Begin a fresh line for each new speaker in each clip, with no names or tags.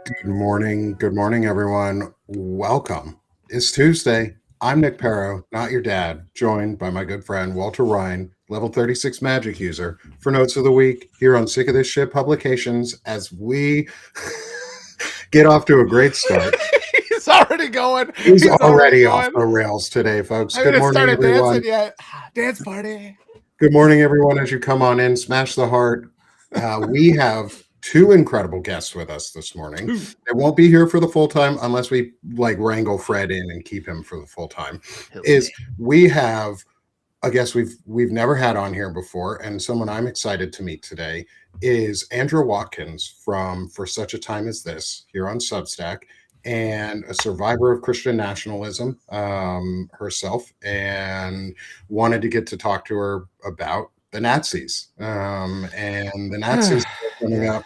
Good morning, everyone. Welcome. It's Tuesday. I'm Nick Paro, not your dad, joined by my good friend Walter Ryan, level 36 magic user, for Notes of the Week here on Sick of This Shit Publications as we get off to a great start.
He's already going.
He's already off the rails today, folks.
I
Good
haven't
morning,
started
everyone.
dancing yet. Dance party.
Good morning, everyone. As you come on in, smash the heart. We have two incredible guests with us this morning. They won't be here for the full time unless we wrangle Fred in and keep him for the full time. We have a guest we've never had on here before, and someone I'm excited to meet today is Andrea Watkins from For Such a Time as This here on Substack, and a survivor of Christian nationalism herself, and wanted to get to talk to her about the Nazis. And the Nazis coming up,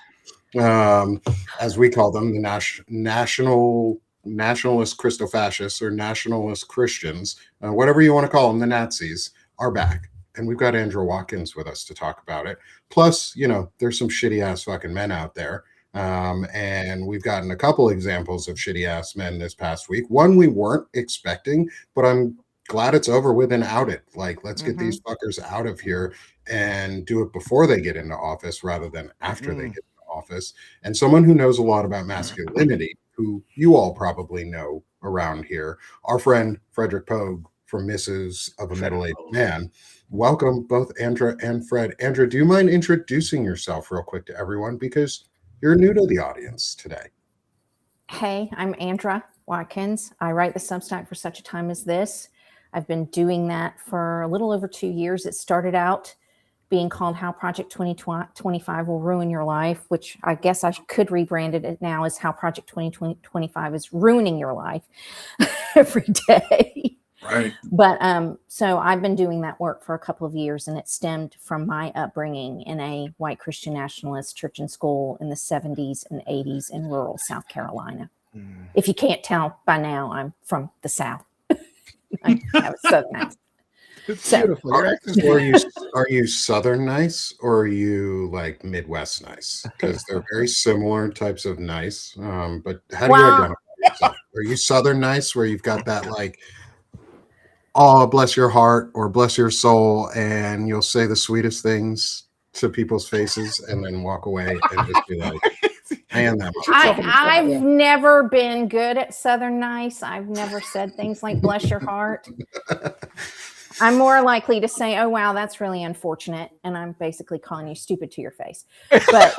as we call them, the nationalist Christofascists or nationalist Christians, whatever you want to call them, the Nazis are back. And we've got Andrea Watkins with us to talk about it. Plus, there's some shitty ass fucking men out there. And we've gotten a couple examples of shitty ass men this past week. One we weren't expecting, but I'm glad it's over with and outed. Let's get these fuckers out of here and do it before they get into office rather than after they get into office. And someone who knows a lot about masculinity, who you all probably know around here, our friend Frederic Poag from Mrs. of a Middle-Aged Man. Welcome, both Andrea and Fred. Andrea, do you mind introducing yourself real quick to everyone? Because you're new to the audience today.
Hey, I'm Andrea Watkins. I write the Substack For Such a Time as This. I've been doing that for a little over 2 years. It started out being called How Project 2025 Will Ruin Your Life, which I guess I could rebrand it now as How Project 2025 is Ruining Your Life every day.
Right.
But so I've been doing that work for a couple of years, and it stemmed from my upbringing in a white Christian nationalist church and school in the 70s and 80s in rural South Carolina. If you can't tell by now, I'm from the South. I have a Southern accent.
It's beautiful.
Are you Southern nice or are you like Midwest nice? Because they're very similar types of nice. But how do you identify yourself? Are you Southern nice where you've got that oh, bless your heart or bless your soul, and you'll say the sweetest things to people's faces and then walk away and just be like, man, that
I've never been good at Southern nice. I've never said things like bless your heart. I'm more likely to say, oh, wow, that's really unfortunate. And I'm basically calling you stupid to your face. But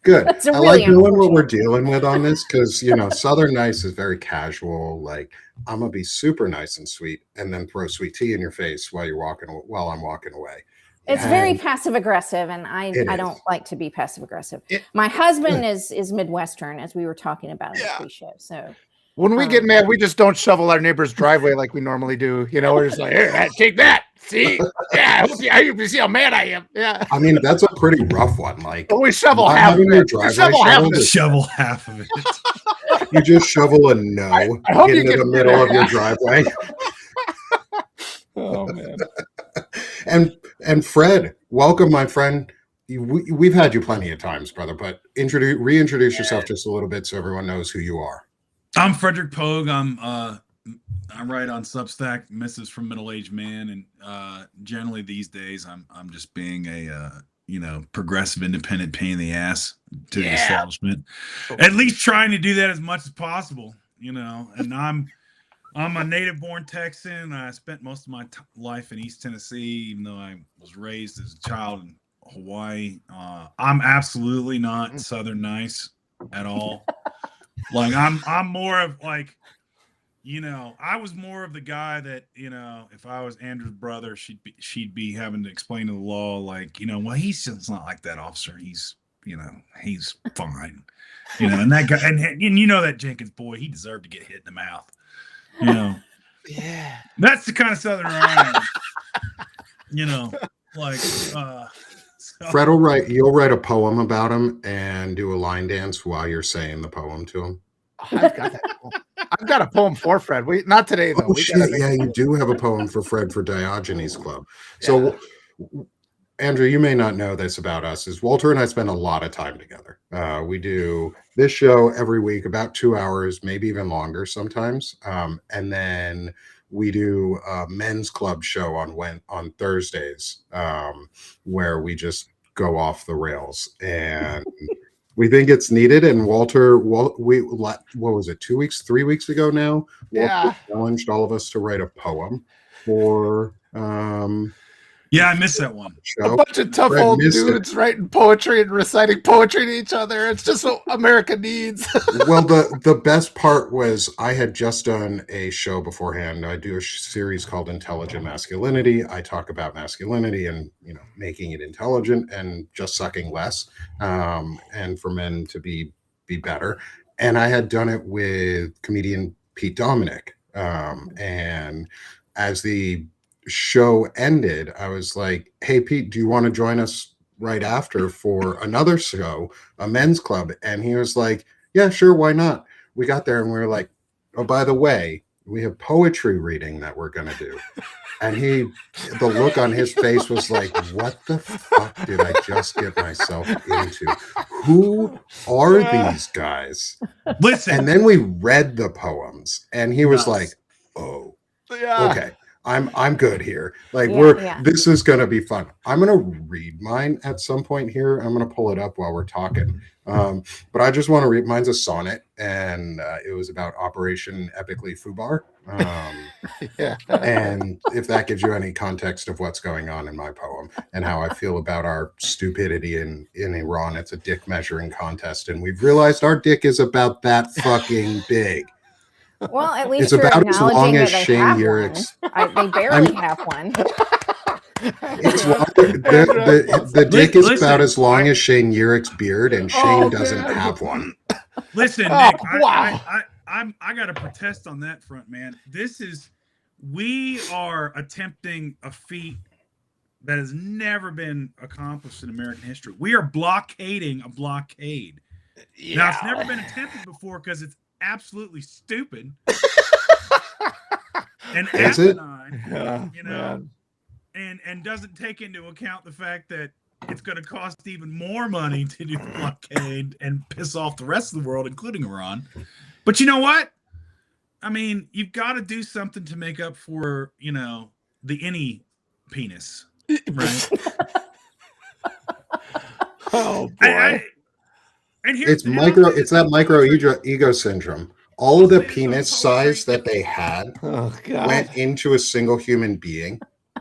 Good.
I
like knowing what we're dealing with on this because, Southern nice is very casual. Like, I'm going to be super nice and sweet and then throw sweet tea in your face while I'm walking away.
It's very passive aggressive, and I don't like to be passive aggressive. My husband is Midwestern, as we were talking about in the pre-show. So
when we get mad, we just don't shovel our neighbor's driveway like we normally do. We're just like, here, take that. See, yeah, I hope you see how mad I am. Yeah,
I mean that's a pretty rough one.
But we shovel half of it.
Shovel half of it.
You just shovel a no.
I hope
get
you
into
get
the middle of your driveway.
Oh man.
And Fred, welcome, my friend. We've had you plenty of times, brother, but reintroduce yourself just a little bit so everyone knows who you are.
I'm Frederic Poag. I write on Substack, Mrs. from Middle-Aged Man, and generally these days I'm just being a progressive, independent pain in the ass to the establishment. At least trying to do that as much as possible, And I'm a native-born Texan. I spent most of my life in East Tennessee, even though I was raised as a child in Hawaii. I'm absolutely not Southern nice at all. I'm more of I was more of the guy that, if I was Andrew's brother, she'd be having to explain to the law, well, he's just not like that officer. He's fine. And that guy, and that Jenkins boy, he deserved to get hit in the mouth.
Yeah,
that's the kind of Southern I am.
Fred you'll write a poem about him and do a line dance while you're saying the poem to him.
I've got a poem for Fred. Not today though.
Oh shit! Yeah, you do have a poem for Fred for Diogenes Club. So Andrew, you may not know this about us, is Walter and I spend a lot of time together. We do this show every week, about 2 hours, maybe even longer sometimes. And then we do a men's club show on Thursdays, where we just go off the rails. And we think it's needed. And Walter, what was it, 2 weeks, 3 weeks ago now? Walter challenged all of us to write a poem for...
Yeah, I missed that one.
A bunch of tough old dudes writing poetry and reciting poetry to each other. It's just what America needs.
Well, the best part was I had just done a show beforehand. I do a series called Intelligent Masculinity. I talk about masculinity and, you know, making it intelligent and just sucking less, and for men to be better. And I had done it with comedian Pete Dominic. And as the show ended, I was like, hey Pete, do you want to join us right after for another show, a men's club? And he was like, yeah, sure, why not? We got there and we were like, oh, by the way, we have poetry reading that we're gonna do. And the look on his face was like, what the fuck did I just get myself into? Who are these guys?
Listen.
And then we read the poems and he was like, oh, okay, I'm good here. Like this is gonna be fun. I'm gonna read mine at some point here. I'm gonna pull it up while we're talking. But I just want to read. Mine's a sonnet, and it was about Operation Epically Fubar. And if that gives you any context of what's going on in my poem and how I feel about our stupidity in Iran, it's a dick measuring contest, and we've realized our dick is about that fucking big.
Well, at least
it's
you're
about as long as
they
Shane
have
Urich's.
They barely have one.
It's the dick is about as long as Shane Urich's beard, and Shane doesn't have one.
Listen, Nick, I got to protest on that front, man. We are attempting a feat that has never been accomplished in American history. We are blockading a blockade. Yeah. Now, it's never been attempted before because it's absolutely stupid and asinine, you know, and doesn't take into account the fact that it's going to cost even more money to do the blockade and piss off the rest of the world, including Iran. But you know what? I mean, you've got to do something to make up for, you know, the any penis, right?
Oh boy.
And
it's that micro ego syndrome. All of the penis size that they had went into a single human being,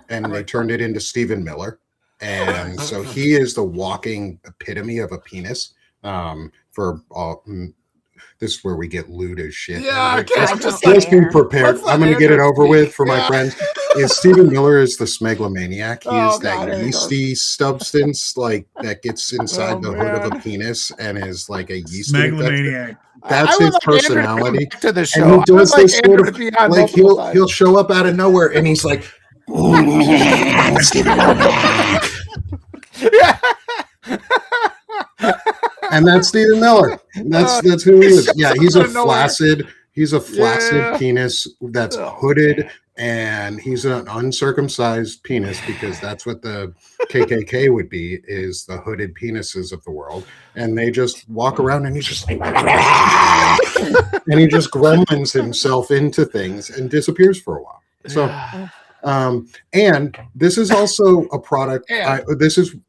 and they turned it into Stephen Miller. And so he is the walking epitome of a penis. For all, this is where we get lewd as shit.
Yeah,
just be prepared. I'm going to get it over with for my friends. Stephen Miller is the smeglemaniac. He is that yeasty substance like that gets inside the hood of a penis and is like a yeast
smeglemaniac.
That's his personality.
To the show.
And he does this sort of like he'll show up out of nowhere and he's like, Stephen Miller. And that's Stephen Miller. That's who he is. Yeah, he's a flaccid penis that's hooded, and he's an uncircumcised penis because that's what the KKK would be, is the hooded penises of the world. And they just walk around and he's just like, and he just gremlins himself into things and disappears for a while. So and this is also a product.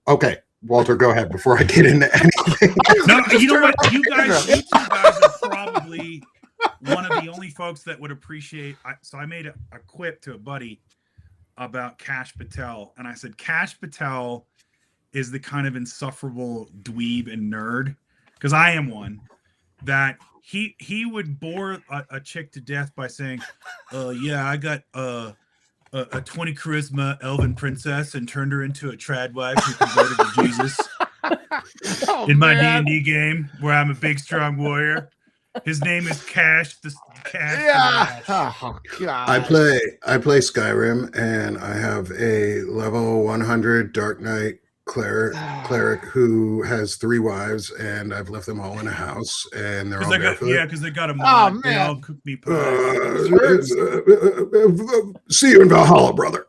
Okay. Walter, go ahead before I get into anything.
No, you know what? You two guys are probably one of the only folks that would appreciate. So I made a quip to a buddy about Kash Patel, and I said Kash Patel is the kind of insufferable dweeb and nerd, because I am one, that he would bore a chick to death by saying, yeah, I got a 20 charisma elven princess and turned her into a trad wife who converted to Jesus in my D&D game where I'm a big, strong warrior. His name is Kash.
Oh, God.
I play Skyrim, and I have a level 100 Dark Knight cleric who has 3 wives, and I've left them all in a house, and they're all barefoot.
Because they got a mod. They all cook me pie.
See you in Valhalla, brother.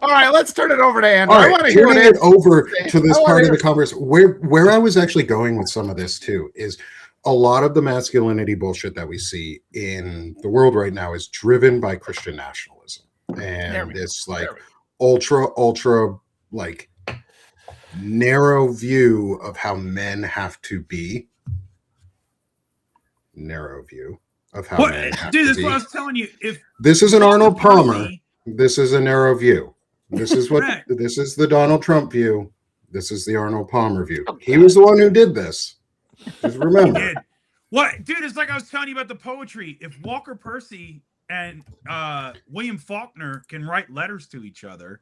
All right, let's turn it over to Andrew.
All
I
right,
want to hear what
turning it
Andrew
over
saying.
to this
I wanna
part of
hear-
the conversation, where I was actually going with some of this too is a lot of the masculinity bullshit that we see in the world right now is driven by Christian nationalism
There
and
we
this
go.
like
There we
ultra like narrow view of how men have to be. Narrow view of how
What,
men have
dude?
to
That's
be.
what I was telling you. If
This is an
Walker
Arnold Palmer.
Percy-
This is a narrow view. This is what
Correct.
this is the Donald Trump view. This is the Arnold Palmer view.
Oh,
He
God.
was the one who did this. Just
He
remember.
did. What, dude? It's like I was telling you about the poetry. If Walker Percy and William Faulkner can write letters to each other,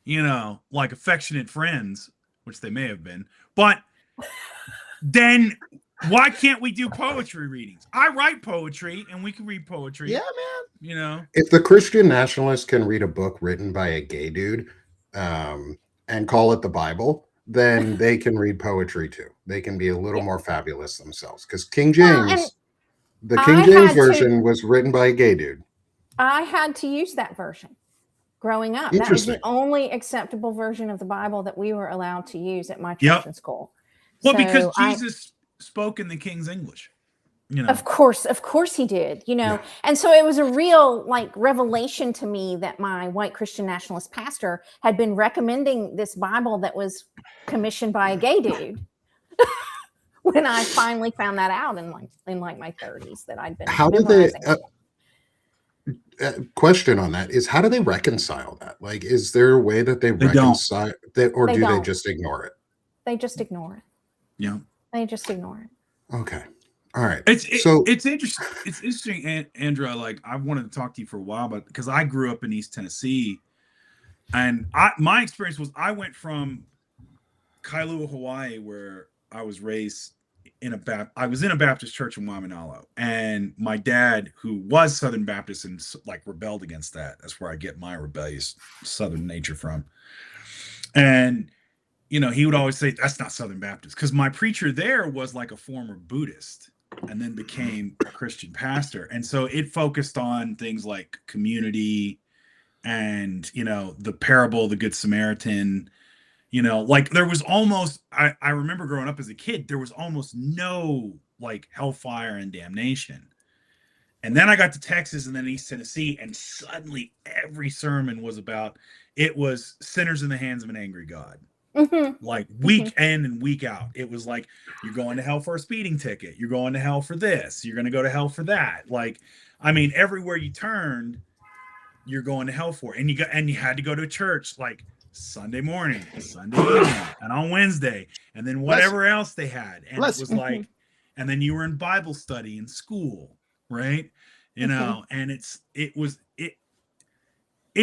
you know, like affectionate friends, which they may have been, but then why can't we do poetry readings? I write poetry, and we can read poetry.
Yeah, man.
You know,
If the Christian nationalists can read a book written by a gay dude and call it the Bible, then they can read poetry too. They can be a little more fabulous themselves. Because King
Well,
James,
and
the
I
King James
had to-
version was written by a gay dude.
I had to use that version growing up. That was
Interesting.
the only acceptable version of the Bible that we were allowed to use at my church
Yep.
and school.
well,
So
because
I-
Jesus spoke in the King's English. You know,
Of course he did, you know.
Yeah.
And so it was a real like revelation to me that my white Christian nationalist pastor had been recommending this Bible that was commissioned by a gay dude. When I finally found that out in my 30s that I'd been
How did they
memorizing.
question on that is how do they reconcile that? Like, is there a way that they
They don't.
reconcile that, or
They
do they
don't.
just ignore it?
They just ignore it.
yeah.
They just ignore it.
Okay. All right.
It's
So-
interesting. It's interesting, Andrea. Like I wanted to talk to you for a while, but because I grew up in East Tennessee, and my experience was I went from Kailua, Hawaii, where I was raised I was in a Baptist church in Waimanalo, and my dad, who was Southern Baptist and like rebelled against that. That's where I get my rebellious Southern nature from. And you know, he would always say that's not Southern Baptist because my preacher there was like a former Buddhist and then became a Christian pastor. And so it focused on things like community and, you know, the parable of the Good Samaritan, you know, like there was almost, I remember growing up as a kid, there was almost no like hellfire and damnation. And then I got to Texas and then East Tennessee, and suddenly every sermon was about, it was sinners in the hands of an angry God.
Mm-hmm.
Like week in and week out. It was like, you're going to hell for a speeding ticket. You're going to hell for this. You're going to go to hell for that. Like, I mean, everywhere you turned, you're going to hell for. And you had to go to church like Sunday morning, Sunday evening, and on Wednesday, and then whatever else they had. And it was like, and then you were in Bible study in school, right? You know, and it's a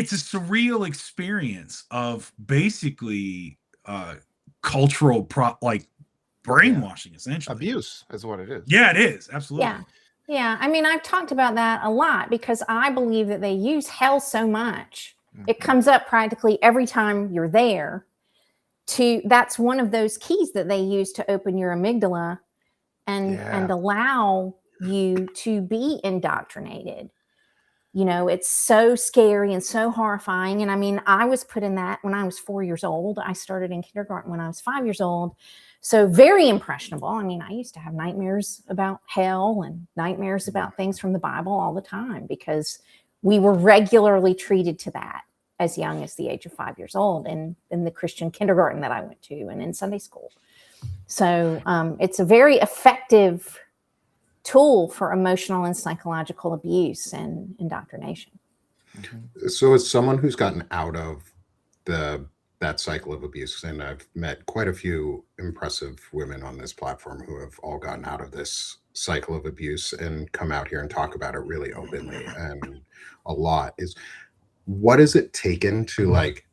surreal experience of basically cultural brainwashing, essentially.
Abuse is what it is.
Yeah, it is. Absolutely.
Yeah. I mean, I've talked about that a lot because I believe that they use hell so much. It comes up practically every time you're there. That's one of those keys that they use to open your amygdala and allow you to be indoctrinated. You know, it's so scary and so horrifying. And I mean, I was put in that when I was 4 years old. I started in kindergarten when I was 5 years old. So very impressionable. I mean, I used to have nightmares about hell and nightmares about things from the Bible all the time because we were regularly treated to that as young as the age of 5 years old in the Christian kindergarten that I went to and in Sunday school. So it's a very effective tool for emotional and psychological abuse and indoctrination.
So as someone who's gotten out of that cycle of abuse, and I've met quite a few impressive women on this platform who have all gotten out of this cycle of abuse and come out here and talk about it really openly and a lot, is what has it taken to like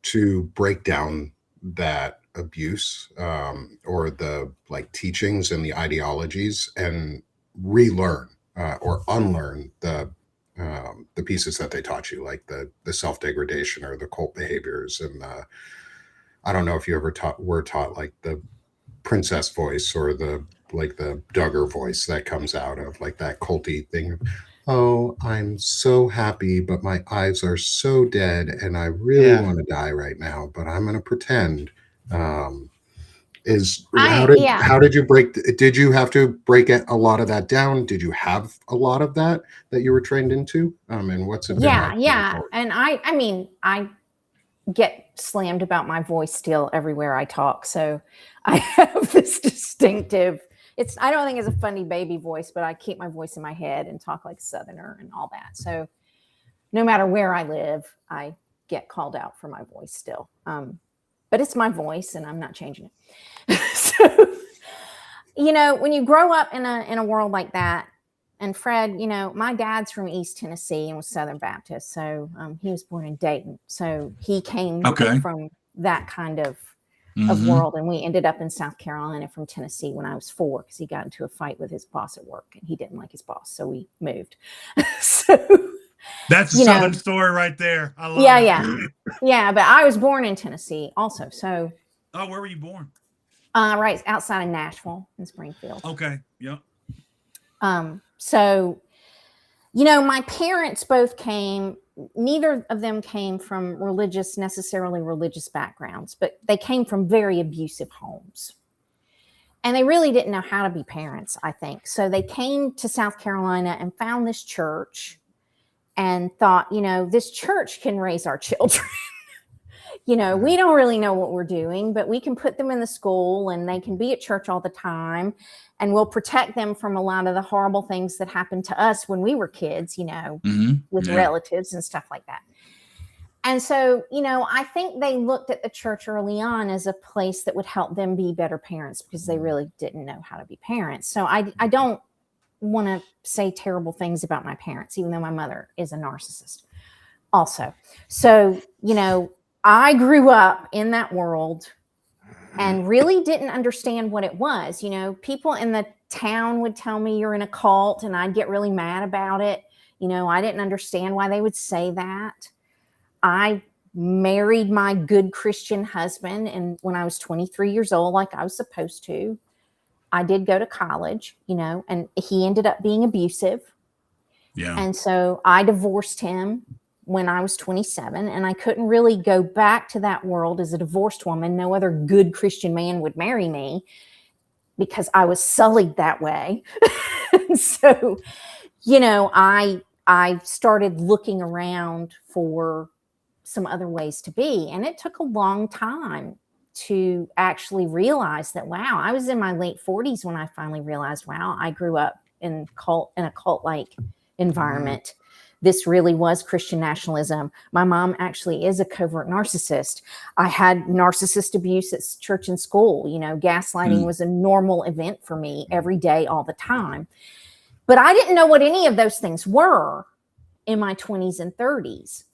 to break down that abuse or the like teachings and the ideologies and relearn or unlearn the pieces that they taught you, like the self-degradation or the cult behaviors and I don't know if you ever were taught like the princess voice or the like the Duggar voice that comes out of like that culty thing. Oh, I'm so happy, but my eyes are so dead, and I really want to die right now, but I'm going to pretend.
Yeah.
How did you break? Did you have to break a lot of that down? Did you have a lot of that you were trained into? And what's it been like?
Yeah. And I mean, I get slammed about my voice still everywhere I talk. So I have this distinctive, I don't think it's a funny baby voice, but I keep my voice in my head and talk like a Southerner and all that. So no matter where I live, I get called out for my voice still. But it's my voice and I'm not changing it. So, when you grow up in a world like that, and Fred, my dad's from East Tennessee and was Southern Baptist. So he was born in Dayton. So he came from that kind of world. And we ended up in South Carolina from Tennessee when I was 4 because he got into a fight with his boss at work and he didn't like his boss. So we moved.
That's a Southern story right there. I love it.
Yeah. But I was born in Tennessee also. So.
Oh, where were you born?
Right outside of Nashville in Springfield.
Okay. Yep.
So, my parents both neither of them came from necessarily religious backgrounds, but they came from very abusive homes. And they really didn't know how to be parents, I think. So they came to South Carolina and found this church and thought, this church can raise our children. We don't really know what we're doing, but we can put them in the school and they can be at church all the time. And we'll protect them from a lot of the horrible things that happened to us when we were kids, with relatives and stuff like that. And so, I think they looked at the church early on as a place that would help them be better parents because they really didn't know how to be parents. So I don't want to say terrible things about my parents, even though my mother is a narcissist also. So, I grew up in that world and really didn't understand what it was. People in the town would tell me you're in a cult and I'd get really mad about it. I didn't understand why they would say that. I married my good Christian husband and when I was 23 years old, like I was supposed to. I did go to college, and he ended up being abusive.
Yeah.
And so I divorced him when I was 27, and I couldn't really go back to that world as a divorced woman. No other good Christian man would marry me because I was sullied that way. So, I started looking around for some other ways to be. And it took a long time to actually realize that, wow, I was in my late 40s when I finally realized, wow, I grew up in a cult-like environment. This really was Christian nationalism. My mom actually is a covert narcissist. I had narcissist abuse at church and school. Gaslighting was a normal event for me every day, all the time. But I didn't know what any of those things were in my 20s and 30s.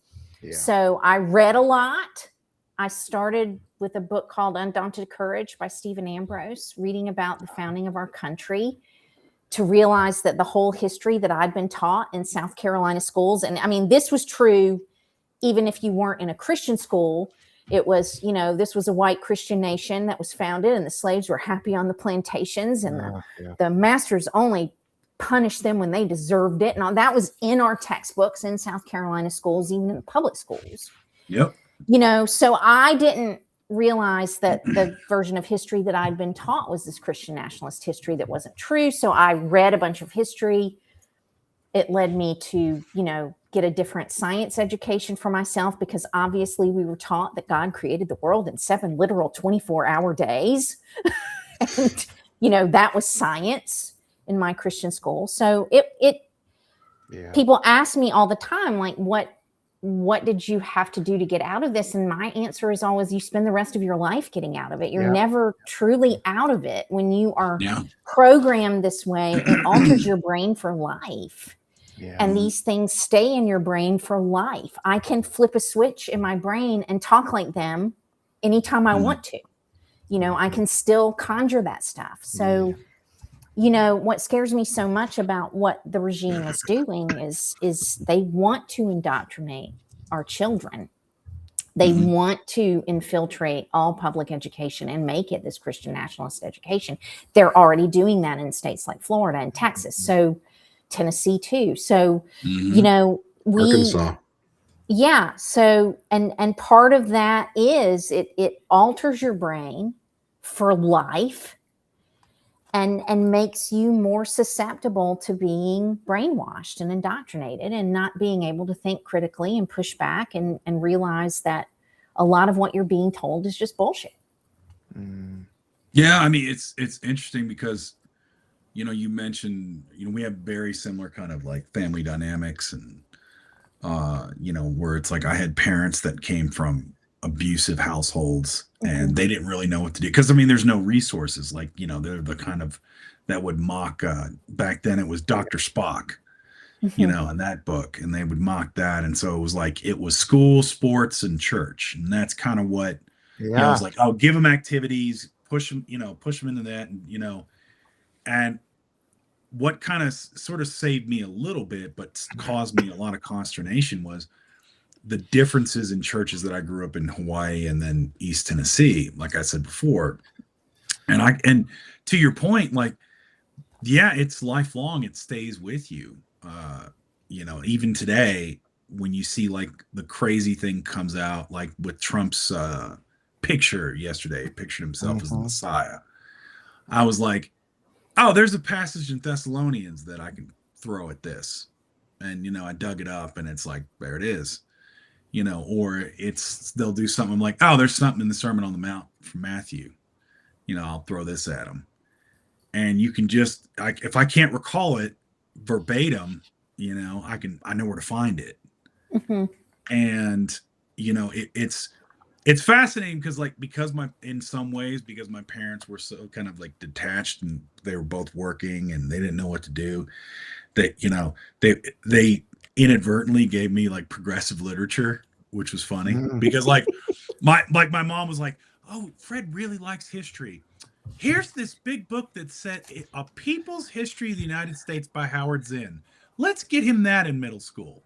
Yeah. So I read a lot. I started with a book called Undaunted Courage by Stephen Ambrose, reading about the founding of our country, to realize that the whole history that I'd been taught in South Carolina schools, and I mean, this was true even if you weren't in a Christian school. It was, this was a white Christian nation that was founded and the slaves were happy on the plantations and the masters only punished them when they deserved it. And all that was in our textbooks in South Carolina schools, even in the public schools.
Yep.
So I didn't realize that the version of history that I'd been taught was this Christian nationalist history that wasn't true. So I read a bunch of history. It led me to, get a different science education for myself because obviously we were taught that God created the world in 7 literal 24-hour days. And, that was science in my Christian school. So people ask me all the time, like, what did you have to do to get out of this? And my answer is always, you spend the rest of your life getting out of it. You're never truly out of it. When you are programmed this way, it alters your brain for life. Yeah. And these things stay in your brain for life. I can flip a switch in my brain and talk like them anytime I want to. I can still conjure that stuff. So, what scares me so much about what the regime is doing is they want to indoctrinate our children They
Mhm.
want to infiltrate all public education and make it this Christian nationalist education. They're already doing that in states like Florida and Texas. So Tennessee too. So, you
Mhm.
know,
Arkansas.
yeah. So, and part of that is it alters your brain for life and makes you more susceptible to being brainwashed and indoctrinated and not being able to think critically and push back and realize that a lot of what you're being told is just bullshit.
Yeah, I mean, it's interesting because, you know, you mentioned, you know, we have very similar kind of like family dynamics, and you know, where it's like I had parents that came from abusive households and they didn't really know what to do, because I mean, there's no resources. Like, you know, they're the kind of that would mock, back then it was Dr. Spock, you know, in that book, and they would mock that. And so it was like, it was school, sports, and church. And that's kind of what, you know, it's like, oh, give them activities, push them, you know, push them into that. And, you know, and what kind of sort of saved me a little bit, but caused me a lot of consternation, was the differences in churches that I grew up in Hawaii and then East Tennessee, like I said before. And to your point, like, yeah, it's lifelong. It stays with you. You know, even today, when you see like the crazy thing comes out, like with Trump's picture yesterday, pictured himself as the Messiah. I was like, oh, there's a passage in Thessalonians that I can throw at this. And, you know, I dug it up and it's like, there it is. You know, or they'll do something like, oh, there's something in the Sermon on the Mount from Matthew. You know, I'll throw this at them. And you can just, if I can't recall it verbatim, you know, I know where to find it. And, you know, it's fascinating because in some ways, because my parents were so kind of like detached and they were both working and they didn't know what to do, that, you know, they inadvertently gave me like progressive literature, which was funny because like my mom was like, oh, Fred really likes history. Here's this big book that said A People's History of the United States by Howard Zinn. Let's get him that in middle school.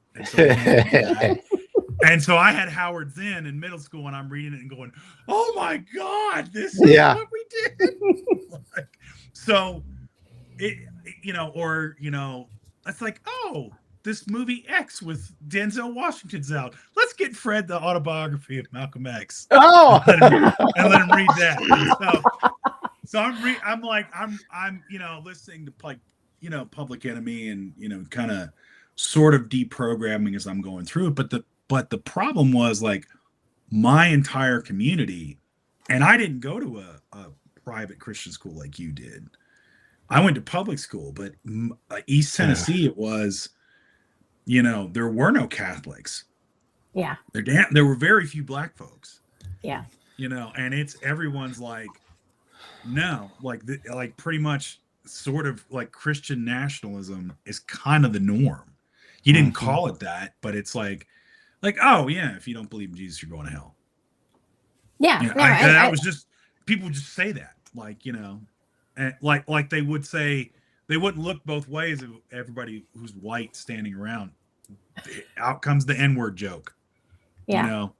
And so I had Howard Zinn in middle school, and I'm reading it and going, oh my God, this is what we did. Like, so it, you know, or, you know, it's like, oh, this movie X with Denzel Washington's out. Let's get Fred the autobiography of Malcolm X.
Oh,
and let him read that. So I'm you know, listening to like, you know, Public Enemy and, you know, kind of sort of deprogramming as I'm going through it. But the problem was like my entire community, and I didn't go to a private Christian school like you did. I went to public school, but East Tennessee, it was, you know, there were no Catholics.
Yeah.
There were very few Black folks.
Yeah.
You know, and everyone's like, no, like pretty much sort of like Christian nationalism is kind of the norm. You didn't call it that, but it's like, oh yeah, if you don't believe in Jesus, you're going to hell.
Yeah.
You know, that was just, people would just say that, like, you know, and like they would say, they wouldn't look both ways of everybody who's white standing around. Out comes the N-word joke.
Yeah.
You know,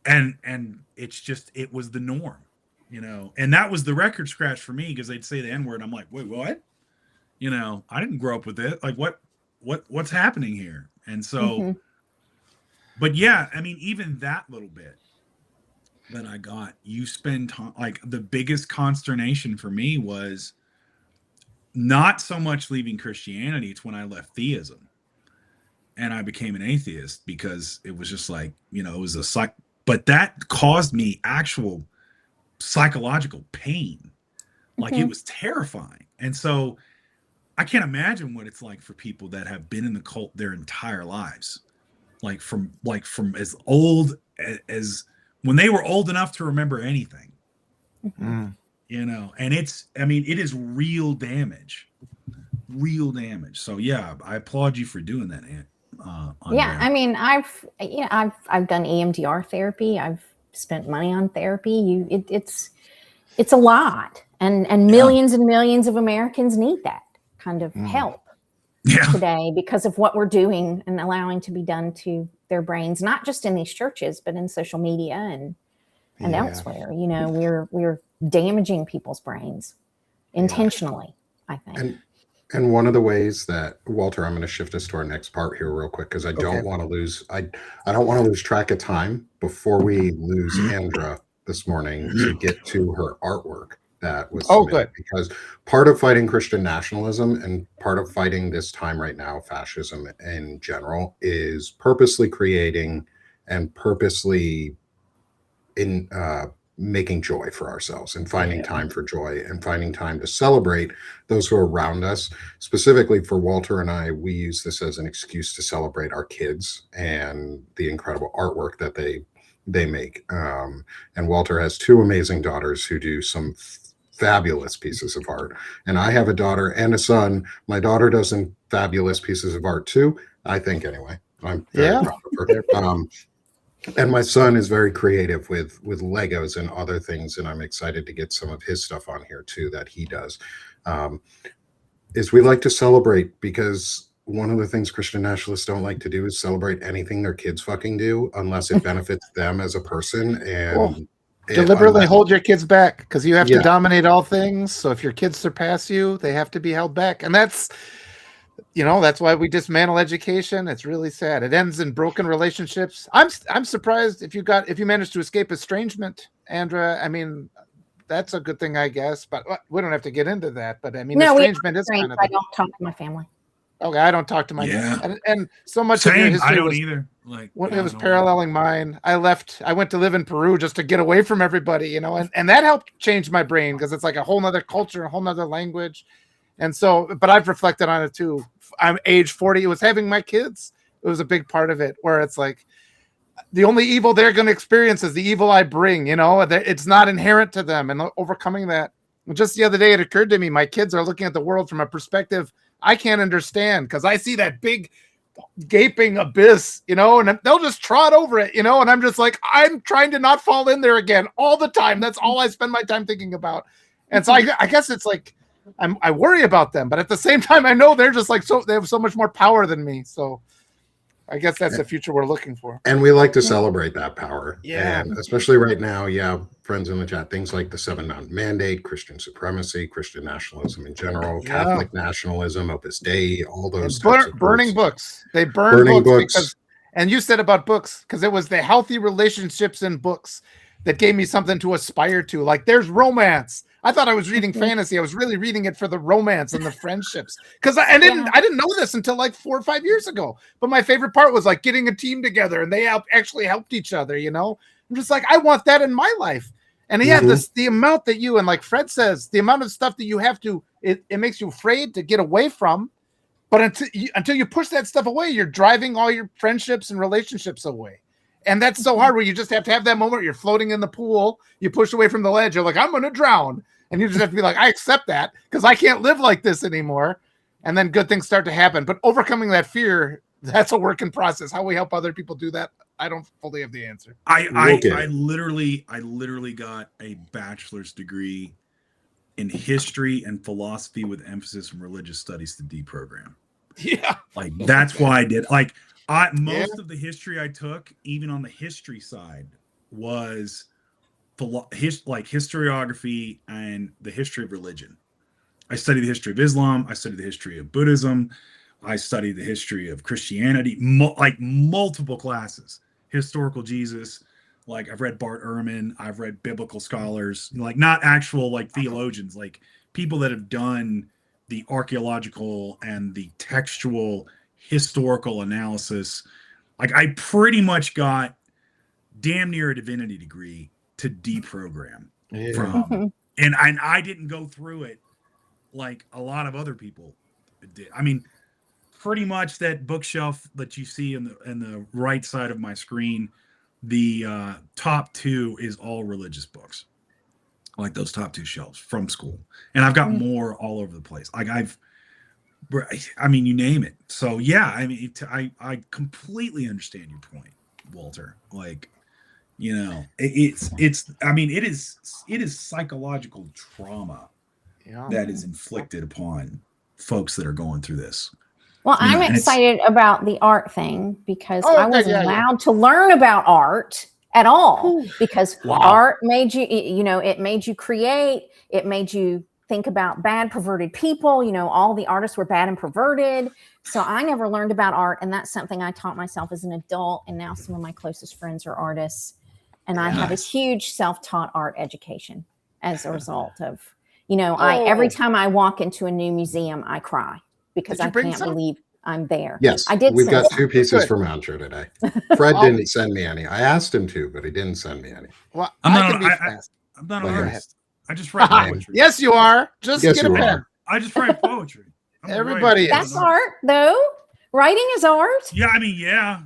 and it's just, it was the norm. You know, and that was the record scratch for me, because they'd say the N-word. I'm like, wait, what? You know, I didn't grow up with it. Like, what's happening here? And so, but yeah, I mean, even that little bit that I got, you spend time, like the biggest consternation for me was not so much leaving Christianity. It's when I left theism and I became an atheist, because it was just like, you know, it was but that caused me actual psychological pain. Like, it was terrifying. And so I can't imagine what it's like for people that have been in the cult their entire lives, like from as old as when they were old enough to remember anything. You know, and I mean, it is real damage. So yeah, I applaud you for doing that, Aunt.
Yeah, I mean, I've done EMDR therapy. I've spent money on therapy. It's a lot, and millions and millions of Americans need that kind of help today because of what we're doing and allowing to be done to their brains, not just in these churches, but in social media and elsewhere. You know, we're damaging people's brains intentionally, I think.
And one of the ways that, Walter, I'm going to shift us to our next part here real quick, because I don't want to lose I don't want to lose track of time before we lose Andra this morning to get to her artwork that was submitted. Because part of fighting Christian nationalism and part of fighting this time right now, fascism in general, is purposely creating and purposely making joy for ourselves and finding time for joy and finding time to celebrate those who are around us. Specifically for Walter and I, we use this as an excuse to celebrate our kids and the incredible artwork that they make. And Walter has two amazing daughters who do some fabulous pieces of art. And I have a daughter and a son. My daughter does some fabulous pieces of art too, I think, anyway. I'm very proud of her. And my son is very creative with Legos and other things, and I'm excited to get some of his stuff on here too that he does. Is we like to celebrate, because one of the things Christian nationalists don't like to do is celebrate anything their kids fucking do unless it benefits them as a person. And
deliberately hold your kids back, because you have to dominate all things. So if your kids surpass you, they have to be held back. And that's why we dismantle education. It's really sad. It ends in broken relationships. I'm surprised if you managed to escape estrangement, Andra. I mean, that's a good thing, I guess. But we don't have to get into that. But I mean, estrangement is kind of.
I don't talk to my family.
Okay, I don't talk to my and so much of your history
I don't either. Like
it was paralleling mine. I went to live in Peru just to get away from everybody, and that helped change my brain, because it's like a whole nother culture, a whole nother language. And so, but I've reflected on it too. I'm age 40. It was having my kids. It was a big part of it, where it's like the only evil they're going to experience is the evil I bring, it's not inherent to them, and overcoming that. Just the other day, it occurred to me, my kids are looking at the world from a perspective I can't understand, because I see that big gaping abyss, and they'll just trot over it, and I'm just like, I'm trying to not fall in there again all the time. That's all I spend my time thinking about. And so I guess it's like, I worry about them, but at the same time, I know they're just like, they have so much more power than me. So I guess that's the future we're looking for.
And we like to celebrate that power.
Yeah.
And especially right now, friends in the chat, things like the 7-9 mandate, Christian supremacy, Christian nationalism in general, Catholic nationalism, Opus Dei, all those types of
burning books. They burn books. Because, and you said about books, because it was the healthy relationships in books that gave me something to aspire to. Like, there's romance. I thought I was reading fantasy. I was really reading it for the romance and the friendships. Because I didn't know this until like 4 or 5 years ago. But my favorite part was like getting a team together, and they actually helped each other. I'm just like, I want that in my life. And the amount that you, and like Fred says, the amount of stuff that you have to, it makes you afraid to get away from. But until you push that stuff away, you're driving all your friendships and relationships away. And that's so hard, where you just have to have that moment where you're floating in the pool, you push away from the ledge, you're like, I'm going to drown. And you just have to be like, I accept that, because I can't live like this anymore. And then good things start to happen. But overcoming that fear, that's a work in process. How we help other people do that, I don't fully have the answer.
I literally got a bachelor's degree in history and philosophy with emphasis in religious studies to deprogram.
Yeah.
Like, that's why I did. Like, most of the history I took, even on the history side, was historiography and the history of religion. I studied the history of Islam. I studied the history of Buddhism. I studied the history of Christianity, multiple classes. Historical Jesus. Like, I've read Bart Ehrman. I've read biblical scholars, like not actual like theologians, like people that have done the archaeological and the textual historical analysis. Like, I pretty much got damn near a divinity degree to deprogram from, and I didn't go through it like a lot of other people did. I mean, pretty much that bookshelf that you see in the right side of my screen, the top 2 is all religious books, like those top 2 shelves from school, and I've got more all over the place. Like, I mean, you name it. So yeah, I mean, I completely understand your point, Walter. Like, it's I mean, it is psychological trauma that is inflicted upon folks that are going through this.
Well,
You know,
I'm
and it's-
excited about the art thing because
Oh,
I
okay,
wasn't
yeah, yeah.
allowed to learn about art at all because
Wow.
art made you, it made you create, it made you think about bad, perverted people. All the artists were bad and perverted. So I never learned about art. And that's something I taught myself as an adult. And now some of my closest friends are artists. And I have a
Nice.
huge self-taught art education as a result of, every time I walk into a new museum, I cry because
Did you
I
bring
can't
some?
believe I'm there.
Yes,
I did.
we've got
some.
2 pieces
Good.
from Andrew today. Fred didn't send me any. I asked him to, but he didn't send me any.
Well,
I'm
I
not
can
an-
be
I-
fast.
I'm not
Go
an
ahead.
artist. I just write poetry.
Yes, you are. Just
Yes,
get a
you
pen.
are.
I just write poetry. I'm a
Everybody
writer.
is.
That's art, though. Writing is art.
Yeah, I mean, yeah,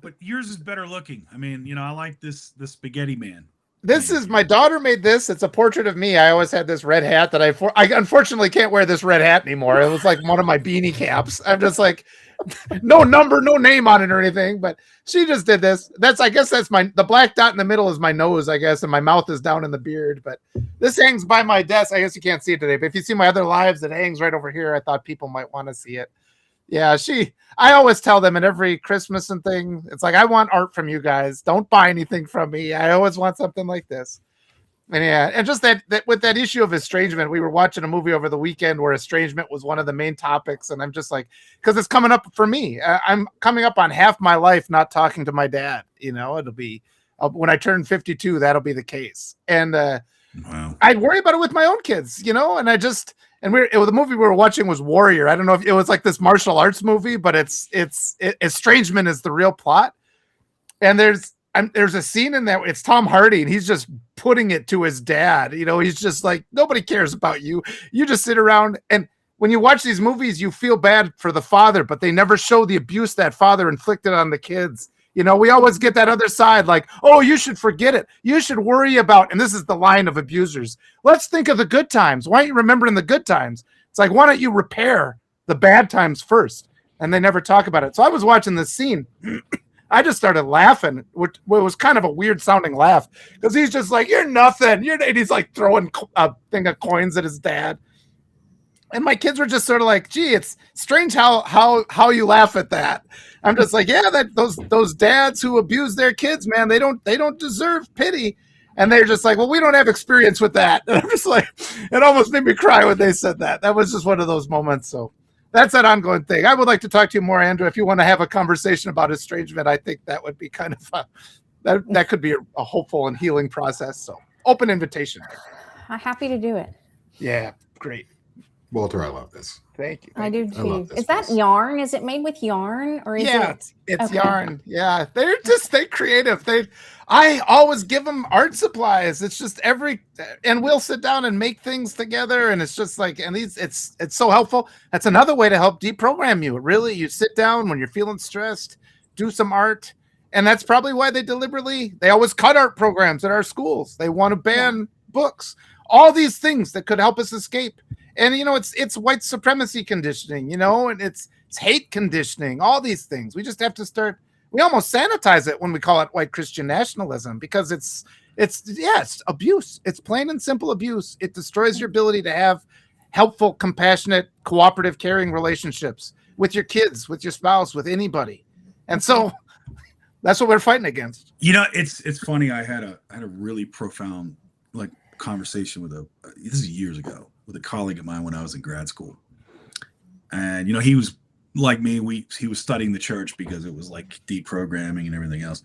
but yours is better looking. I mean, I like this spaghetti man.
This is my daughter made this. It's a portrait of me. I always had this red hat that I unfortunately can't wear this red hat anymore. It was like one of my beanie caps. I'm just like, no number, no name on it or anything. But she just did this. I guess that's the black dot in the middle is my nose, I guess, and my mouth is down in the beard. But this hangs by my desk. I guess you can't see it today, but if you see my other lives, it hangs right over here. I thought people might want to see it. Yeah, I always tell them in every Christmas and thing, it's like, I want art from you guys. Don't buy anything from me. I always want something like this. And yeah, and just that with that issue of estrangement, we were watching a movie over the weekend where estrangement was one of the main topics. And I'm just like, because it's coming up for me. I'm coming up on half my life not talking to my dad. It'll be when I turn 52, that'll be the case. And
Wow.
I worry about it with my own kids, and the movie we were watching was Warrior. I don't know if it was like this martial arts movie, but it's estrangement is the real plot. And there's a scene in that it's Tom Hardy and he's just putting it to his dad. He's just like, nobody cares about you. You just sit around. And when you watch these movies, you feel bad for the father, but they never show the abuse that father inflicted on the kids. We always get that other side, like, oh, you should forget it. You should worry about, and this is the line of abusers. Let's think of the good times. Why aren't you remembering the good times? It's like, why don't you repair the bad times first? And they never talk about it. So I was watching this scene. I just started laughing, which was kind of a weird sounding laugh because he's just like, you're nothing. And he's like throwing a thing of coins at his dad. And my kids were just sort of like, gee, it's strange how you laugh at that. I'm just like, yeah, that those dads who abuse their kids, man, they don't deserve pity. And they're just like, well, we don't have experience with that. And I'm just like, it almost made me cry when they said that. That was just one of those moments. So that's an ongoing thing. I would like to talk to you more, Andrew. If you want to have a conversation about estrangement, I think that would be kind of that could be a hopeful and healing process. So open invitation.
I'm happy to do it.
Yeah, great.
Walter, I love this.
Thank you.
I do
I love
too.
this
Is that
piece.
yarn? Is it made with yarn or is it?
It's
Okay.
yarn. Yeah, they're creative. I always give them art supplies. It's just and we'll sit down and make things together. And it's just like, and it's so helpful. That's another way to help deprogram you. Really, you sit down when you're feeling stressed, do some art. And that's probably why they always cut art programs at our schools. They want to ban books, all these things that could help us escape. And, it's white supremacy conditioning, and it's hate conditioning, all these things. We just have to we almost sanitize it when we call it white Christian nationalism because it's abuse. It's plain and simple abuse. It destroys your ability to have helpful, compassionate, cooperative, caring relationships with your kids, with your spouse, with anybody. And so that's what we're fighting against.
It's funny. I had a really profound conversation with this is years ago with a colleague of mine when I was in grad school. And, he was like me, he was studying the church because it was like deprogramming and everything else.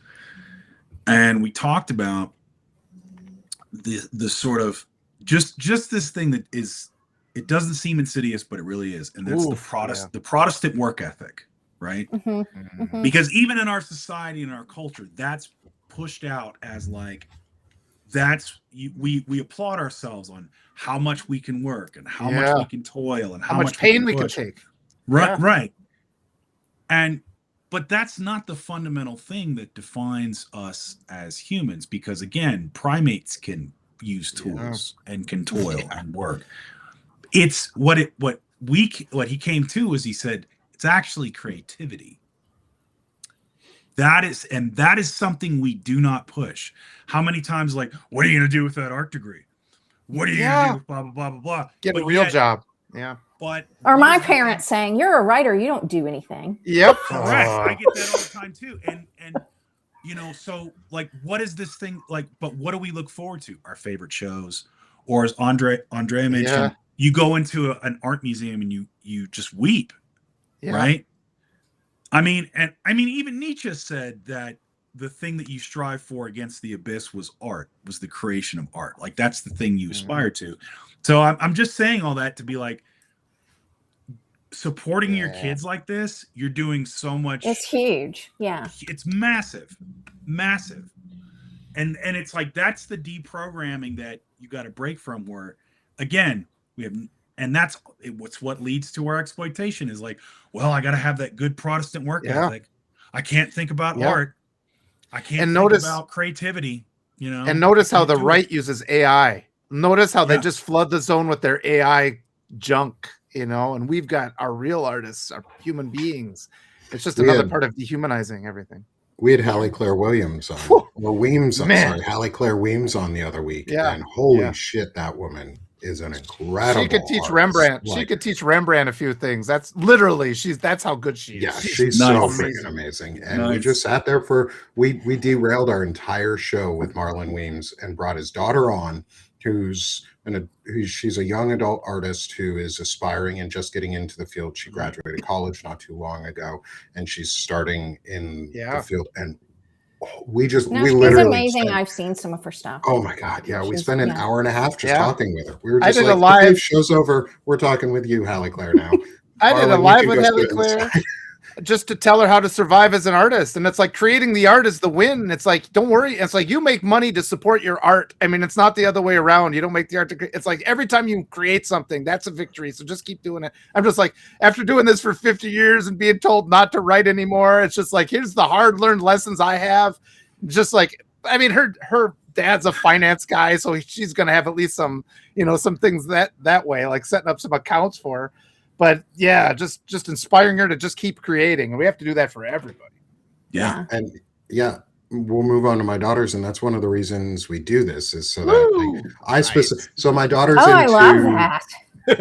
And we talked about the sort of just this thing that it doesn't seem insidious, but it really is. And that's the Protestant work ethic, right?
Mm-hmm, mm-hmm.
Because even in our society and our culture, that's pushed out as like, we applaud ourselves on how much we can work and how much we can toil and how much
pain we can take.
Right. But that's not the fundamental thing that defines us as humans, because again, primates can use tools and can toil and work. It's what he came to is he said, it's actually creativity. That is something we do not push. How many times what are you going to do with that art degree? What are you going to do with blah, blah, blah, blah, blah?
Get a real job. Yeah.
But
Or my parents saying, "You're a writer, you don't do anything."
Yep.
Correct. I get that all the time too. And you know, so like, what is this thing like? But what do we look forward to? Our favorite shows, or as Andrea mentioned, you go into an art museum and you just weep, right? I mean, even Nietzsche said that the thing that you strive for against the abyss was art, was the creation of art. Like that's the thing you aspire to. So I'm just saying all that to be like, supporting your kids like this, you're doing so much.
It's huge. Yeah.
It's massive. And it's like, that's the deprogramming that you got to break from, where again, we have, and that's what leads to our exploitation is like, well, I got to have that good Protestant work ethic. I can't think about art. I can't think about creativity, you know.
And notice how the right uses AI. Notice how they just flood the zone with their AI junk, you know, and we've got our real artists, our human beings. It's just another part of dehumanizing everything.
We had Hallie Claire Williams on, or Weems, I'm sorry, Hallie Claire Weems on the other week.
Yeah.
And holy shit, that woman is an incredible
She could teach
artist.
Rembrandt.
Like,
she could teach Rembrandt a few things. That's literally, that's how good she is.
Yeah, she's so freaking amazing. And we just sat there we derailed our entire show with Marlon Weems and brought his daughter on, she's a young adult artist who is aspiring and just getting into the field. She graduated college not too long ago, and she's starting in the field. And we literally
amazing. I've seen some of her stuff.
Oh my God. Yeah. We spent an hour and a half just talking with her. We were just
I did
like,
a live
okay, show's over. We're talking with you, Hallie Claire, now.
I did a live with Hallie Claire just to tell her how to survive as an artist. And it's like, creating the art is the win. It's like, don't worry. It's like, you make money to support your art. I mean, it's not the other way around. You don't make the art it's like, every time you create something, that's a victory. So just keep doing it. I'm just like, after doing this for 50 years and being told not to write anymore, it's just like, here's the hard learned lessons I have. Just like, I mean, her dad's a finance guy, so she's going to have at least some, you know, some things that way, like setting up some accounts for her. But yeah, just inspiring her to just keep creating. And we have to do that for everybody.
Yeah. And we'll move on to my daughters. And that's one of the reasons we do this, is so that so my daughter's
I love that.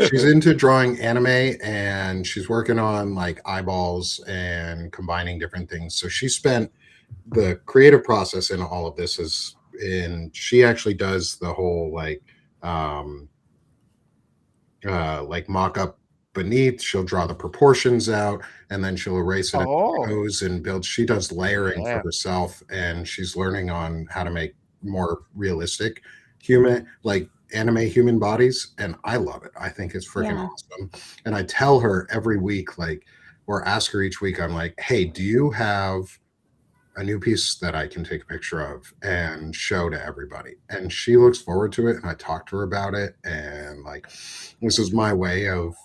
She's into drawing anime, and she's working on like eyeballs and combining different things. So she spent the creative process in all of this she actually does the whole like mock-up beneath. She'll draw the proportions out, and then she'll erase it and build. She does layering for herself, and she's learning on how to make more realistic anime human bodies, and I love it. I think it's freaking awesome. And I tell her every week, or ask her each week, I'm like, hey, do you have a new piece that I can take a picture of and show to everybody? And she looks forward to it, and I talk to her about it, and this is my way of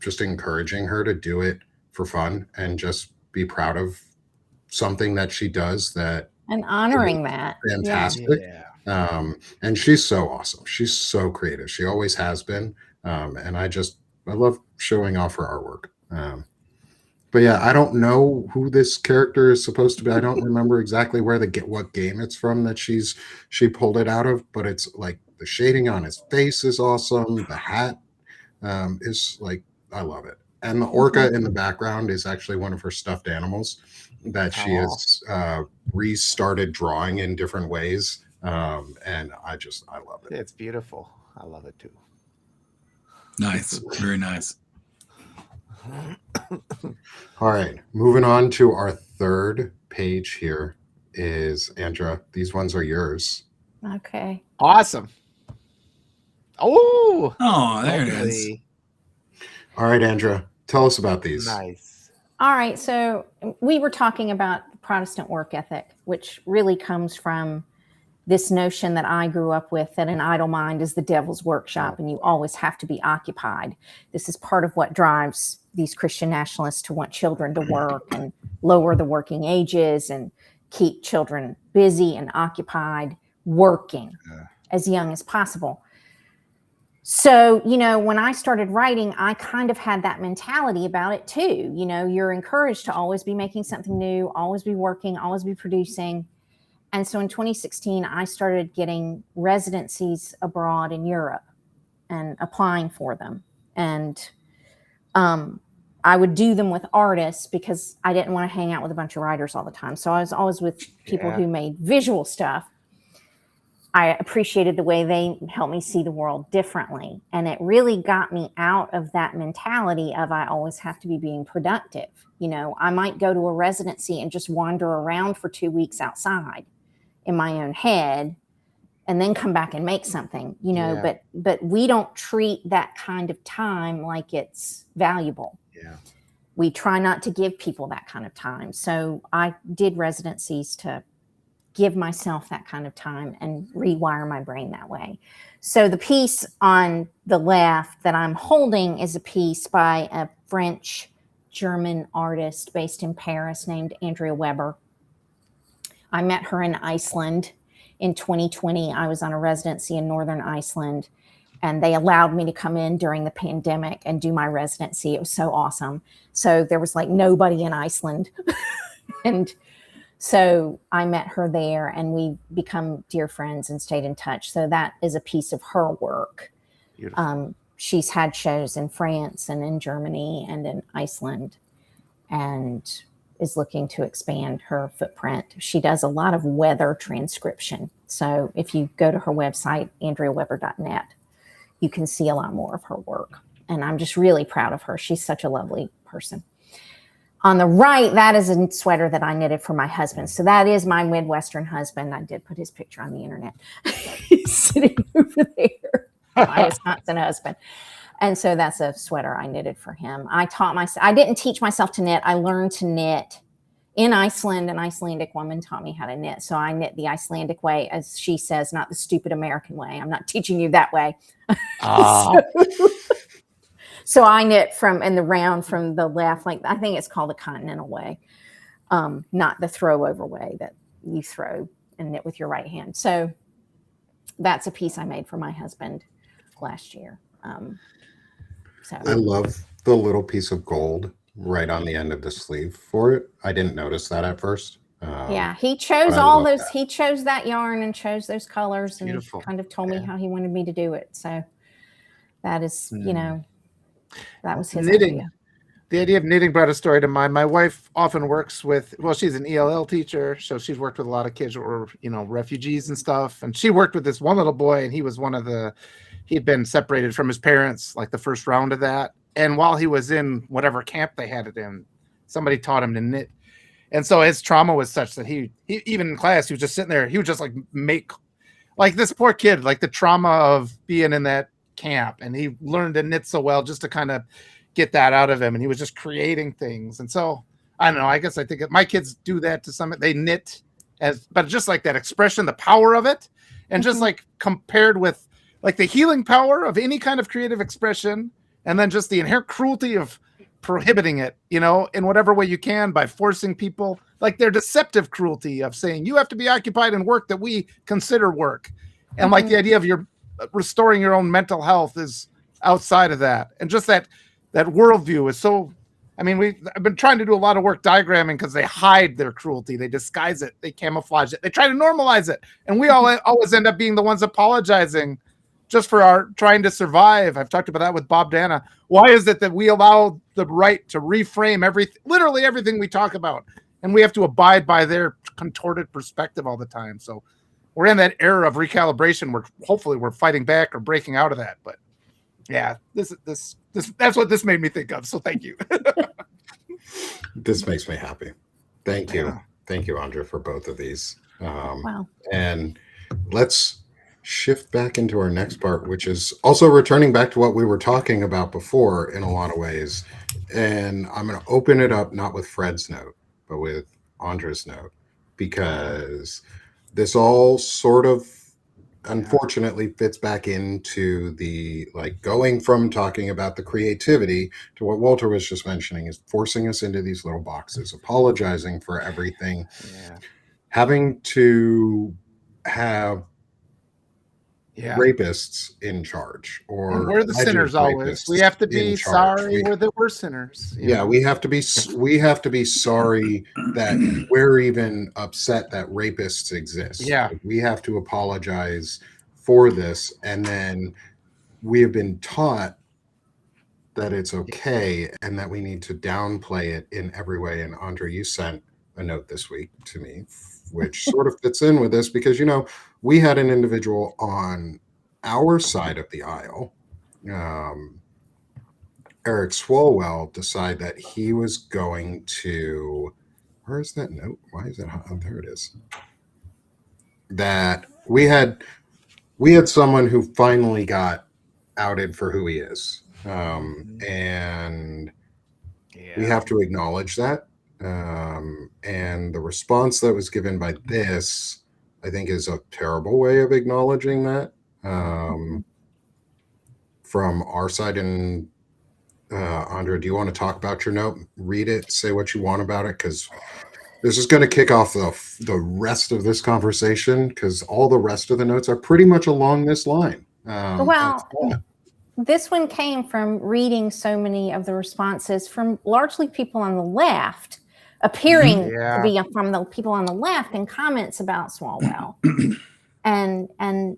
just encouraging her to do it for fun and just be proud of something that she does
and honoring that.
Fantastic. And she's so awesome. She's so creative. She always has been. And I love showing off her artwork. But yeah, I don't know who this character is supposed to be. I don't remember exactly what game it's from that she pulled it out of, but it's like the shading on his face is awesome. The hat is I love it. And the orca in the background is actually one of her stuffed animals that she has restarted drawing in different ways. And I love it.
It's beautiful. I love it too.
Nice. Very nice.
All right, moving on to our third page here is Andra. These ones are yours.
Okay.
Awesome. Oh,
there it is.
All right, Andra, tell us about these.
Nice.
All right, so we were talking about Protestant work ethic, which really comes from this notion that I grew up with, that an idle mind is the devil's workshop and you always have to be occupied. This is part of what drives these Christian nationalists to want children to work and lower the working ages and keep children busy and occupied working as young as possible. So, when I started writing, I kind of had that mentality about it too. You're encouraged to always be making something new, always be working, always be producing. And so in 2016, I started getting residencies abroad in Europe and applying for them. And I would do them with artists because I didn't want to hang out with a bunch of writers all the time. So I was always with people who made visual stuff. I appreciated the way they helped me see the world differently. And it really got me out of that mentality of I always have to be being productive. You know, I might go to a residency and just wander around for 2 weeks outside in my own head and then come back and make something, you know, but we don't treat that kind of time like it's valuable.
Yeah.
We try not to give people that kind of time. So I did residencies to give myself that kind of time and rewire my brain that way. So the piece on the left that I'm holding is a piece by a French-German artist based in Paris named Andrea Weber. I met her in Iceland in 2020. I was on a residency in Northern Iceland, and they allowed me to come in during the pandemic and do my residency. It was so awesome. So there was like nobody in Iceland. And so I met her there, and we become dear friends and stayed in touch. So that is a piece of her work. She's had shows in France and in Germany and in Iceland, and is looking to expand her footprint. She does a lot of weather transcription. So if you go to her website, andreaweber.net, you can see a lot more of her work. And I'm just really proud of her. She's such a lovely person. On the right, that is a sweater that I knitted for my husband. So that is my Midwestern husband. I did put his picture on the internet. He's sitting over there, my Wisconsin husband. And so that's a sweater I knitted for him. I didn't teach myself to knit. I learned to knit in Iceland. An Icelandic woman taught me how to knit. So I knit the Icelandic way, as she says, not the stupid American way. I'm not teaching you that way. So I knit from in the round from the left, like I think it's called the continental way, not the throw over way that you throw and knit with your right hand. So that's a piece I made for my husband last year. So
I love the little piece of gold right on the end of the sleeve for it. I didn't notice that at first.
Yeah, he chose all those. He chose that yarn and chose those colors and
beautiful.
Kind of told me how he wanted me to do it. So that is, you know, that was his idea.
The idea of knitting brought a story to mind. My wife often works with, well, she's an ELL teacher, so she's worked with a lot of kids who were, you know, refugees and stuff. And she worked with this one little boy, and he was he'd been separated from his parents, like the first round of that. And while he was in whatever camp they had it in, somebody taught him to knit. And so his trauma was such that he even in class, he was just sitting there, he would just like make, like this poor kid, like the trauma of being in that camp, and he learned to knit so well just to kind of get that out of him, and he was just creating things. And so I don't know, I guess I think my kids do that to some, they knit but just like that expression, the power of it, and just like compared with like the healing power of any kind of creative expression, and then just the inherent cruelty of prohibiting it, you know, in whatever way you can, by forcing people, like their deceptive cruelty of saying you have to be occupied in work that we consider work, and like the idea of your restoring your own mental health is outside of that. And just that worldview is so, I mean, I've been trying to do a lot of work diagramming because they hide their cruelty, they disguise it, they camouflage it, they try to normalize it, and we always end up being the ones apologizing just for our trying to survive. I've talked about that with Bob Dana. Why is it that we allow the right to reframe literally everything we talk about, and we have to abide by their contorted perspective all the time? So we're in that era of recalibration where hopefully we're fighting back or breaking out of that. But yeah, this that's what this made me think of. So thank you.
This makes me happy. Thank you. Thank you, Andrea, for both of these.
Wow.
And let's shift back into our next part, which is also returning back to what we were talking about before in a lot of ways. And I'm going to open it up, not with Fred's note, but with Andrea's note, because this all sort of unfortunately fits back into the, like, going from talking about the creativity to what Walter was just mentioning, is forcing us into these little boxes, apologizing for everything, having to have rapists in charge, or
and we're the sinners always. We have to be sorry we're sinners.
We have to be sorry that we're even upset that rapists exist. Like, we have to apologize for this. And then we have been taught that it's okay and that we need to downplay it in every way. And Andre, you sent a note this week to me, which sort of fits in with this because, you know, we had an individual on our side of the aisle, Eric Swalwell, decide that he was going to, where is that note? Why is it? Oh, there it is. That we had someone who finally got outed for who he is. And we have to acknowledge that. And the response that was given by this, I think, is a terrible way of acknowledging that from our side. And Andre, do you want to talk about your note? Read it, say what you want about it, because this is going to kick off the rest of this conversation, because all the rest of the notes are pretty much along this line.
Well, this one came from reading so many of the responses from largely people on the left, appearing to be from the people on the left in comments about Swalwell. and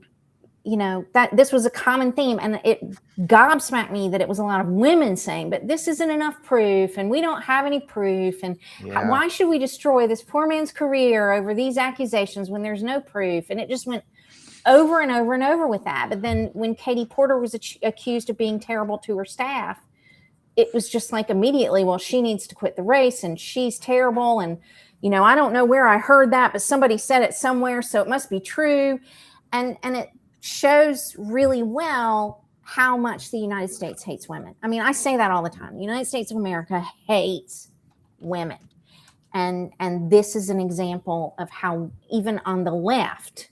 you know, that this was a common theme, and it gobsmacked me that it was a lot of women saying, but this isn't enough proof, and we don't have any proof, and why should we destroy this poor man's career over these accusations when there's no proof? And it just went over and over and over with that. But then when Katie Porter was accused of being terrible to her staff, it was just like immediately, well, she needs to quit the race and she's terrible. And, you know, I don't know where I heard that, but somebody said it somewhere, so it must be true. And it shows really well how much the United States hates women. I mean, I say that all the time. The United States of America hates women. And this is an example of how even on the left,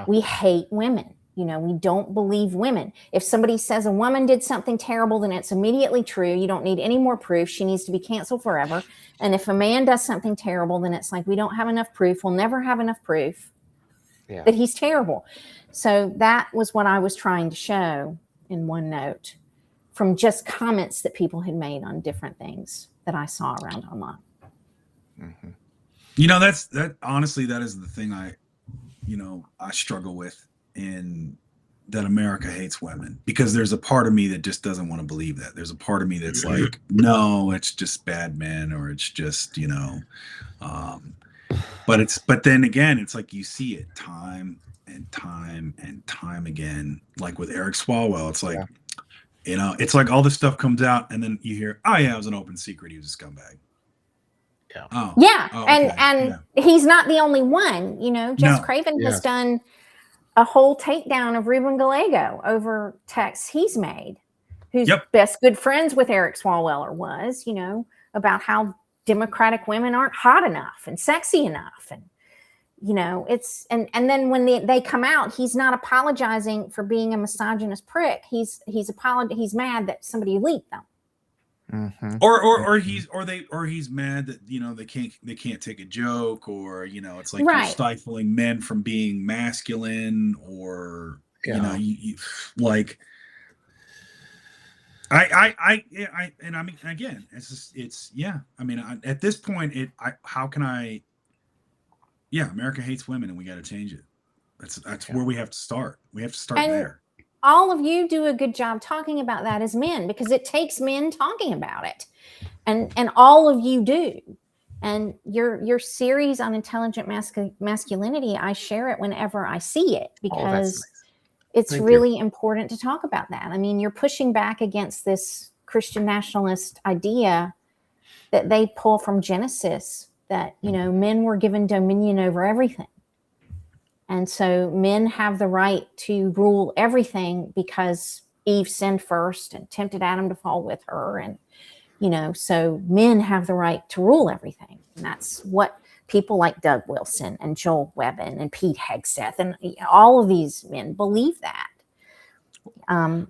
we hate women. You know, we don't believe women. If somebody says a woman did something terrible, then it's immediately true. You don't need any more proof. She needs to be canceled forever. And if a man does something terrible, then it's like, we don't have enough proof. We'll never have enough proof that he's terrible. So that was what I was trying to show in one note from just comments that people had made on different things that I saw around online.
Mm-hmm. You know, that honestly, that is the thing I struggle with, in that America hates women, because there's a part of me that just doesn't want to believe that. There's a part of me that's like, no, it's just bad men, or it's just, you know, but then again, it's like you see it time and time and time again, like with Eric Swalwell. It's like, you know, it's like all this stuff comes out and then you hear, oh yeah, it was an open secret, he was a scumbag.
And he's not the only one. You know, Jess Craven has done a whole takedown of Ruben Gallego over texts he's made, who's best good friends with Eric Swalwell was, you know, about how Democratic women aren't hot enough and sexy enough. And, you know, it's, and then when they come out, he's not apologizing for being a misogynist prick. He's mad that somebody leaked them.
Mm-hmm. Or he's mad that, you know, they can't take a joke, or, you know, it's like you're stifling men from being masculine, or you know, you like I mean, again, I mean, at this point, America hates women and we got to change it. That's where we have to start. We have to start there.
All of you do a good job talking about that as men, because it takes men talking about it, and all of you do. And your series on intelligent masculinity, I share it whenever I see it, because it's really important to talk about that. I mean, you're pushing back against this Christian nationalist idea that they pull from Genesis, that, you know, men were given dominion over everything. And so men have the right to rule everything because Eve sinned first and tempted Adam to fall with her. And, you know, so men have the right to rule everything. And that's what people like Doug Wilson and Joel Webbin and Pete Hegseth and all of these men believe that.
I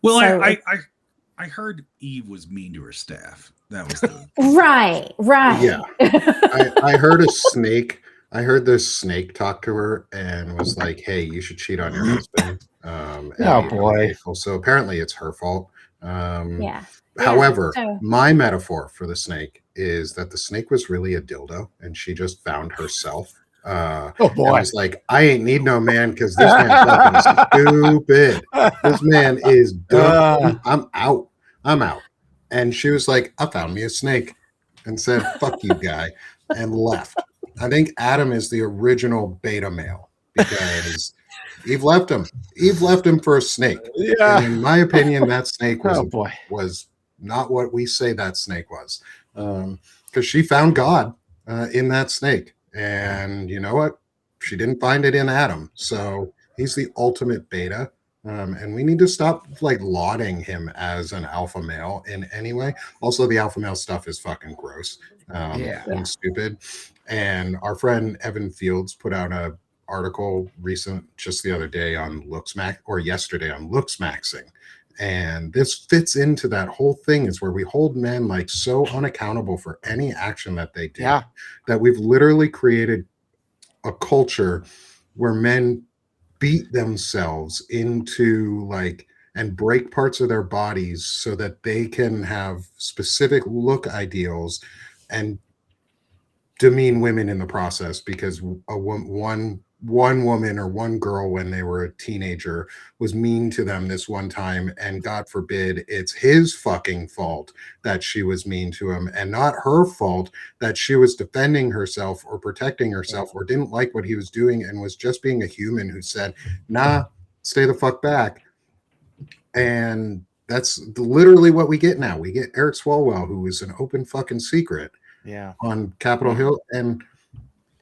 heard Eve was mean to her staff. That was the
right.
Yeah. I heard a snake. I heard this snake talk to her and was like, hey, you should cheat on your husband.
Oh, boy.
So apparently it's her fault. However, my metaphor for the snake is that the snake was really a dildo and she just found herself.
Oh, boy.
I was like, I ain't need no man because this man's fucking stupid. This man is dumb. I'm out. I'm out. And she was like, I found me a snake, and said, fuck you, guy, and left. I think Adam is the original beta male because Eve left him. Eve left him for a snake.
Yeah.
And in my opinion, that snake was,
Oh boy.
was not what we say that snake was. Because she found God in that snake. And you know what? She didn't find it in Adam. So he's the ultimate beta. And we need to stop like lauding him as an alpha male in any way. Also, the alpha male stuff is fucking gross and stupid. And our friend Evan Fields put out a article just the other day on yesterday on Looksmaxing. And this fits into that whole thing, is where we hold men like so unaccountable for any action that they do, that we've literally created a culture where men beat themselves into like and break parts of their bodies so that they can have specific look ideals and demean women in the process, because one woman or one girl when they were a teenager was mean to them this one time, and God forbid it's his fucking fault that she was mean to him, and not her fault that she was defending herself or protecting herself or didn't like what he was doing and was just being a human who said, nah, stay the fuck back. And that's literally what we get now. We get Eric Swalwell, who is an open fucking secret on Capitol Hill, and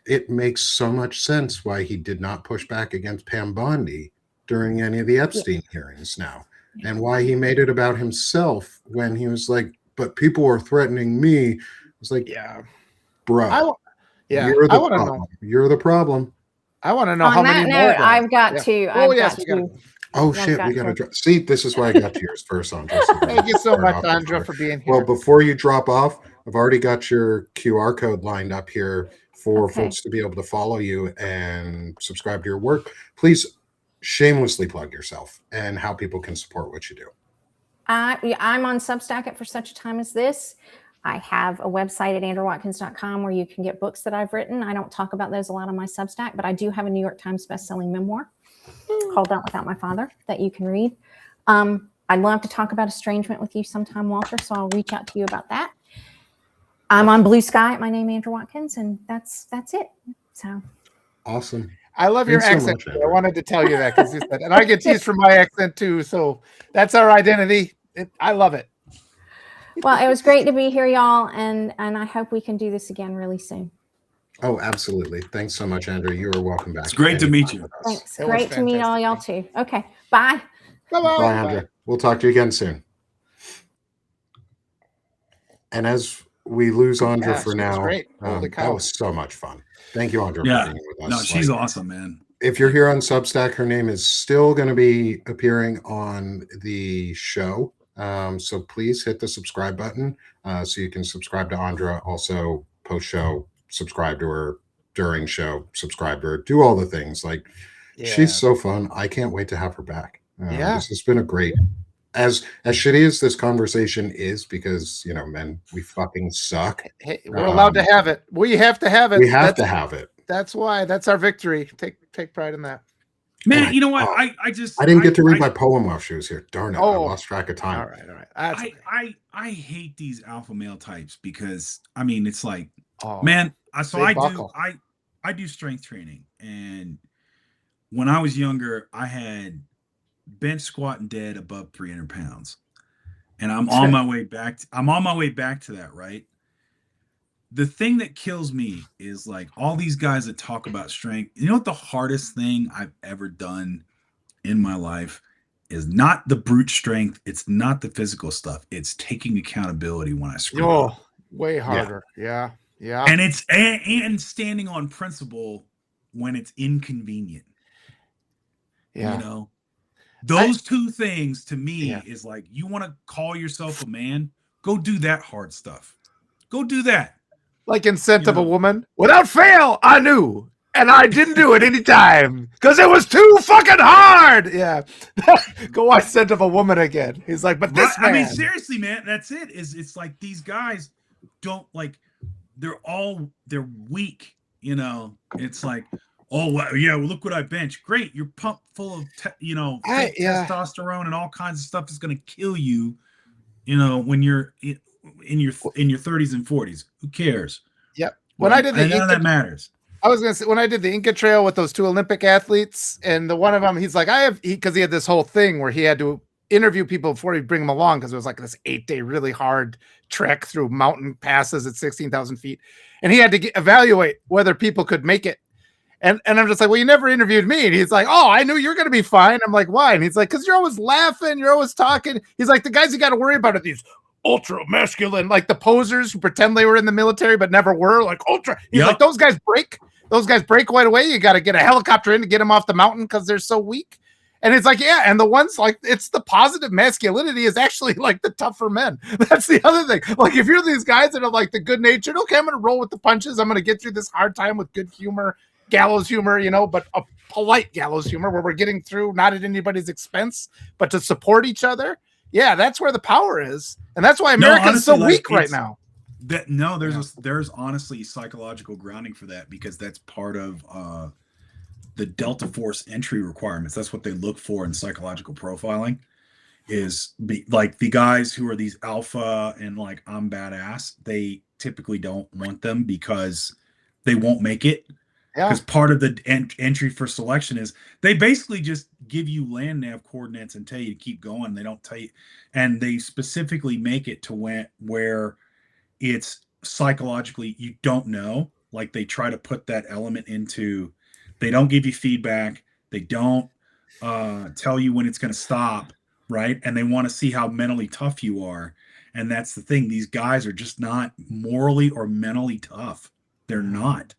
it makes so much sense why he did not push back against Pam Bondi during any of the Epstein hearings now, and why he made it about himself when he was like, but people are threatening me. It was like, bro, you're the problem. You're the problem.
I want to know
on
how
that
many
note,
more.
I've got to.
Oh shit, we gotta drop. See, this is why I got to yours first, Andra. So
thank you so much, Andra, for being here.
Well, before you drop off, I've already got your QR code lined up here for folks to be able to follow you and subscribe to your work. Please shamelessly plug yourself and how people can support what you do.
I'm on Substack at For Such a Time as This. I have a website at andrewwatkins.com where you can get books that I've written. I don't talk about those a lot on my Substack, but I do have a New York Times bestselling memoir called Out Without My Father that you can read. I'd love to talk about estrangement with you sometime, Walter, so I'll reach out to you about that. I'm on Blue Sky at my name, Andrew Watkins, and that's it. So
awesome.
I love your accent. So I wanted to tell you that because you said, and I get teased for my accent too. So that's our identity. I love it.
Well, it was great to be here, y'all, and I hope we can do this again really soon.
Oh, absolutely. Thanks so much, Andrew. You are welcome back.
It's great to meet you.
Thanks. Great to meet all y'all too. Okay. Bye.
Bye-bye.
Bye, Andrew. We'll talk to you again soon. And as we lose Andra for now, that was so much fun. Thank you, Andra, for being with us.
No, she's awesome, man.
If you're here on Substack, her name is still going to be appearing on the show. So please hit the subscribe button so you can subscribe to Andra. Also, post-show, subscribe to her. During show, subscribe to her. Do all the things. Like, she's so fun. I can't wait to have her back. This has been a great... As shitty as this conversation is, because men, we fucking suck.
Hey, we're allowed to have it. We have to have it.
We have to have it.
That's why. That's our victory. Take pride in that.
Man, you know what? I
didn't get to read my poem while she was here. Darn it! I lost track of time.
All right.
I hate these alpha male types because it's like, man. I do strength training, and when I was younger, I had bench, squat, and dead above 300 pounds, and I'm on my way back. I'm on my way back to that. Right. The thing that kills me is like all these guys that talk about strength. You know what the hardest thing I've ever done in my life is? Not the brute strength. It's not the physical stuff. It's taking accountability when I screw up.
Way harder. Yeah.
And it's and standing on principle when it's inconvenient.
Yeah.
Those two things to me is like, you want to call yourself a man, go do that hard stuff. Go do that.
Like in Scent of a Woman. Without fail, I knew. And I didn't do it anytime because it was too fucking hard. Yeah. Go watch Scent of a Woman again. He's like, but this man.
Seriously, man, that's it. It's like these guys don't like, they're weak. It's like, oh, well, look what I bench. Great. You're pumped full of, testosterone and all kinds of stuff is going to kill you. when you're in your 30s and 40s, who cares?
Yep. When I did
none of that matters.
I was gonna say, when I did the Inca Trail with those 2 Olympic athletes, and the one of them, he's like, because he had this whole thing where he had to interview people before he'd bring them along, because it was like this 8-day really hard trek through mountain passes at 16,000 feet, and he had to evaluate whether people could make it. And I'm just like, well, you never interviewed me. And he's like, oh, I knew you were going to be fine. I'm like, why? And he's like, because you're always laughing. You're always talking. He's like, the guys you got to worry about are these ultra masculine, like the posers who pretend they were in the military but never were, like ultra. He's like, those guys break. Those guys break right away. You got to get a helicopter in to get them off the mountain because they're so weak. And it's like, yeah. And the ones like, it's the positive masculinity is actually like the tougher men. That's the other thing. Like, if you're these guys that are like the good natured, okay, I'm going to roll with the punches. I'm going to get through this hard time with good humor. Gallows humor, but a polite gallows humor where we're getting through not at anybody's expense, but to support each other. Yeah, that's where the power is, and that's why America's so weak right now.
There's honestly psychological grounding for that, because that's part of the Delta Force entry requirements. That's what they look for in psychological profiling. Is like the guys who are these alpha and like I'm badass. They typically don't want them because they won't make it. Because part of the entry for selection is they basically just give you land nav coordinates and tell you to keep going. They don't tell you, and they specifically make it to where it's psychologically you don't know. Like they try to put that element into. They don't give you feedback. They don't tell you when it's going to stop, right? And they want to see how mentally tough you are. And that's the thing. These guys are just not morally or mentally tough. They're not.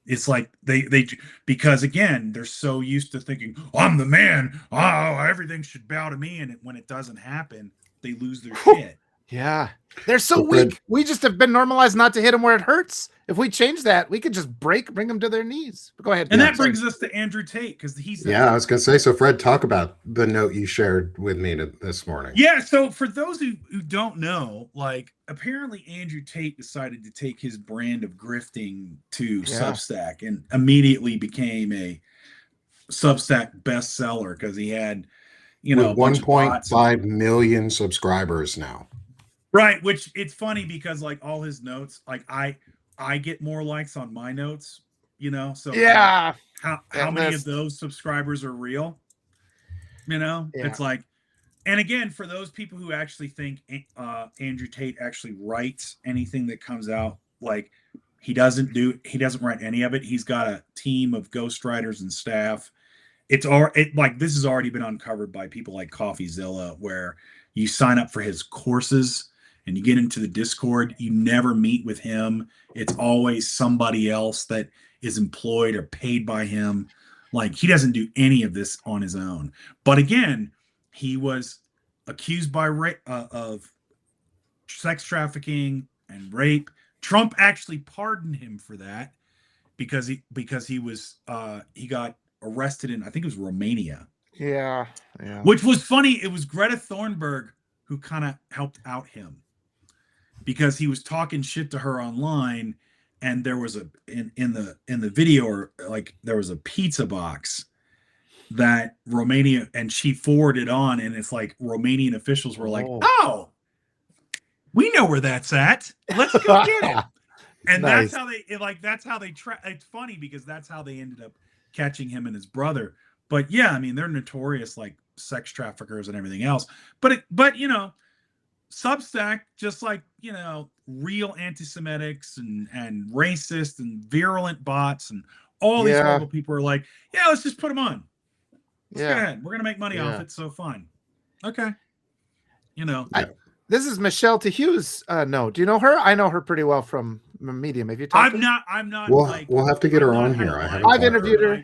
It's like they because again, they're so used to thinking, I'm the man. Oh, everything should bow to me. And when it doesn't happen, they lose their shit.
Yeah. They're so weak. We just have been normalized not to hit them where it hurts. If we change that, we could just bring them to their knees. But go ahead.
And that brings us to Andrew Tate, because he's
I was going to say, so Fred, talk about the note you shared with me this morning.
Yeah, so for those who don't know, like apparently Andrew Tate decided to take his brand of grifting to Substack and immediately became a Substack bestseller because he had,
with 1.5 million subscribers now.
Right, which it's funny because like all his notes, like I get more likes on my notes, so how many of those subscribers are real? It's like, and again, for those people who actually think Andrew Tate actually writes anything that comes out, like he doesn't write any of it. He's got a team of ghostwriters and staff. This has already been uncovered by people like CoffeeZilla, where you sign up for his courses and you get into the Discord, you never meet with him. It's always somebody else that is employed or paid by him. Like he doesn't do any of this on his own. But again, he was accused of sex trafficking and rape. Trump actually pardoned him for that because he got arrested in, I think it was Romania.
Yeah.
Which was funny. It was Greta Thunberg who kind of helped out him, because he was talking shit to her online, and there was in the video, or like there was a pizza box that Romania, and she forwarded on, and it's like Romanian officials were like, "Oh, we know where that's at. Let's go get it." And nice. That's how they try. It's funny because that's how they ended up catching him and his brother. But yeah, I mean, they're notorious like sex traffickers and everything else. But Substack, just like, real anti-Semitics and racist and virulent bots and all these horrible people are like, let's just put them on. Let's go ahead. We're going to make money off it. So fine. Okay.
This is Michelle Tehew's note. Do you know her? I know her pretty well from Medium. Have you talked to her?
I'm not.
We'll have to get her on here.
I've interviewed her.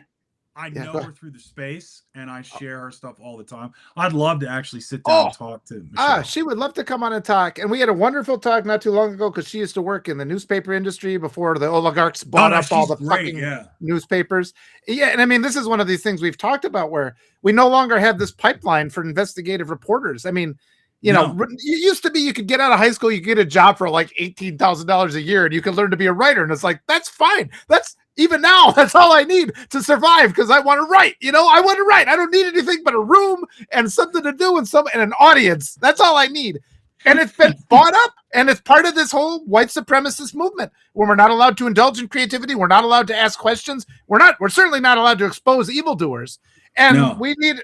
I know her through the space, and I share her stuff all the time. I'd love to actually sit down and talk to Michelle.
She would love to come on and talk. And we had a wonderful talk not too long ago because she used to work in the newspaper industry before the oligarchs bought up all the fucking newspapers. Yeah, and I mean, this is one of these things we've talked about where we no longer have this pipeline for investigative reporters. I mean, it used to be you could get out of high school, you get a job for like $18,000 a year, and you could learn to be a writer. And it's like, that's fine. Even now, that's all I need to survive because I want to write. I want to write. I don't need anything but a room and something to do and an audience. That's all I need. And it's been bought up, and it's part of this whole white supremacist movement where we're not allowed to indulge in creativity. We're not allowed to ask questions. We're certainly not allowed to expose evildoers. And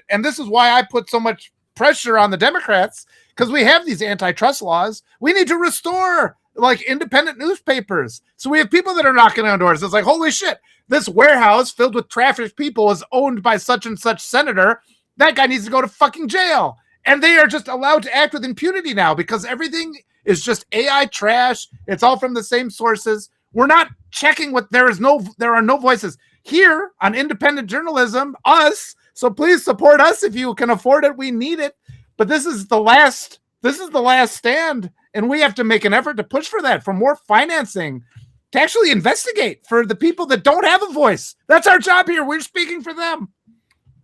and this is why I put so much pressure on the Democrats, because we have these antitrust laws. We need to restore like independent newspapers. So we have people that are knocking on doors. It's like, holy shit, this warehouse filled with trafficked people is owned by such and such senator. That guy needs to go to fucking jail. And they are just allowed to act with impunity now because everything is just AI trash. It's all from the same sources. We're not checking what there are no voices here on independent journalism, us. So please support us if you can afford it. We need it. But this is the last stand. And we have to make an effort to push for that, for more financing, to actually investigate for the people that don't have a voice. That's our job here. We're speaking for them.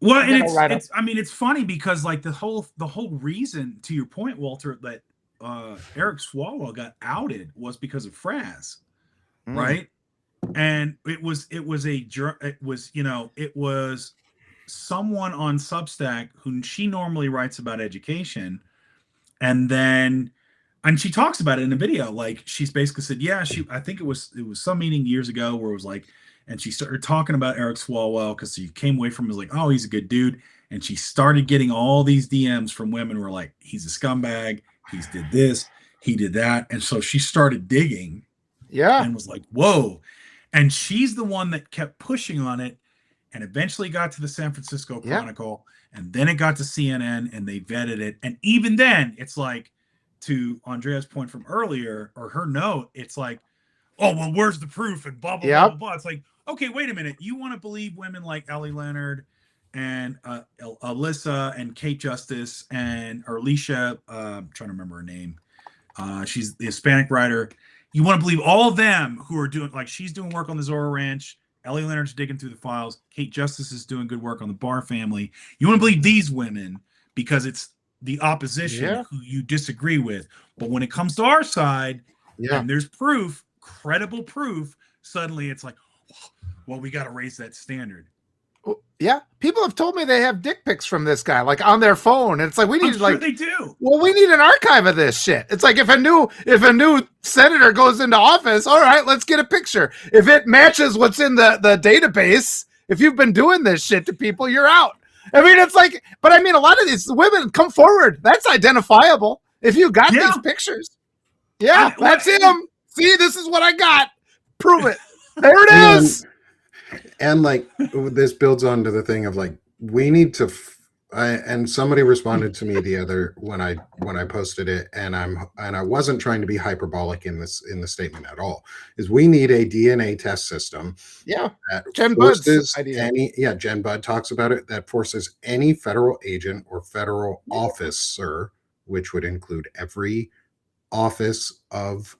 Well, and it's I mean, it's funny because like the whole reason, to your point, Walter, that Eric Swalwell got outed was because of Fraz, right? And it was someone on Substack who she normally writes about education, and she talks about it in a video. Like she's basically said, I think it was some meeting years ago where it was like. And she started talking about Eric Swalwell because she came away from it like, oh, he's a good dude. And she started getting all these DMs from women who were like, he's a scumbag. He's did this. He did that. And so she started digging.
Yeah.
And was like, whoa. And she's the one that kept pushing on it and eventually got to the San Francisco Chronicle. And then it got to CNN and they vetted it. And even then, it's like, to Andrea's point from earlier, or her note, it's like, oh, well, where's the proof? And blah, blah, blah, blah, blah. It's like, okay, wait a minute. You want to believe women like Ellie Leonard and Alyssa and Kate Justice and Alicia, I'm trying to remember her name. She's the Hispanic writer. You want to believe all of them who are doing, like she's doing work on the Zorro Ranch. Ellie Leonard's digging through the files. Kate Justice is doing good work on the Barr family. You want to believe these women because it's the opposition who you disagree with. But when it comes to our side and there's proof, credible proof, suddenly it's like, well, we got to raise that standard.
Yeah, people have told me they have dick pics from this guy, like on their phone, and it's like we need
they do.
Well, we need an archive of this shit. It's like if a new senator goes into office, all right, let's get a picture. If it matches what's in the database, if you've been doing this shit to people, you're out. I mean, it's like, but I mean, a lot of these women come forward. That's identifiable. If you got these pictures, that's him. See, this is what I got. Prove it. There it is.
And like this builds on to the thing of like we need to and somebody responded to me the other when I posted it, and I wasn't trying to be hyperbolic in the statement at all, is we need a DNA test system.
Jen Budd's
idea. Jen Budd talks about it, that forces any federal agent or federal officer, which would include every office of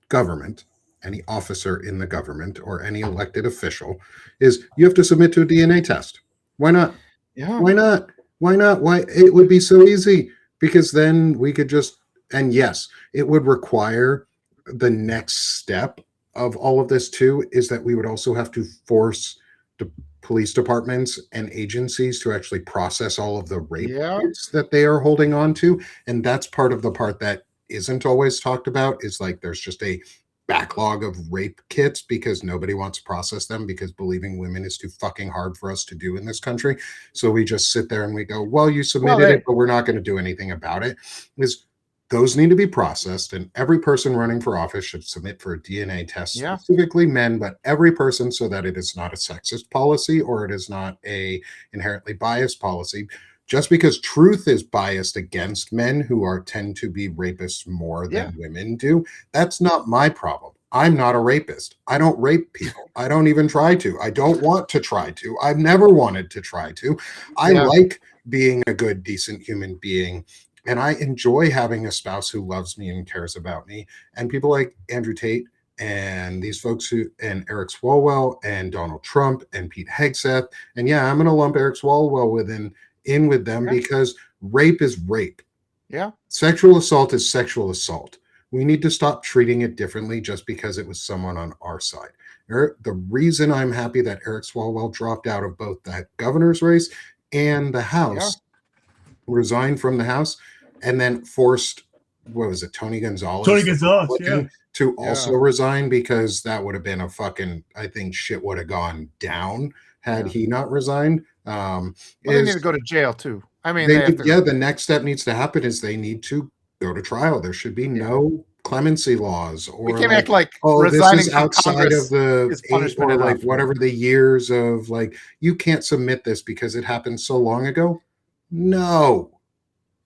government, any officer in the government or any elected official, is you have to submit to a DNA test. Why not? Why not? Why? It would be so easy, because then we could just, and yes, it would require the next step of all of this too, is that we would also have to force the police departments and agencies to actually process all of the rape kits that they are holding on to. And that's part of the part that isn't always talked about, is like there's just a backlog of rape kits because nobody wants to process them, because believing women is too fucking hard for us to do in this country. So we just sit there and we go, well, you submitted it, but we're not going to do anything about it. Is those need to be processed, and every person running for office should submit for a DNA test, specifically men, but every person, so that it is not a sexist policy or it is not a inherently biased policy. Just because truth is biased against men who tend to be rapists more than women do, that's not my problem. I'm not a rapist. I don't rape people. I don't even try to. I don't want to try to. I've never wanted to try to. I like being a good, decent human being. And I enjoy having a spouse who loves me and cares about me. And people like Andrew Tate and these folks and Eric Swalwell and Donald Trump and Pete Hegseth. And I'm going to lump Eric Swalwell in with them because rape is rape. Sexual assault is sexual assault. We need to stop treating it differently just because it was someone on our side. The reason I'm happy that Eric Swalwell dropped out of both the governor's race and the House, resigned from the House, and then forced what was it, Tony Gonzalez,
Tony Gonzalez, yeah.
to also resign, because that would have been a fucking, I think shit would have gone down had he not resigned.
Well, they need to go to jail too. I mean,
the next step needs to happen is they need to go to trial. There should be no clemency laws, or
we can't act like
this is outside of the or like whatever the years of like, you can't submit this because it happened so long ago. No,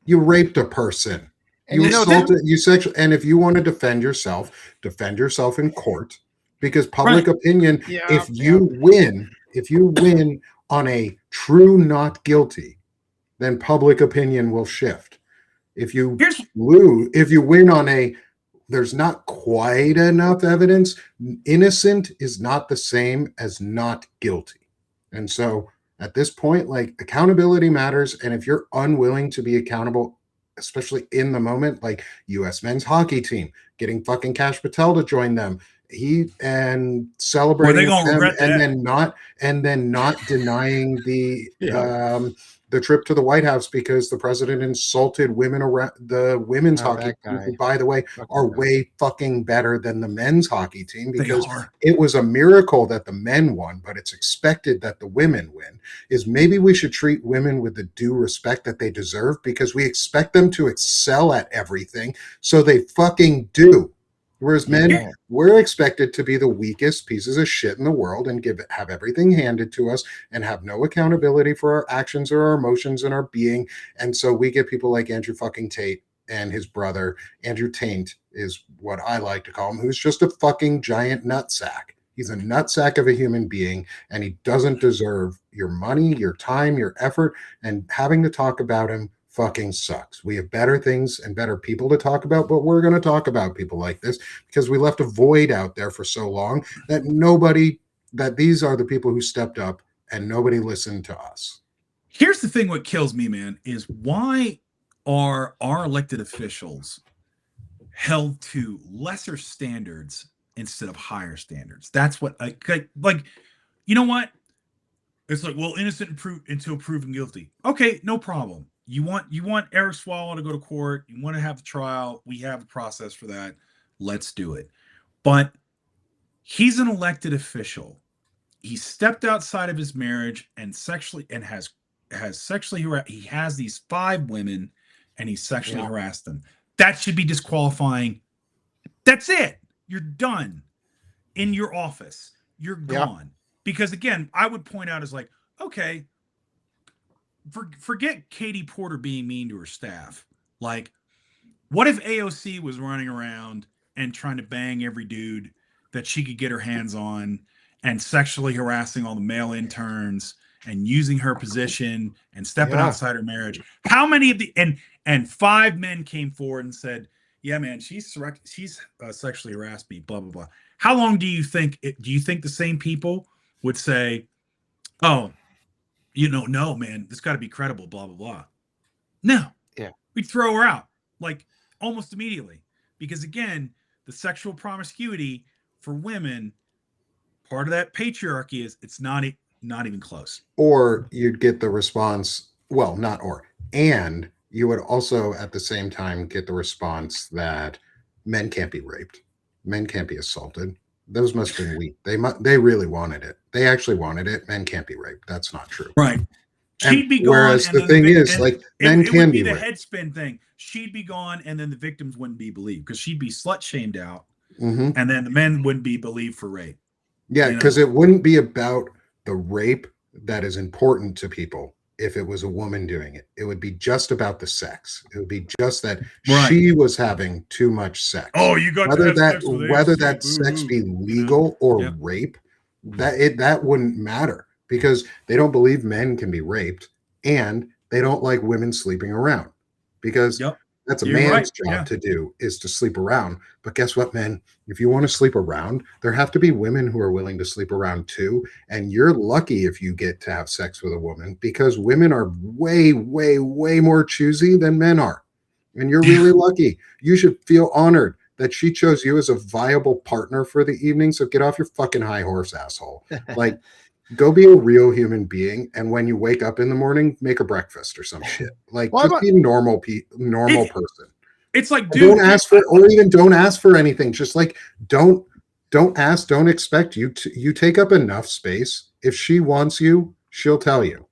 you raped a person. And you assaulted, you sexually, and if you want to defend yourself in court, because public opinion, if you win on a true not guilty, then public opinion will shift. If you win on a there's not quite enough evidence, innocent is not the same as not guilty. And so at this point, like, accountability matters. And if you're unwilling to be accountable, especially in the moment, like U.S. men's hockey team getting fucking Kash Patel to join them, and celebrating them, and then not denying the trip to the White House because the president insulted women around the women's hockey team, who, by the way, are way fucking better than the men's hockey team, because it was a miracle that the men won, but it's expected that the women win. Is maybe we should treat women with the due respect that they deserve, because we expect them to excel at everything, so they fucking do. Whereas men, we're expected to be the weakest pieces of shit in the world and have everything handed to us and have no accountability for our actions or our emotions and our being. And so we get people like Andrew fucking Tate and his brother, Andrew Taint is what I like to call him, who's just a fucking giant nutsack. He's a nutsack of a human being, and he doesn't deserve your money, your time, your effort, and having to talk about him fucking sucks. We have better things and better people to talk about, but we're going to talk about people like this because we left a void out there for so long that these are the people who stepped up and nobody listened to us.
Here's the thing. What kills me, man, is why are our elected officials held to lesser standards instead of higher standards? That's what like, you know what? It's like, well, innocent until proven guilty. Okay, no problem. You want Eric Swallow to go to court. You want to have the trial. We have a process for that. Let's do it. But he's an elected official. He stepped outside of his marriage and has sexually harassed. He has these 5 women and he sexually harassed them. That should be disqualifying. That's it. You're done in your office. You're gone. Because again, I would point out as like, okay, forget Katie Porter being mean to her staff. Like, what if AOC was running around and trying to bang every dude that she could get her hands on and sexually harassing all the male interns and using her position and stepping outside her marriage? How many of the and 5 men came forward and said, yeah, man, she's sexually harassed me, blah, blah, blah. How long do you think the same people would say, oh, no, man, this got to be credible, blah, blah, blah? No.
Yeah.
We'd throw her out like almost immediately, because again, the sexual promiscuity for women, part of that patriarchy is it's not even close.
Or you'd get the response, and you would also at the same time get the response that men can't be raped. Men can't be assaulted. Those must have been weak. They really wanted it. They actually wanted it. Men can't be raped. That's not true.
Right. She'd be gone.
Whereas the thing is, like, men can be
the
raped.
head spin thing. She'd be gone, and then the victims wouldn't be believed because she'd be slut shamed out,
and
then the men wouldn't be believed for rape.
Yeah, because it wouldn't be about the rape that is important to people. If it was a woman doing it, it would be just about the sex. It would be just that she was having too much sex.
Oh, you got
whether that sex be legal or rape, that wouldn't matter, because they don't believe men can be raped, and they don't like women sleeping around, because that's a man's job to do, is to sleep around. But guess what, men? If you want to sleep around, there have to be women who are willing to sleep around too. And you're lucky if you get to have sex with a woman, because women are way, way, way more choosy than men are. And you're really lucky. You should feel honored that she chose you as a viable partner for the evening. So get off your fucking high horse, asshole. Like, go be a real human being, and when you wake up in the morning, make a breakfast or some shit. Like, just be a normal person.
It's like,
dude, don't ask for, or even don't ask for anything. Just like, don't ask, don't expect. You take up enough space. If she wants you, she'll tell you.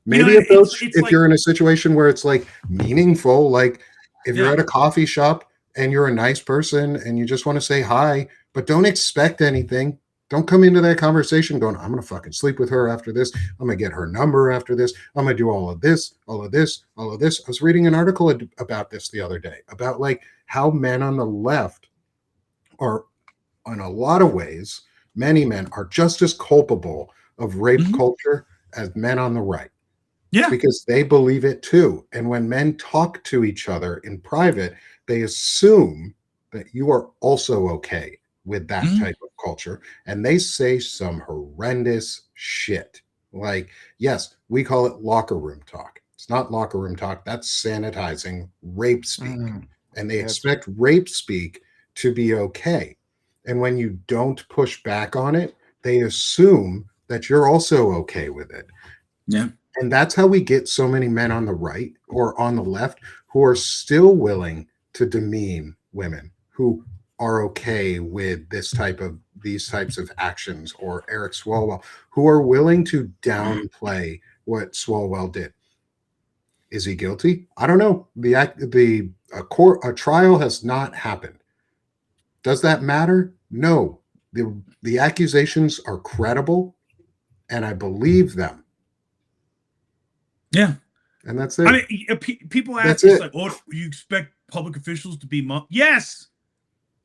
Maybe approach if like, you're in a situation where it's like meaningful, like if you're at a coffee shop and you're a nice person and you just want to say hi, but don't expect anything. Don't come into that conversation going, I'm going to fucking sleep with her after this. I'm going to get her number after this. I'm going to do all of this, all of this, all of this. I was reading an article about this the other day, about like how men on the left are, in a lot of ways, many men are just as culpable of rape culture as men on the right.
Yeah.
Because they believe it too. And when men talk to each other in private, they assume that you are also okay with that type of culture. And they say some horrendous shit. Like, yes, we call it locker room talk. It's not locker room talk. That's sanitizing rape speak. And they expect rape speak to be okay. And when you don't push back on it, they assume that you're also okay with it.
Yeah.
And that's how we get so many men on the right or on the left who are still willing to demean women who are okay with these types of actions, or Eric Swalwell, who are willing to downplay what Swalwell did. Is he guilty? I don't know. A trial has not happened. Does that matter? No. The accusations are credible, and I believe them.
Yeah.
And that's it.
I mean, people ask us, like, oh, you expect public officials to be yes.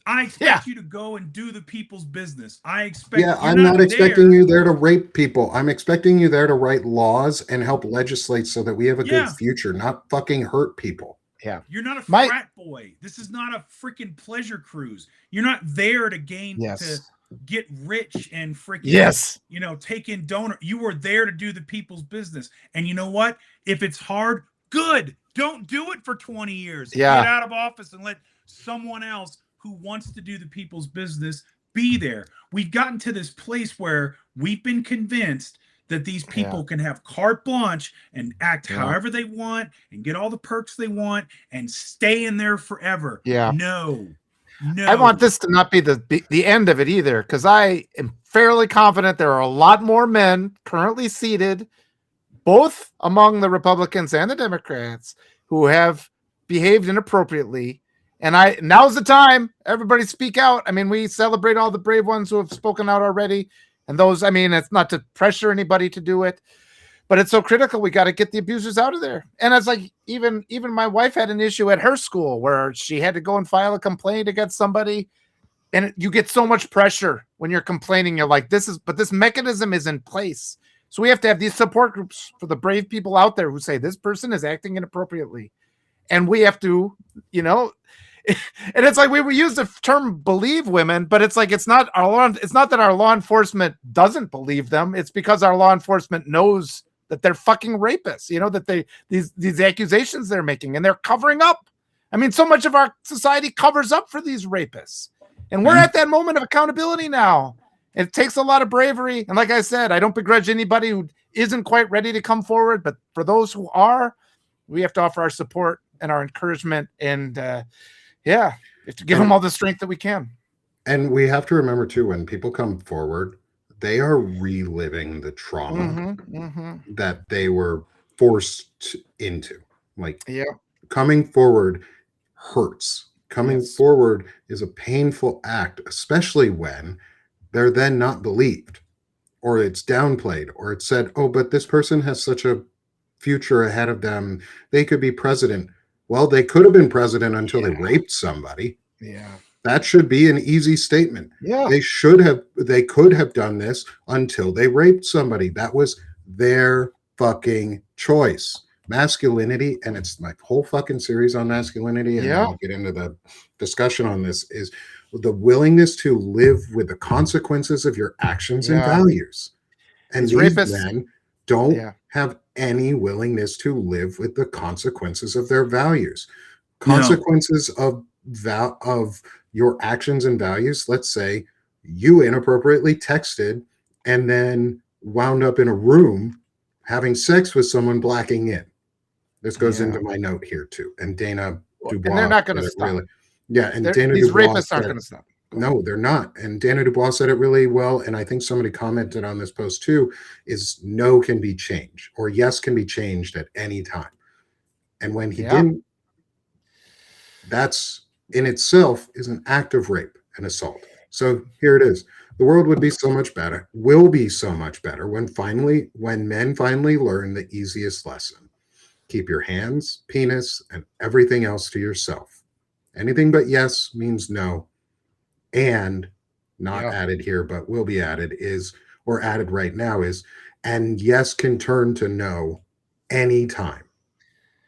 I expect you to go and do the people's business. I'm not expecting
you there to rape people. I'm expecting you there to write laws and help legislate so that we have a good future, not fucking hurt people.
Yeah.
You're not a frat boy. This is not a freaking pleasure cruise. You're not there to to get rich and freaking take in donor. You were there to do the people's business. And you know what? If it's hard, good. Don't do it for 20 years.
Yeah.
Get out of office and let someone else who wants to do the people's business be there. We've gotten to this place where we've been convinced that these people can have carte blanche and act however they want and get all the perks they want and stay in there forever.
Yeah.
No.
I want this to not be the end of it either, because I am fairly confident there are a lot more men currently seated, both among the Republicans and the Democrats, who have behaved inappropriately. And now's the time. Everybody speak out. I mean, we celebrate all the brave ones who have spoken out already. And those, I mean, it's not to pressure anybody to do it, but it's so critical. We got to get the abusers out of there. And it's like, even my wife had an issue at her school where she had to go and file a complaint against somebody. And you get so much pressure when you're complaining. You're like, this mechanism is in place. So we have to have these support groups for the brave people out there who say this person is acting inappropriately. And we have to, and it's like we use the term believe women, but it's like it's not that our law enforcement doesn't believe them. It's because our law enforcement knows that they're fucking rapists, that these accusations they're making, and they're covering up. I mean, so much of our society covers up for these rapists. And we're at that moment of accountability now. It takes a lot of bravery. And like I said, I don't begrudge anybody who isn't quite ready to come forward, but for those who are, we have to offer our support and our encouragement, and we have to give them all the strength that we can.
And we have to remember too, when people come forward, they are reliving the trauma that they were forced into. Like, coming forward hurts. Coming forward is a painful act, especially when they're then not believed, or it's downplayed, or it's said, oh, but this person has such a future ahead of them. They could be president. Well, they could have been president until they raped somebody.
Yeah.
That should be an easy statement.
Yeah.
They could have done this until they raped somebody. That was their fucking choice. Masculinity, and it's my whole fucking series on masculinity, and I'll get into the discussion on this, is the willingness to live with the consequences of your actions and values. And these men don't have any willingness to live with the consequences of their values. Consequences of your actions and values. Let's say you inappropriately texted and then wound up in a room having sex with someone blacking in. This goes into my note here too. And Dana Dubois.
And they're not going to
said it
stop.
really, yeah, and
These rapists aren't going to stop.
No, they're not. And Dana Dubois said it really well. And I think somebody commented on this post too, is no can be changed or yes can be changed at any time. And when he didn't, that's in itself is an act of rape and assault. So here it is. The world would be so much better, will be so much better when men finally learn the easiest lesson. Keep your hands, penis, and everything else to yourself. Anything but yes means no. And not added here, but will be added or added right now and yes can turn to no anytime.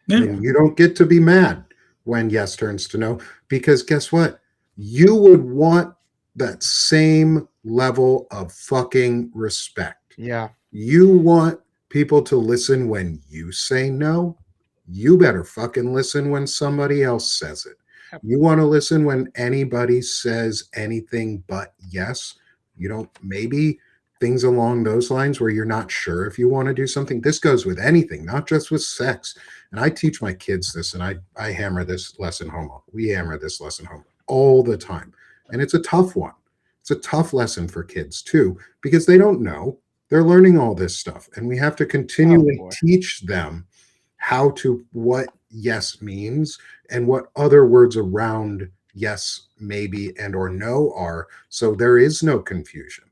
Yeah. And you don't get to be mad when yes turns to no, because guess what? You would want that same level of fucking respect.
Yeah.
You want people to listen when you say no. You better fucking listen when somebody else says it. You want to listen when anybody says anything but yes. You don't, maybe things along those lines where you're not sure if you want to do something. This goes with anything, not just with sex. And I teach my kids this, and I hammer this lesson home. We hammer this lesson home all the time. And it's a tough one. It's a tough lesson for kids too, because they don't know. They're learning all this stuff. And we have to continually teach them what yes means and what other words around yes, maybe, and or no are, so there is no confusion.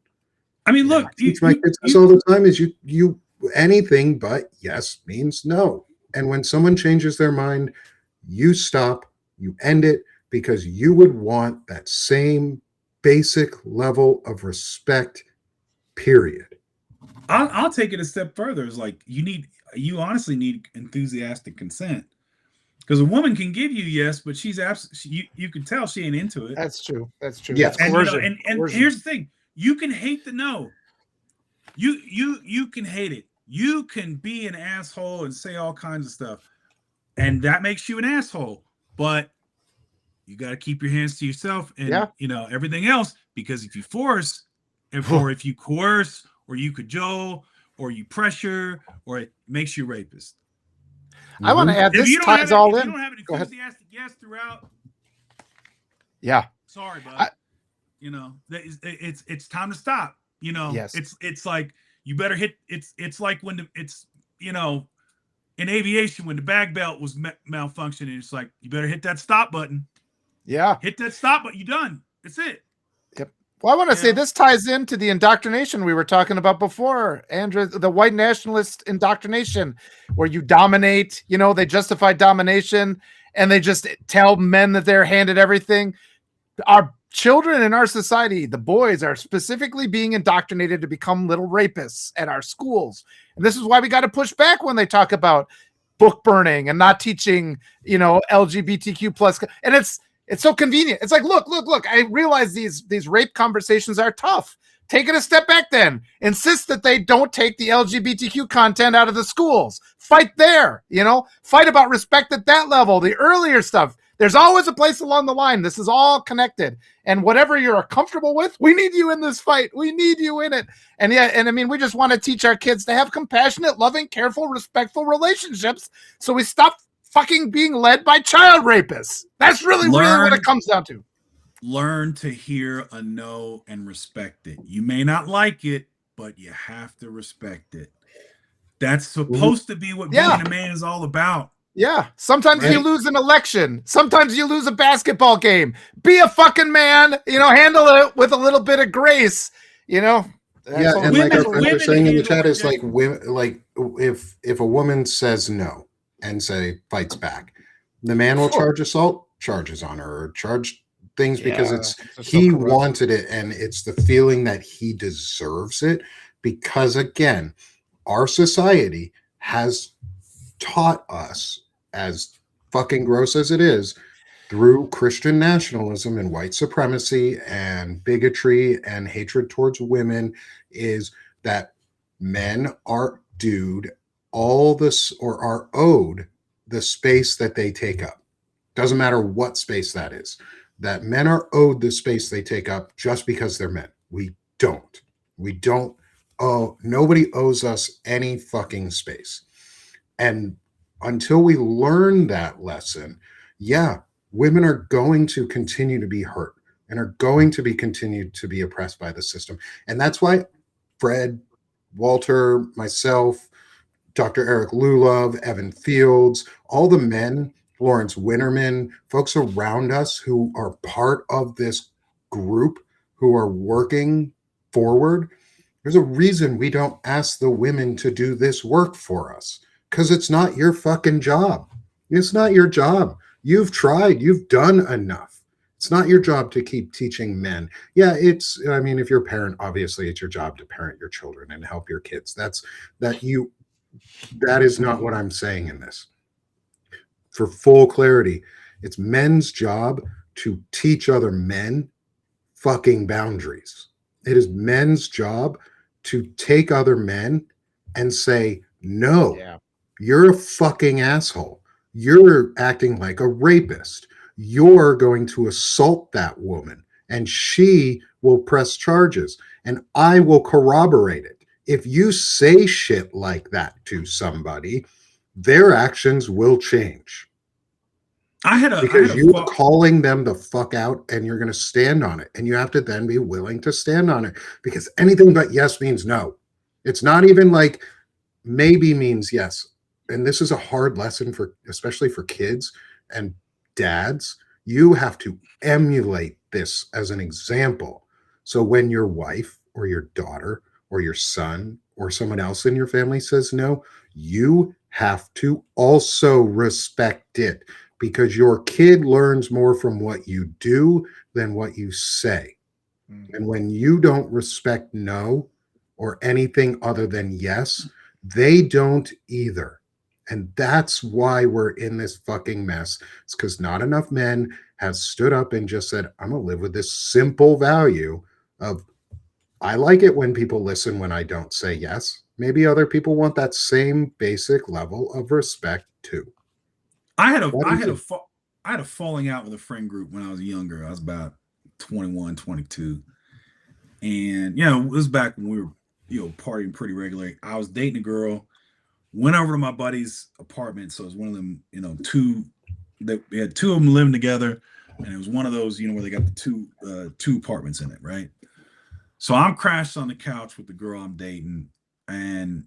I mean, look,
I teach my kids this all the time is you anything but yes means no. And when someone changes their mind, you stop, you end it, because you would want that same basic level of respect, period.
I'll take it a step further. It's like you honestly need enthusiastic consent, because a woman can give you yes, but she's you can tell she ain't into it.
That's true.
Yeah.
That's
coercion. And here's the thing: you can hate the no. You can hate it. You can be an asshole and say all kinds of stuff, and that makes you an asshole. But you got to keep your hands to yourself and everything else, because if you force, or if you coerce, or you cajole, or you pressure, or it makes you a rapist.
I want to add this ties all in.
If you don't have an enthusiastic yes throughout.
Yeah.
Sorry, bud. It's time to stop.
Yes.
It's like you better hit. It's like when in aviation when the bag belt was malfunctioning. It's like you better hit that stop button.
Yeah.
Hit that stop button. You done. That's it.
Well, I want to say this ties into the indoctrination we were talking about before, Andrew, the white nationalist indoctrination, where you dominate, they justify domination and they just tell men that they're handed everything. Our children in our society, the boys, are specifically being indoctrinated to become little rapists at our schools. And this is why we got to push back when they talk about book burning and not teaching, LGBTQ plus. And it's so convenient. It's like, look. I realize these rape conversations are tough. Take it a step back then. Insist that they don't take the LGBTQ content out of the schools. Fight there, Fight about respect at that level. The earlier stuff. There's always a place along the line. This is all connected. And whatever you're comfortable with, we need you in this fight. We need you in it. And we just want to teach our kids to have compassionate, loving, careful, respectful relationships. So we stop fucking being led by child rapists. That's really what it comes down to.
Learn to hear a no and respect it. You may not like it, but you have to respect it. That's supposed to be what being a man is all about.
Yeah. Sometimes you lose an election. Sometimes you lose a basketball game. Be a fucking man, handle it with a little bit of grace,
And like our friends are saying in the chat is like if a woman says no and fights back, the man will charge assault charges on her or charge things because he wanted it, and it's the feeling that he deserves it, because again, our society has taught us, as fucking gross as it is, through Christian nationalism and white supremacy and bigotry and hatred towards women, is that men are due all this or are owed the space that they take up. Doesn't matter what space that is. That men are owed the space they take up just because they're men. We don't. Nobody owes us any fucking space. And until we learn that lesson, yeah, women are going to continue to be hurt and are going to be continued to be oppressed by the system. And that's why Fred, Walter, myself, Dr. Eric Lulov, Evan Fields, all the men, Lawrence Winterman, folks around us who are part of this group who are working forward. There's a reason we don't ask the women to do this work for us, because it's not your fucking job. It's not your job. You've tried, you've done enough. It's not your job to keep teaching men. Yeah, I mean, if you're a parent, obviously it's your job to parent your children and help your kids. That is not what I'm saying in this. For full clarity, it's men's job to teach other men fucking boundaries. It is men's job to take other men and say, no, you're a fucking asshole. You're acting like a rapist. You're going to assault that woman and she will press charges and I will corroborate it. If you say shit like that to somebody, their actions will change. Because you are calling them the fuck out and you're going to stand on it. And you have to then be willing to stand on it, because anything but yes means no. It's not even like maybe means yes. And this is a hard lesson especially for kids and dads. You have to emulate this as an example. So when your wife or your daughter or your son or someone else in your family says no, you have to also respect it, because your kid learns more from what you do than what you say. And when you don't respect no or anything other than yes, they don't either. And that's why we're in this fucking mess. It's because not enough men have stood up and just said, I'm going to live with this simple value of, I like it when people listen when I don't say yes. Maybe other people want that same basic level of respect too.
I had a falling out with a friend group when I was younger. I was about 21, 22. And, it was back when we were, partying pretty regularly. I was dating a girl, went over to my buddy's apartment. So it was one of them, we had two of them living together. And it was one of those, where they got the two apartments in it, right? So I'm crashed on the couch with the girl I'm dating. And,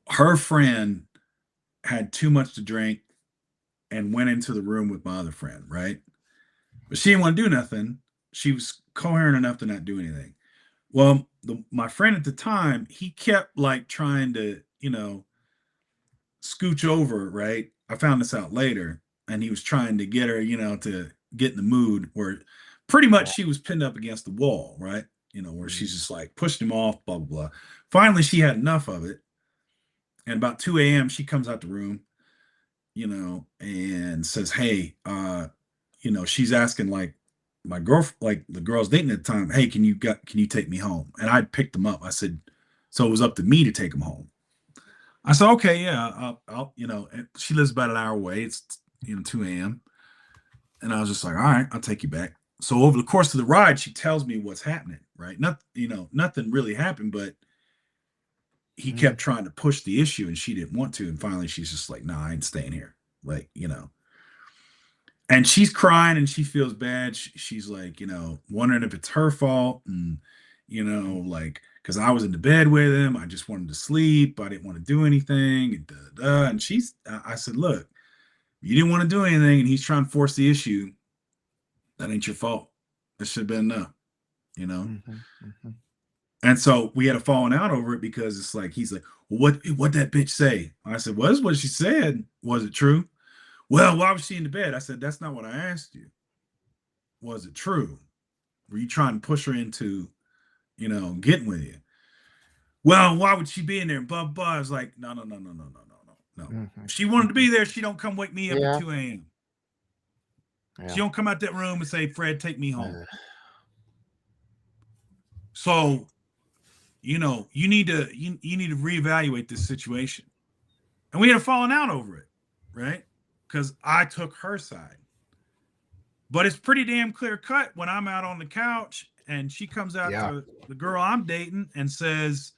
her friend had too much to drink and went into the room with my other friend, right? But she didn't want to do nothing. She was coherent enough to not do anything. Well, my friend at the time, he kept like trying to, scooch over, right? I found this out later. And he was trying to get her, to get in the mood where pretty much she was pinned up against the wall, right? Where she's just like pushed him off, blah, blah, blah. Finally, she had enough of it. And about 2 a.m., she comes out the room, and says, hey, she's asking like my girlfriend, like the girl's dating at the time, hey, can you take me home? And I picked them up. I said, so it was up to me to take them home. I said, okay, yeah, I'll and she lives about an hour away. It's 2 a.m. And I was just like, all right, I'll take you back. So over the course of the ride, she tells me what's happening, right? Nothing really happened, but he kept trying to push the issue and she didn't want to. And finally she's just like, nah, I ain't staying here. Like, and she's crying and she feels bad. She's like, wondering if it's her fault. And, like, cause I was in the bed with him. I just wanted to sleep. I didn't want to do anything. And I said, look, you didn't want to do anything. And he's trying to force the issue. That ain't your fault. That should have been enough, And so we had a falling out over it because it's like, he's like, well, what that bitch say? I said, well, that's what she said. Was it true? Well, why was she in the bed? I said, that's not what I asked you. Was it true? Were you trying to push her into, getting with you? Well, why would she be in there? Blah, blah. I was like, no. If she wanted to be there, she don't come wake me up at 2 a.m. She don't come out that room and say, Fred, take me home. So, you need to reevaluate this situation. And we had a falling out over it, right? Because I took her side. But it's pretty damn clear cut when I'm out on the couch and she comes out to the girl I'm dating and says,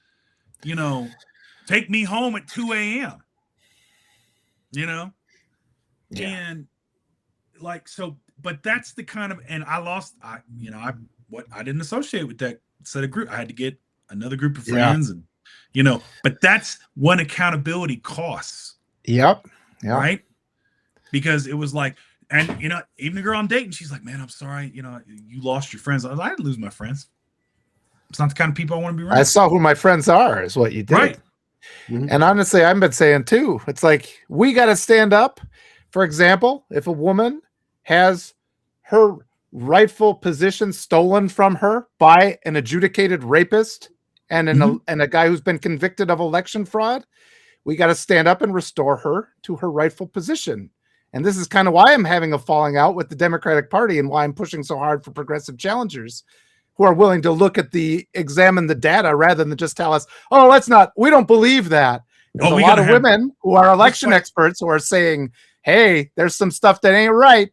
take me home at 2 a.m. And like, so, but that's the kind of, and I didn't associate with that set of group. I had to get another group of friends and, but that's what accountability costs.
Yep.
Right. Because it was like, and, even the girl I'm dating, she's like, man, I'm sorry. You lost your friends. I didn't lose my friends. It's not the kind of people I want to be around.
I saw who my friends are is what you did.
Right.
Mm-hmm. And honestly, I've been saying too, it's like, we got to stand up. For example, if a woman has her rightful position stolen from her by an adjudicated rapist and a guy who's been convicted of election fraud, we got to stand up and restore her to her rightful position. And this is kind of why I'm having a falling out with the Democratic Party and why I'm pushing so hard for progressive challengers who are willing to examine the data rather than just tell us, oh, we don't believe that. There's a lot of women who are election experts who are saying, hey, there's some stuff that ain't right.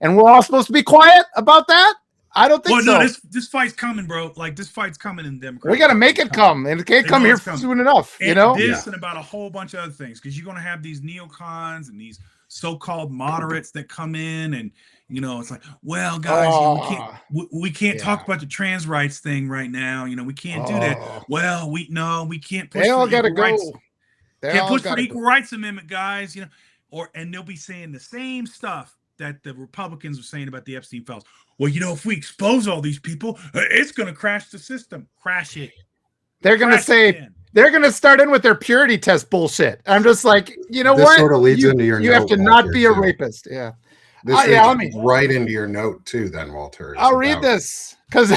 And we're all supposed to be quiet about that? I don't think so.
No, this fight's coming, bro. Like, this fight's coming in Democrats.
We got to make it come. And it can't come here soon enough,
and This and about a whole bunch of other things. Because you're going to have these neocons and these so-called moderates that come in and, it's like, well, guys, we can't talk about the trans rights thing right now. We can't do that. Well, we can't push.
They all got to go.
Can't push for equal rights amendment, guys. And they'll be saying the same stuff that the Republicans are saying about the Epstein files. Well, if we expose all these people, it's going to crash the system. Crash it.
They're going to say. They're going to start in with their purity test bullshit. I'm just like,
this sort of leads into your.
You have to not be a rapist. Yeah.
This leads right into your note too. Then Walter.
I'll read this because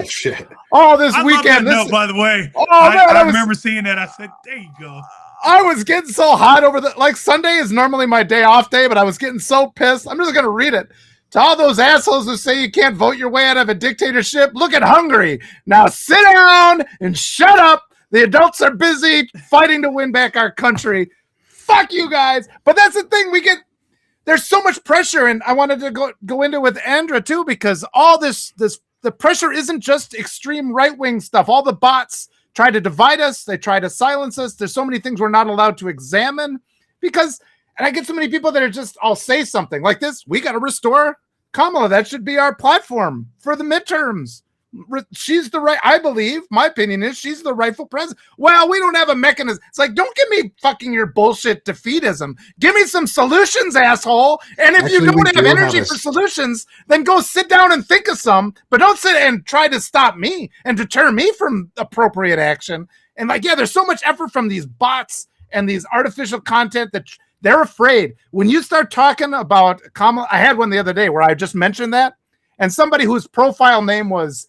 shit.
Oh, this weekend.
Note, by the way. I remember seeing that. I said, "There you go."
I was getting so hot over Sunday is normally my day off day, but I was getting so pissed. I'm just going to read it. To all those assholes who say you can't vote your way out of a dictatorship, look at Hungary. Now sit down and shut up. The adults are busy fighting to win back our country. Fuck you guys. But that's the thing. There's so much pressure, and I wanted to go into it with Andra too, because all the pressure isn't just extreme right-wing stuff. All the bots try to divide us. They try to silence us. There's so many things we're not allowed to examine and I get so many people that are just, I'll say something like this. We got to restore Kamala. That should be our platform for the midterms. She's I believe, my opinion is she's the rightful president. Well, we don't have a mechanism. It's like, don't give me fucking your bullshit defeatism. Give me some solutions, asshole. And if you don't have energy for solutions, then go sit down and think of some, but don't sit and try to stop me and deter me from appropriate action. And there's so much effort from these bots and these artificial content that they're afraid. When you start talking about Kamala, I had one the other day where I just mentioned that, and somebody whose profile name was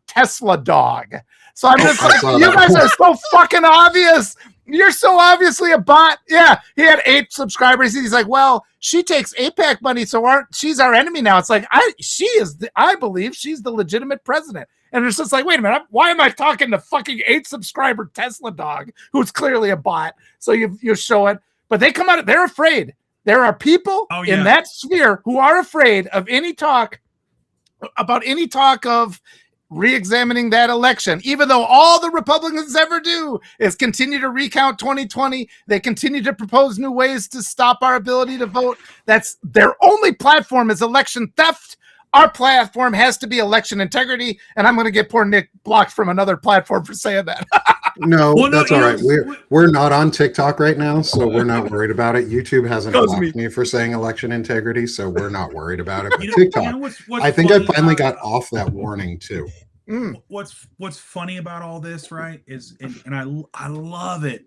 Tesla Dog. So I'm just like, you guys are so fucking obvious. You're so obviously a bot. Yeah, he had 8 subscribers. He's like, well, she takes APAC money, so she's our enemy now. It's like, I believe she's the legitimate president. And it's just like, wait a minute, why am I talking to fucking 8 subscriber Tesla Dog, who's clearly a bot? So you show it, but they come out, they're afraid. There are people in that sphere who are afraid of any talk of re-examining that election, even though all the Republicans ever do is continue to recount 2020. They continue to propose new ways to stop our ability to vote. That's their only platform is election theft. Our platform has to be election integrity. And I'm going to get poor Nick blocked from another platform for saying that.
No, that's all right. We're not on TikTok right now, so we're not worried about it. YouTube hasn't blocked me for saying election integrity, so we're not worried about it. But TikTok, I think I finally got off that warning too.
What's funny about all this, right, is and I love it.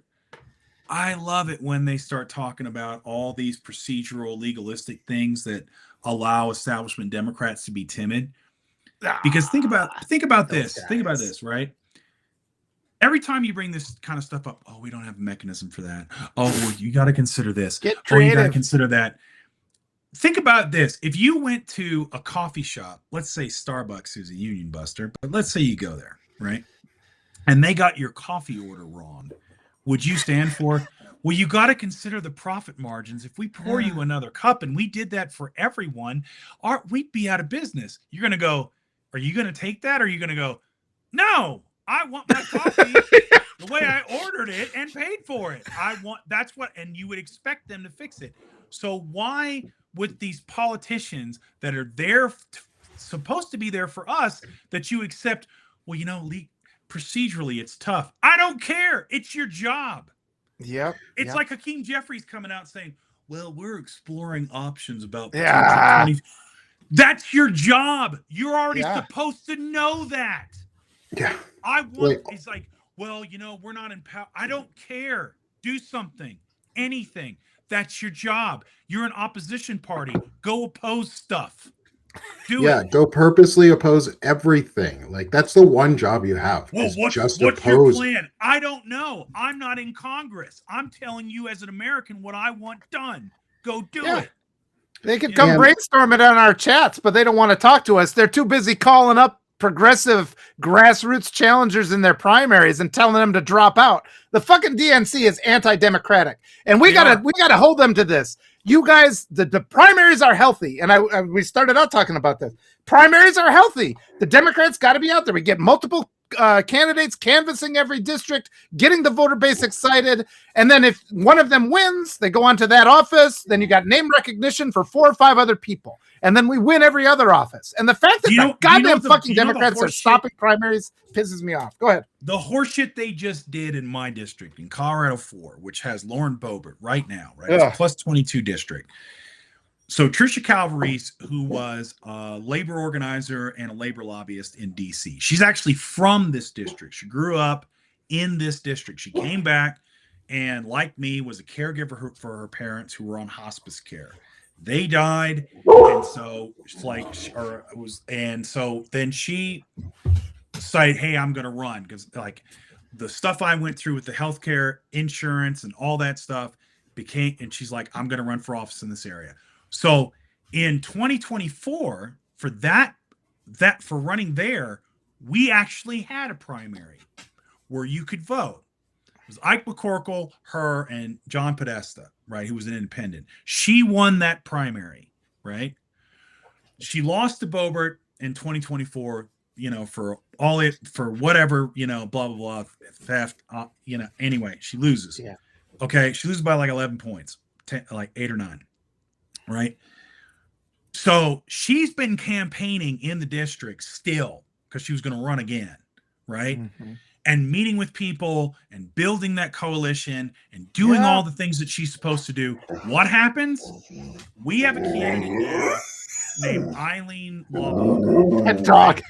I love it when they start talking about all these procedural, legalistic things that allow establishment Democrats to be timid. Because think about this. Think about this, right? Every time you bring this kind of stuff up, oh, we don't have a mechanism for that. Oh, well, you got to consider this.
Get creative.
You got to consider that. Think about this. If you went to a coffee shop, let's say Starbucks, who's a union buster, but let's say you go there, right? And they got your coffee order wrong. Would you stand for? Well, you got to consider the profit margins. If we pour you another cup and we did that for everyone, we'd be out of business. You're going to go, are you going to take that? Or are you going to go, no, I want my coffee the way I ordered it and paid for it. And you would expect them to fix it. So why with these politicians that are there, supposed to be there for us, that you accept, well, procedurally it's tough. I don't care. It's your job.
Yep.
It's like Hakeem Jeffries coming out saying, well, we're exploring options about
Yeah.
20. That's your job. You're already supposed to know that.
Yeah.
It's like, well, we're not in power. I don't care. Do something, anything. That's your job. You're an opposition party. Go oppose stuff. Do it.
Go purposely oppose everything. Like, that's the one job you have.
Well, what's your plan? I don't know. I'm not in Congress. I'm telling you as an American what I want done. Go do it.
They could come brainstorm it on our chats, but they don't want to talk to us. They're too busy calling up progressive grassroots challengers in their primaries and telling them to drop out. The fucking DNC is anti-democratic, and we gotta hold them to this. You guys, the primaries are healthy, and we started out talking about this. Primaries are healthy. The Democrats got to be out there. We get multiple candidates canvassing every district, getting the voter base excited, and then if one of them wins, they go on to that office. Then you got name recognition for 4 or 5 other people, and then we win every other office. And the fact that the goddamn fucking Democrats are stopping primaries pisses me off. Go ahead.
The horseshit they just did in my district, in Colorado 4, which has Lauren Boebert right now, right? It's a plus 22 district. So Tricia Calvarese, who was a labor organizer and a labor lobbyist in D.C., she's actually from this district. She grew up in this district. She came back and, like me, was a caregiver for her parents who were on hospice care. They died, and so then she decided, hey, I'm going to run, because like the stuff I went through with the healthcare insurance and all that stuff and she's like, I'm going to run for office in this area. So in 2024, for for running there, we actually had a primary where you could vote. It was Ike McCorkle, her, and John Podesta, right, who was an independent. She won that primary, right? She lost to Boebert in 2024, for whatever, blah, blah, blah, theft, anyway, she loses.
Yeah.
Okay, she loses by like 11 points, 10, like 8 or 9. Right. So she's been campaigning in the district still because she was going to run again. Right. Mm-hmm. And meeting with people and building that coalition and doing all the things that she's supposed to do. What happens? We have a candidate now named Eileen Laubacher.
That dog.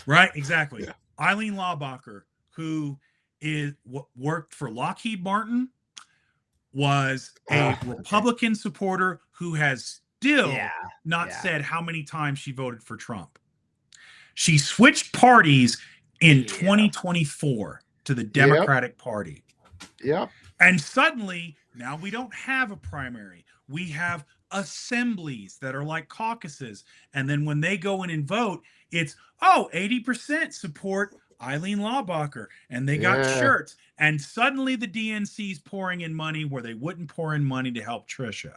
Right. Exactly. Yeah. Eileen Laubacher, who worked for Lockheed Martin, was a Republican supporter who has still not said how many times she voted for Trump. She switched parties in 2024 to the Democratic Party.
Yep.
And suddenly, now we don't have a primary. We have assemblies that are like caucuses. And then when they go in and vote, it's, 80% support Eileen Laubacher, and they got shirts, and suddenly the DNC's pouring in money where they wouldn't pour in money to help Tricia.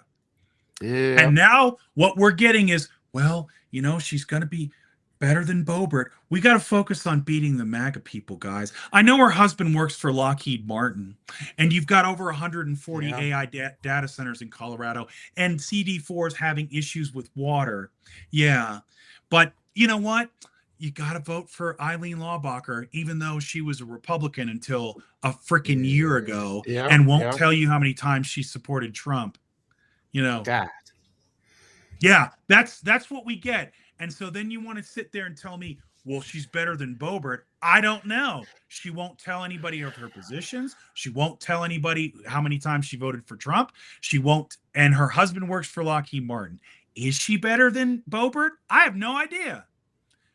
Yeah. And now what we're getting is, she's going to be better than Boebert. We got to focus on beating the MAGA people, guys. I know her husband works for Lockheed Martin, and you've got over 140 AI data centers in Colorado, and CD4 is having issues with water. Yeah. But you know what? You got to vote for Eileen Laubacher, even though she was a Republican until a freaking year ago and won't tell you how many times she supported Trump.
God.
Yeah, that's what we get. And so then you want to sit there and tell me, well, she's better than Boebert. I don't know. She won't tell anybody of her positions. She won't tell anybody how many times she voted for Trump. She won't. And her husband works for Lockheed Martin. Is she better than Boebert? I have no idea.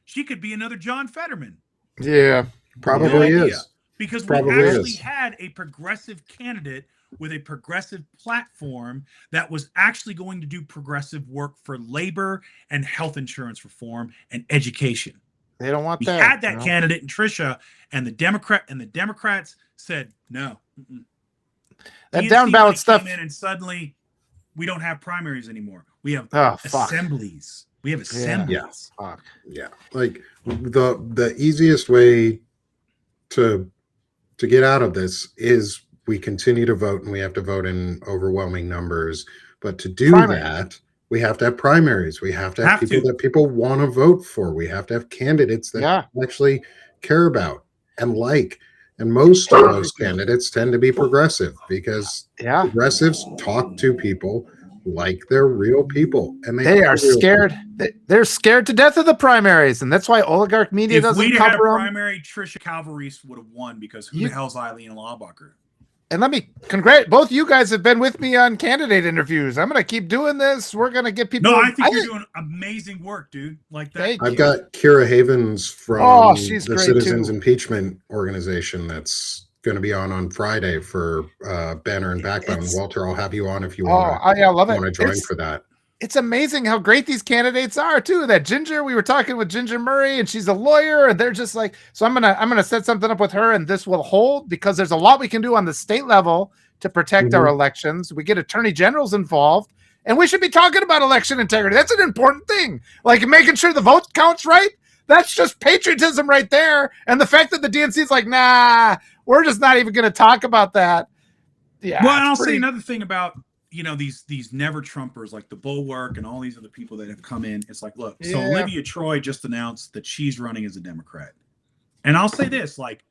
She could be another John Fetterman.
Yeah,
probably is.
Because we actually had a progressive candidate with a progressive platform that was actually going to do progressive work for labor and health insurance reform and education.
They don't want that.
We had that candidate in Tricia, and the Democrats said no.
That down ballot stuff.
Came in and suddenly we don't have primaries anymore. We have assemblies. We have assemblies.
Yeah. Like the easiest way to get out of this is we continue to vote, and we have to vote in overwhelming numbers. But to do that, we have to have primaries. We have to have people that people want to vote for. We have to have candidates that actually care about and like. And most of those candidates tend to be progressive because progressives talk to people like they're real people, and they
are scared. They're scared to death of the primaries, and that's why oligarch media doesn't cover them. If we'd had a
primary, Trisha Calvarese would have won, because who the hell's Eileen Laubacher?
And let me congratulate both you guys have been with me on candidate interviews. I'm going to keep doing this. We're going to get people.
No, I think you're doing amazing work, dude. Like that.
I've got Kira Havens from the Citizens Impeachment Organization that's going to be on Friday for Banner and Backbone. Walter, I'll have you on if you want to join for that.
It's amazing how great these candidates are too. That Ginger, we were talking with Ginger Murray, and she's a lawyer, and they're just like, so I'm gonna set something up with her, and this will hold because there's a lot we can do on the state level to protect our elections. We get attorney generals involved, and we should be talking about election integrity. That's an important thing. Like making sure the vote counts right. That's just patriotism right there. And the fact that the DNC is like, nah, we're just not even going to talk about that. Yeah.
Well, and I'll say another thing about, these never Trumpers like the Bulwark and all these other people that have come in. It's like, look, so Olivia Troy just announced that she's running as a Democrat. And I'll say this, like,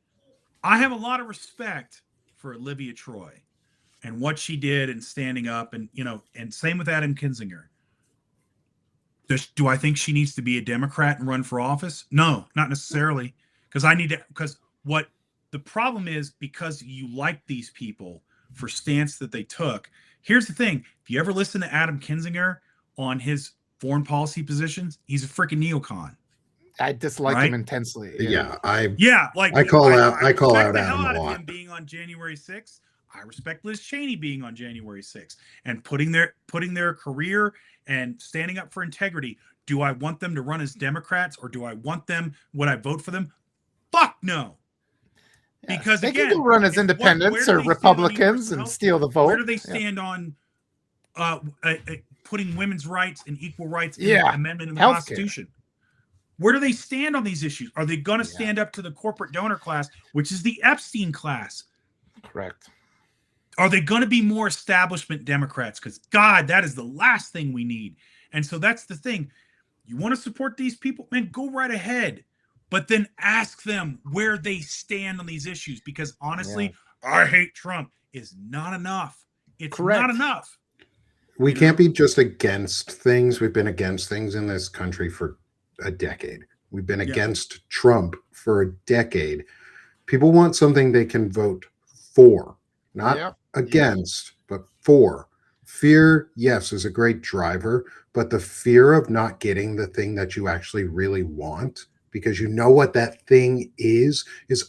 I have a lot of respect for Olivia Troy and what she did and standing up, and, and same with Adam Kinzinger. Do I think she needs to be a Democrat and run for office? No, not necessarily. Because what the problem is, because you like these people for stance that they took. Here's the thing. If you ever listen to Adam Kinzinger on his foreign policy positions, he's a freaking neocon.
I dislike him intensely.
I call out Adam a lot.
Him being on January 6th. I respect Liz Cheney being on January 6th and putting their career and standing up for integrity. Do I want them to run as Democrats, or do I want them? Would I vote for them? Fuck no. Because
they can go run as independents or Republicans and steal the vote.
Where do they stand on putting women's rights and equal rights in the amendment in the Constitution? Where do they stand on these issues? Are they going to stand up to the corporate donor class, which is the Epstein class?
Correct.
Are they going to be more establishment Democrats? Because, God, that is the last thing we need. And so that's the thing. You want to support these people? Man, go right ahead. But then ask them where they stand on these issues. Because, honestly, I hate Trump is not enough. It's not enough.
We can't be just against things. We've been against things in this country for a decade. We've been against Trump for a decade. People want something they can vote for. Not against, but for. Fear, yes, is a great driver, but the fear of not getting the thing that you actually really want, because you know what that thing is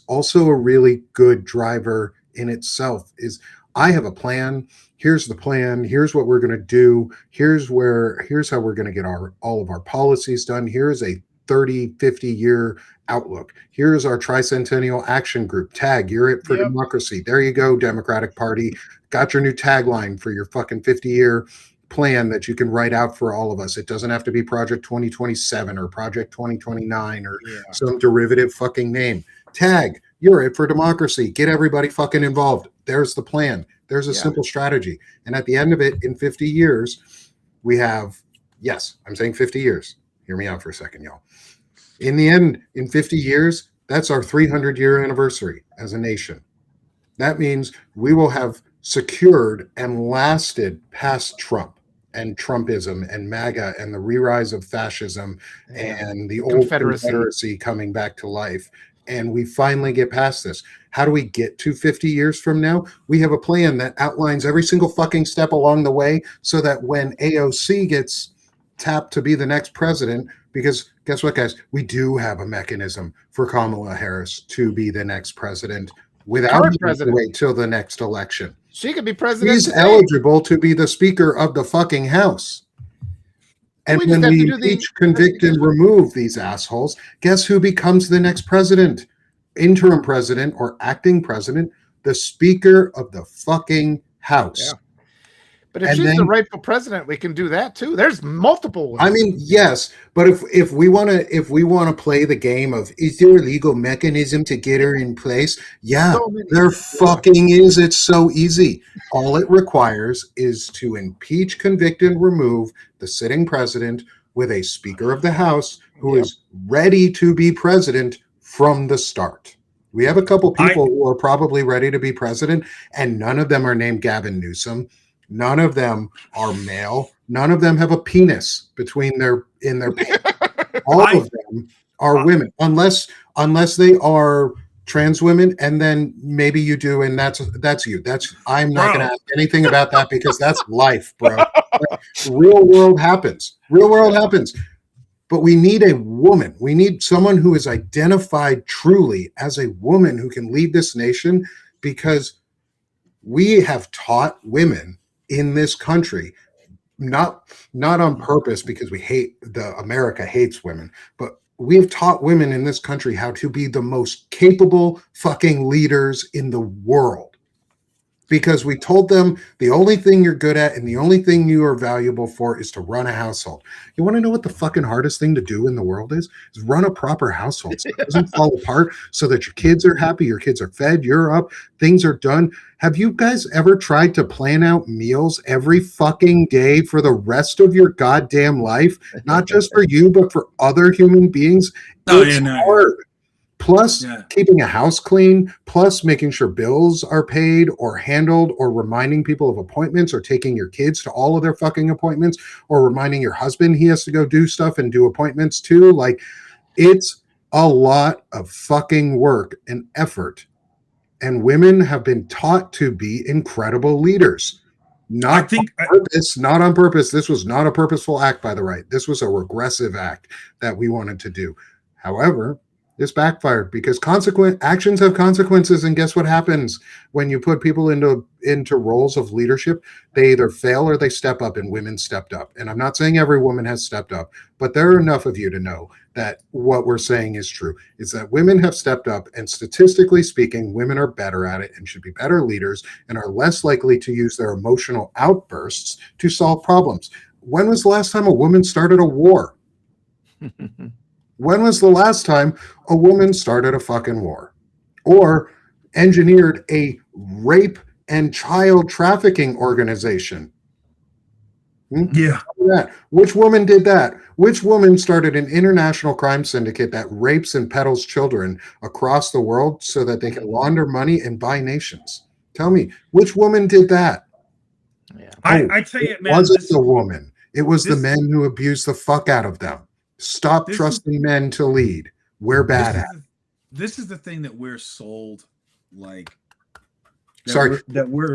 also a really good driver in itself. Is I have a plan. Here's the plan. Here's what we're going to do. Here's how we're going to get all of our policies done. Here's a 30, 50 year outlook. Here's our tricentennial action group. Tag, you're it for democracy. There you go, Democratic Party. Got your new tagline for your fucking 50-year plan that you can write out for all of us. It doesn't have to be Project 2027 or Project 2029 or some derivative fucking name. Tag, you're it for democracy. Get everybody fucking involved. There's the plan. There's a simple strategy. And at the end of it, in 50 years, we have, I'm saying 50 years. Hear me out for a second, y'all. In the end, in 50 years, that's our 300-year anniversary as a nation. That means we will have secured and lasted past Trump and Trumpism and MAGA and the re-rise of fascism and the old Confederacy coming back to life. And we finally get past this. How do we get to 50 years from now? We have a plan that outlines every single fucking step along the way so that when AOC gets tapped to be the next president, because guess what, guys? We do have a mechanism for Kamala Harris to be the next president without having to wait till the next election.
She could be president.
She's eligible to be the Speaker of the fucking House. And when we impeach, convict, and remove these assholes, guess who becomes the next president? Interim president or acting president? The Speaker of the fucking House.
But if she's the rightful president, we can do that too. There's multiple women.
I mean, yes, but if we want to play the game of, is there a legal mechanism to get her in place? Yeah, there fucking is. It's so easy. All it requires is to impeach, convict, and remove the sitting president with a Speaker of the House who is ready to be president from the start. We have a couple people who are probably ready to be president, and none of them are named Gavin Newsom. None of them are male. None of them have a penis in their pants. All of them are women, unless they are trans women, and then maybe you do, and that's you. I'm not going to ask anything about that because that's life, bro. Real world happens. But we need a woman. We need someone who is identified truly as a woman who can lead this nation, because we have taught women in this country, not on purpose because America hates women, but we have taught women in this country how to be the most capable fucking leaders in the world. Because we told them the only thing you're good at and the only thing you are valuable for is to run a household. You want to know what the fucking hardest thing to do in the world is? Is run a proper household so it doesn't fall apart, so that your kids are happy, your kids are fed, you're up, things are done. Have you guys ever tried to plan out meals every fucking day for the rest of your goddamn life? Not just for you, but for other human beings? It's hard. Plus keeping a house clean, plus making sure bills are paid or handled, or reminding people of appointments, or taking your kids to all of their fucking appointments, or reminding your husband he has to go do stuff and do appointments too. Like, it's a lot of fucking work and effort. And women have been taught to be incredible leaders. Not on purpose. This was not a purposeful act by the right. This was a regressive act that we wanted to do. However, this backfired because actions have consequences, and guess what happens when you put people into roles of leadership? They either fail or they step up, and women stepped up. And I'm not saying every woman has stepped up, but there are enough of you to know that what we're saying is true, is that women have stepped up, and statistically speaking, women are better at it and should be better leaders and are less likely to use their emotional outbursts to solve problems. When was the last time a woman started a war? When was the last time a woman started a fucking war or engineered a rape and child trafficking organization?
Yeah.
Which woman did that? Which woman started an international crime syndicate that rapes and peddles children across the world so that they can launder money and buy nations? Tell me, which woman did that?
Yeah.
I tell you, man.
It wasn't the woman. It was the men who abused the fuck out of them. Stop trusting men to lead. We're bad at it.
This is the thing that we're sold, like.
Sorry,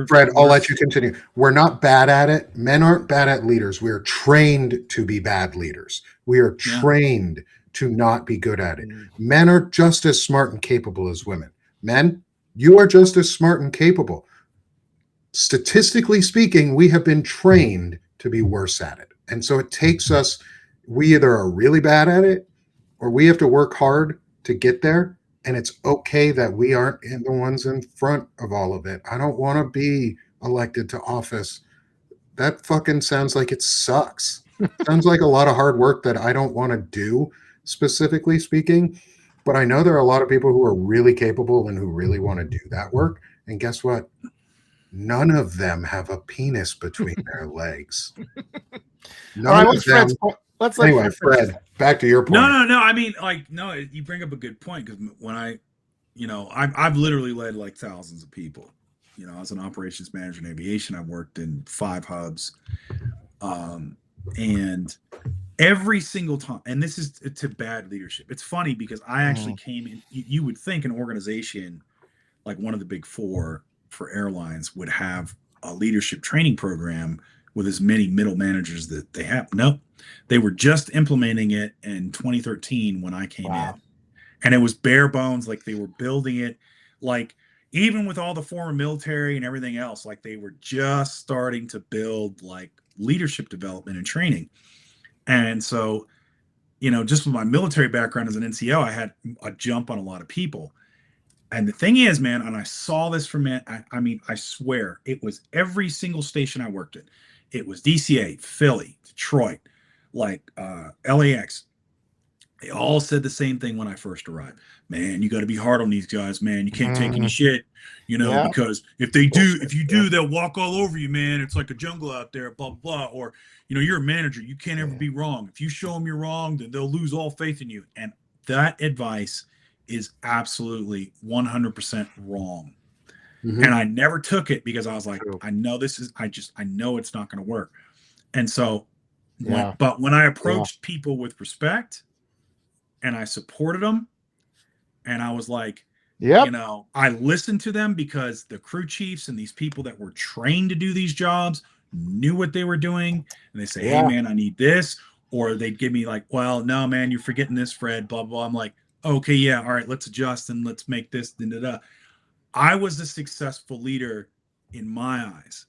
Fred, I'll let you continue. We're not bad at it. Men aren't bad at leaders. We are trained to be bad leaders. We are trained to not be good at it. Men are just as smart and capable as women. Men, you are just as smart and capable. Statistically speaking, we have been trained to be worse at it. And so it takes us, we either are really bad at it or we have to work hard to get there. And it's okay that we aren't the ones in front of all of it. I don't want to be elected to office. That fucking sounds like it sucks. Sounds like a lot of hard work that I don't want to do, specifically speaking. But I know there are a lot of people who are really capable and who really want to do that work. And guess what? None of them have a penis between their legs. None of them. Anyway, Fred, back to your point.
No. I mean, you bring up a good point, because when I've literally led like thousands of people. You know, as an operations manager in aviation, I've worked in 5 hubs, and every single time, and this is to bad leadership. It's funny because I actually came in. You would think an organization like one of the big 4 for airlines would have a leadership training program with as many middle managers that they have. Nope. They were just implementing it in 2013 when I came in. And it was bare bones. Like, they were building it, like, even with all the former military and everything else, like, they were just starting to build like leadership development and training. And so, just with my military background as an NCO, I had a jump on a lot of people. And the thing is, man, and I saw this from men, I mean, I swear it was every single station I worked at. it was DCA, Philly, Detroit, like LAX. They all said the same thing when I first arrived. Man, you got to be hard on these guys, man. You can't take any shit, because if you do, they'll walk all over you, man. It's like a jungle out there, blah, blah, blah. Or, you're a manager. You can't ever be wrong. If you show them you're wrong, then they'll lose all faith in you. And that advice is absolutely 100% wrong. Mm-hmm. And I never took it because I was like, I know it's not going to work. And so, but when I approached people with respect and I supported them, and I was like, I listened to them because the crew chiefs and these people that were trained to do these jobs knew what they were doing. And they say, hey, man, I need this. Or they'd give me like, well, no, man, you're forgetting this, Fred, blah, blah. I'm like, okay, yeah, all right, let's adjust and let's make this. Da, da, da. I was a successful leader in my eyes.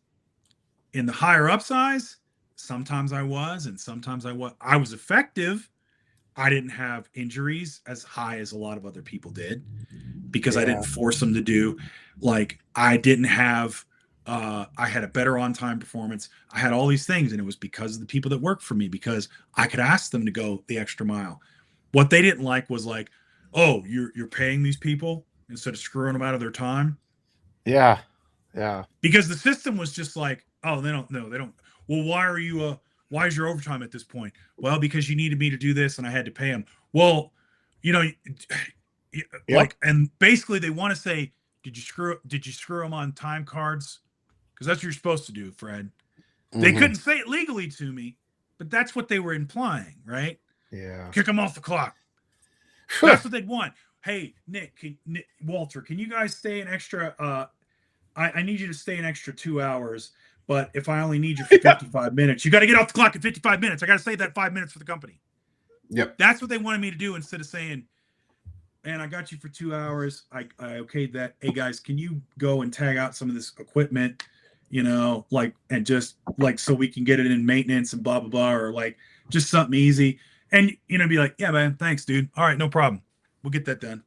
In the higher ups' eyes, sometimes I was, and sometimes I was. I was effective. I didn't have injuries as high as a lot of other people did because I didn't force them to do. Like, I didn't have, I had a better on-time performance. I had all these things, and it was because of the people that worked for me, because I could ask them to go the extra mile. What they didn't like was like, oh, you're paying these people instead of screwing them out of their time.
Yeah.
Because the system was just like, oh, they don't. Well, why is your overtime at this point? Well, because you needed me to do this and I had to pay them. Well, like, and basically they want to say, did you screw them on time cards? Because that's what you're supposed to do, Fred. Mm-hmm. They couldn't say it legally to me, but that's what they were implying, right?
Yeah.
Kick them off the clock. That's what they'd want. Hey, Nick, Walter, can you guys stay an extra? I need you to stay an extra 2 hours. But if I only need you for 55 minutes, you got to get off the clock in 55 minutes. I got to save that 5 minutes for the company.
Yep.
That's what they wanted me to do instead of saying, man, I got you for 2 hours. I okayed that. Hey, guys, can you go and tag out some of this equipment, and just like so we can get it in maintenance and blah, blah, blah, or like just something easy. And, be like, yeah, man, thanks, dude. All right, no problem. We'll get that done.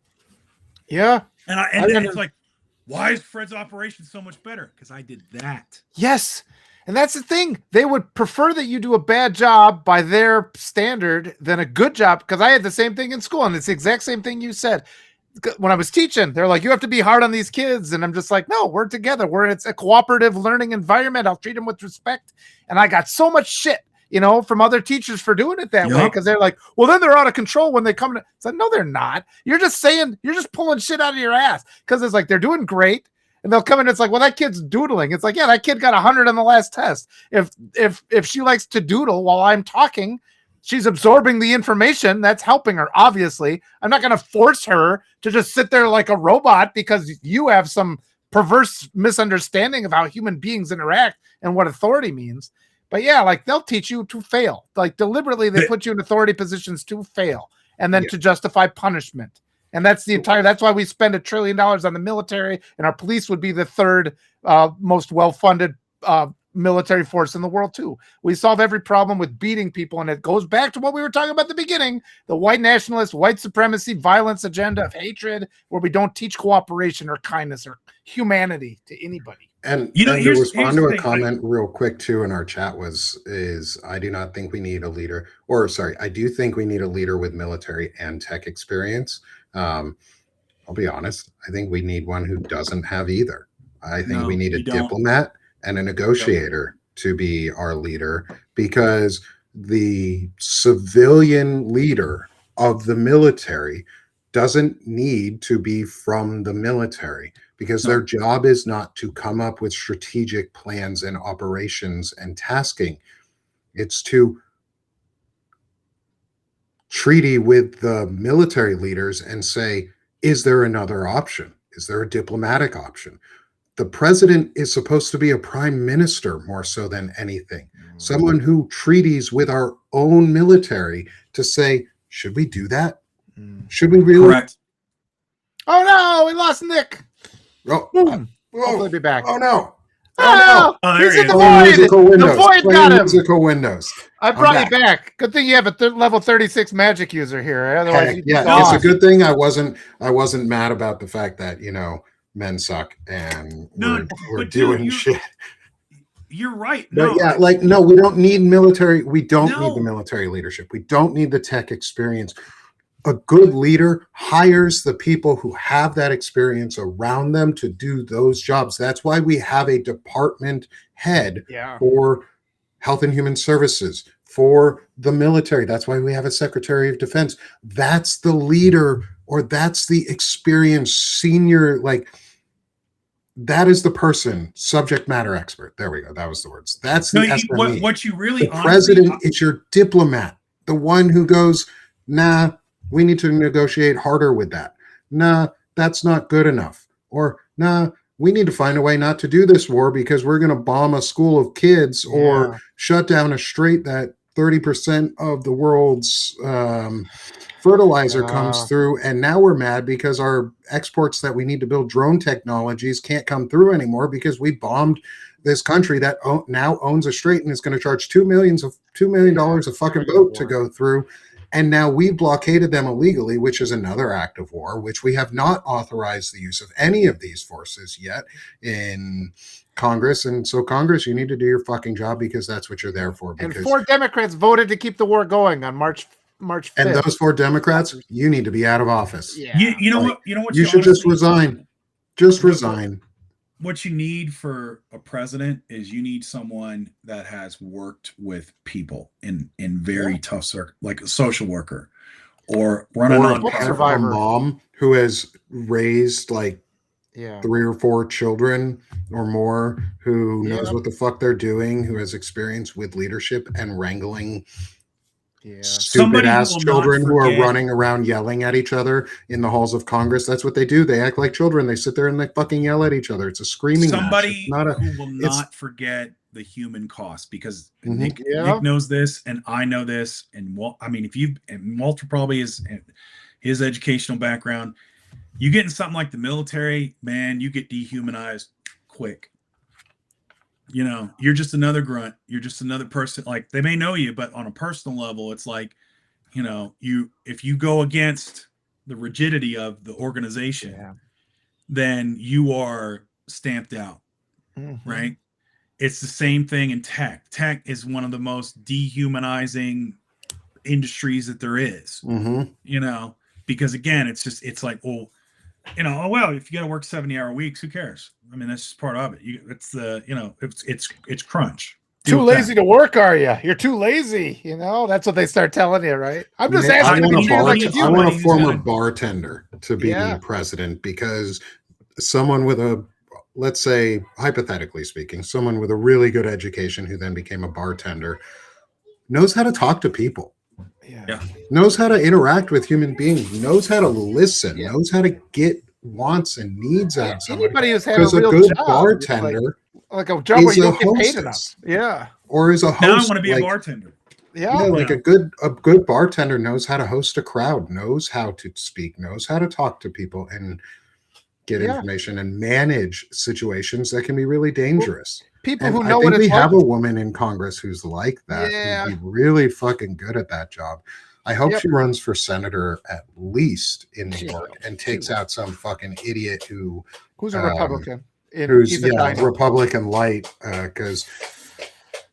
Yeah.
And it's like, why is Fred's operation so much better? Because I did that.
Yes. And that's the thing. They would prefer that you do a bad job by their standard than a good job. Because I had the same thing in school. And it's the exact same thing you said. When I was teaching, they're like, you have to be hard on these kids. And I'm just like, no, we're together. It's a cooperative learning environment. I'll treat them with respect. And I got so much shit, from other teachers for doing it that way. Because they're like, well, then they're out of control when they come to. It's like, no, they're not. You're just pulling shit out of your ass. Because it's like, they're doing great. And they'll come in. It's like, well, that kid's doodling. It's like, yeah, that kid got 100 on the last test. If she likes to doodle while I'm talking, she's absorbing the information. That's helping her. Obviously, I'm not going to force her to just sit there like a robot because you have some perverse misunderstanding of how human beings interact and what authority means. But yeah, like they'll teach you to fail. Like deliberately, they put you in authority positions to fail and then to justify punishment. And that's that's why we spend $1 trillion on the military, and our police would be the third most well-funded military force in the world too. We solve every problem with beating people, and it goes back to what we were talking about at the beginning, the white nationalist, white supremacy, violence agenda of hatred, where we don't teach cooperation or kindness or humanity to anybody.
And to respond to a comment real quick too in our chat is I do not think we need a leader, I do think we need a leader with military and tech experience. I'll be honest. I think we need one who doesn't have either. I think we need a diplomat and a negotiator to be our leader, because the civilian leader of the military doesn't need to be from the military, because their job is not to come up with strategic plans and operations and tasking. It's to treaty with the military leaders and say, is there another option? Is there a diplomatic option? The president is supposed to be a prime minister more so than anything. Someone who treaties with our own military to say, should we do that? Should we really?
Correct.
Oh no, we lost Nick.
Hopefully
he'll be back.
Oh no.
Oh, no.
He's
in the void. The void got him.
Musical windows.
I brought you back. Good thing you have a level 36 magic user here. Otherwise,
it's a good thing I wasn't mad about the fact that men suck and we're doing shit.
you're right.
But
No,
yeah, like, no, we don't need military. We don't need
No.
the military leadership. We don't need the tech experience. A good leader hires the people who have that experience around them to do those jobs. That's why we have a department head for Health and Human Services, for the military. That's why we have a Secretary of Defense. That's the leader, or that's the experienced senior, like, that is the person, subject matter expert. There we go. That was the words. That's the SME.
What you really,
the president is your diplomat, the one who goes, nah, we need to negotiate harder with that. Nah, that's not good enough. Or, nah, we need to find a way not to do this war because we're going to bomb a school of kids or shut down a strait that 30% of the world's fertilizer comes through. And now we're mad because our exports that we need to build drone technologies can't come through anymore because we bombed this country that now owns a strait and is going to charge $2 million a fucking boat to go through. And now we blockaded them illegally, which is another act of war, which we have not authorized the use of any of these forces yet in Congress. And so, Congress, you need to do your fucking job because that's what you're there for.
And 4 Democrats voted to keep the war going on March 5th.
And those 4 Democrats, you need to be out of office.
Yeah. You know what? You know what?
You should just resign. Just resign.
What you need for a president is you need someone that has worked with people in very tough like a social worker or running on
a mom who has raised like 3 or 4 children or more, who knows what the fuck they're doing, who has experience with leadership and wrangling stupid ass children who are running around yelling at each other in the halls of Congress. That's what they do. They act like children. They sit there and they fucking yell at each other. It's a screaming
somebody who will not forget the human cost, because Nick knows this and I know this. And I mean, Walter probably is his educational background. You get in something like the military, man, you get dehumanized quick. You know, you're just another grunt. You're just another person. Like, they may know you, but on a personal level, it's like, you know, if you go against the rigidity of the organization, then you are stamped out, right? It's the same thing in tech. Tech is one of the most dehumanizing industries that there is, you know, because again, it's like, well, you know, oh, well, if you got to work 70-hour weeks, who cares? I mean, that's just part of it. It's crunch.
Too lazy to work, are you? You're too lazy. You know, that's what they start telling you, right? I'm just asking.
I want a former bartender to be the president, because someone with let's say, hypothetically speaking, someone with a really good education who then became a bartender knows how to talk to people. Knows how to interact with human beings, knows how to listen, knows how to get wants and needs out of somebody.
Anybody who's had a real
good
job,
bartender,
like a job where you don't get paid enough.
Or is a host.
Now I want to be a bartender.
A good bartender knows how to host a crowd, knows how to speak, knows how to talk to people and get information and manage situations that can be really dangerous.
People who know what it's
like. We have
like.
a woman in Congress who's like that. Who'd be really fucking good at that job. I hope she runs for senator at least in New York and takes out some fucking idiot
who's a Republican.
Who's Republican light, because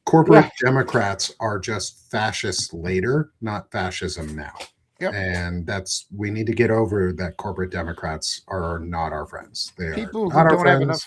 corporate Democrats are just fascists later, not fascism now. And we need to get over that. Corporate Democrats are not our friends. They
people
are not
who
our
don't have
friends.
enough,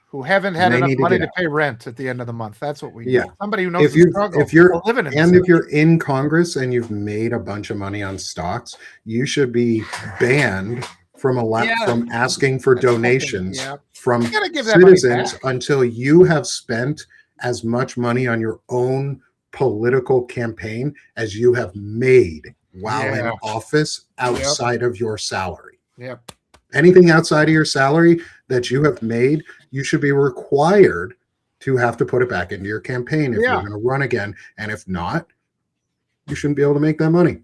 who haven't had enough money to pay rent at the end of the month. That's what we need. Somebody who knows the struggle.
If you're in Congress and you've made a bunch of money on stocks, you should be banned from from asking for donations from citizens until you have spent as much money on your own political campaign as you have made while in office outside of your salary. Anything outside of your salary that you have made, you should be required to have to put it back into your campaign if you're going to run again. And if not, you shouldn't be able to make that money.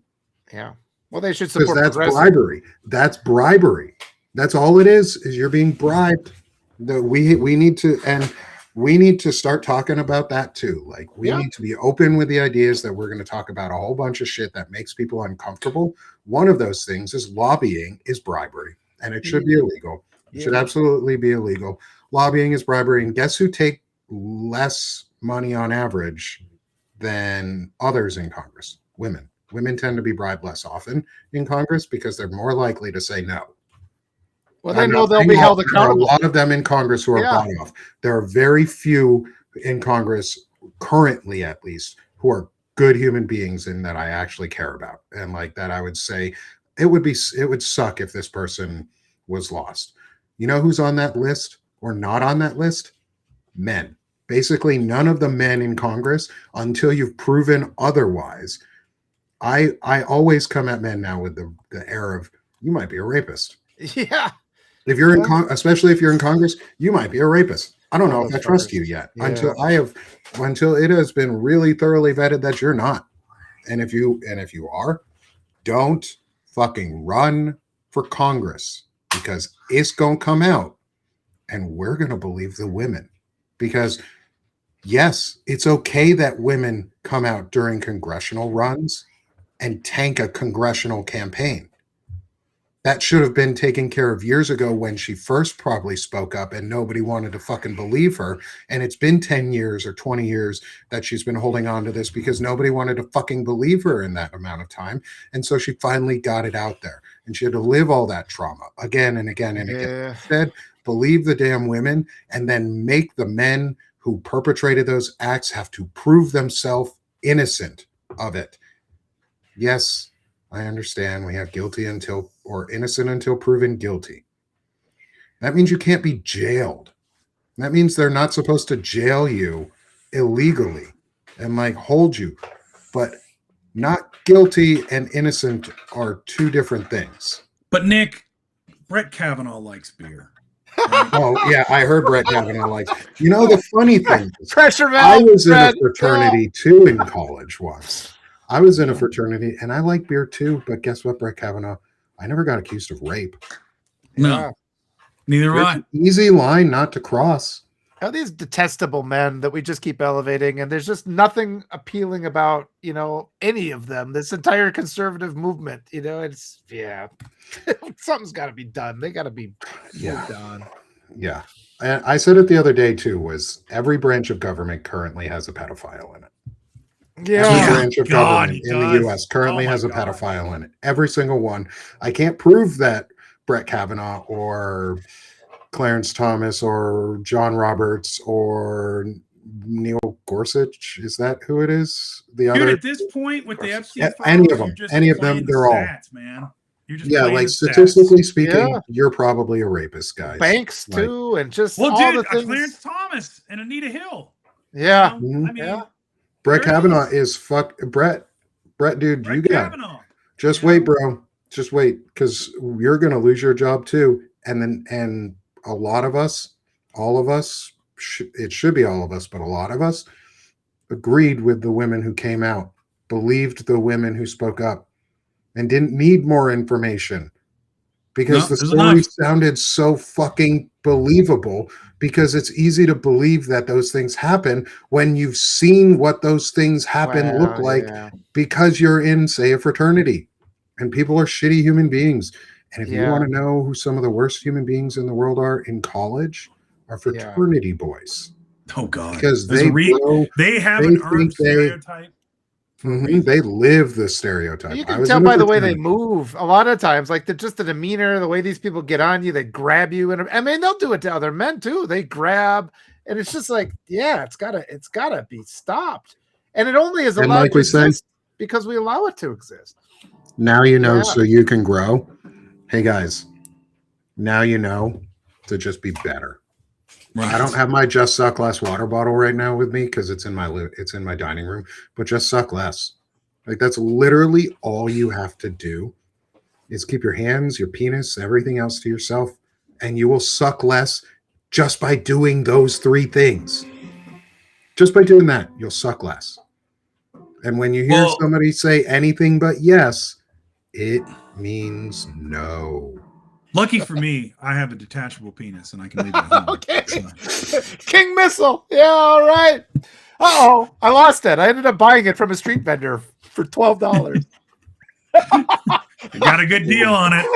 Well, they should support
that's bribery. That's bribery. That's all it is you're being bribed. We need to start talking about that too. Like, we need to be open with the ideas that we're going to talk about a whole bunch of shit that makes people uncomfortable. One of those things is lobbying is bribery, and it should be illegal. It should absolutely be illegal. Lobbying is bribery. And guess who take less money on average than others in Congress. Women tend to be bribed less often in Congress because they're more likely to say no.
Well, they know they'll be held accountable.
There are a lot of them in Congress who are bought off. There are very few in Congress, currently at least, who are good human beings and that I actually care about. And like that, I would say it would suck if this person was lost. You know who's on that list or not on that list? Men. Basically, none of the men in Congress until you've proven otherwise. I always come at men now with the air of, you might be a rapist.
Yeah.
If you're especially if you're in Congress, you might be a rapist. I don't know if I trust you yet until it has been really thoroughly vetted that you're not. And if you are, don't fucking run for Congress because it's going to come out and we're going to believe the women. Because yes, it's okay that women come out during congressional runs and tank a congressional campaign. That should have been taken care of years ago when she first probably spoke up and nobody wanted to fucking believe her. And it's been 10 years or 20 years that she's been holding on to this because nobody wanted to fucking believe her in that amount of time. And so she finally got it out there and she had to live all that trauma again and again and again. Instead, believe the damn women and then make the men who perpetrated those acts have to prove themselves innocent of it. Yes, I understand we have guilty until or innocent until proven guilty. That means you can't be jailed. That means they're not supposed to jail you illegally and like hold you. But not guilty and innocent are two different things.
But Nick, Brett Kavanaugh likes beer.
Oh yeah, I heard Brett Kavanaugh likes. You know the funny thing is,
pressure valve.
I was in a fraternity too in college once. I was in a fraternity and I like beer too, but guess what, Brett Kavanaugh? I never got accused of rape.
No, neither have I.
Easy line not to cross.
How these detestable men that we just keep elevating, and there's just nothing appealing about, any of them. This entire conservative movement, it's something's got to be done. They got to be moved on.
Yeah. And I said it the other day too, was every branch of government currently has a pedophile in it.
Yeah.
Every branch of government in the U.S. currently has a pedophile in it. Every single one. I can't prove that Brett Kavanaugh or Clarence Thomas or John Roberts or Neil Gorsuch, is that who it is? The
Dude,
other
at this point with the Epstein files,
any of them, they're all
man.
Like statistically speaking, you're probably a rapist, guys.
Banks too, and just
all
the things.
Clarence Thomas and Anita Hill.
Yeah,
I mean,
Brett Kavanaugh is Brett, dude.
Brett
you got
Kavanaugh.
Just wait, bro. Just wait, because you're gonna lose your job too. And a lot of us, all of us, it should be all of us, but a lot of us agreed with the women who came out, believed the women who spoke up, and didn't need more information because the story sounded so fucking believable. Because it's easy to believe that those things happen when you've seen what those things happen look like because you're in, say, a fraternity and people are shitty human beings. And if you want to know who some of the worst human beings in the world are in college, are fraternity boys.
Oh God,
because
they have an earned stereotype.
They live the stereotype.
You can tell by the way they move. A lot of times, like the demeanor, the way these people get on you, they grab you, and I mean they'll do it to other men too. They grab, and it's just like, it's gotta be stopped. And it only is allowed to exist because we allow it to exist.
Now you know, so you can grow. Hey guys, now you know to just be better. Right. I don't have my Just Suck Less water bottle right now with me because it's in my dining room, but just suck less. Like that's literally all you have to do is keep your hands, your penis, everything else to yourself, and you will suck less just by doing those three things. Just by doing that, you'll suck less. And when you hear somebody say anything but yes, it means no.
Lucky for me, I have a detachable penis and I can leave it home.
Okay. So. King Missile. Yeah, all right. I lost it. I ended up buying it from a street vendor for $12.
I got a good deal on it.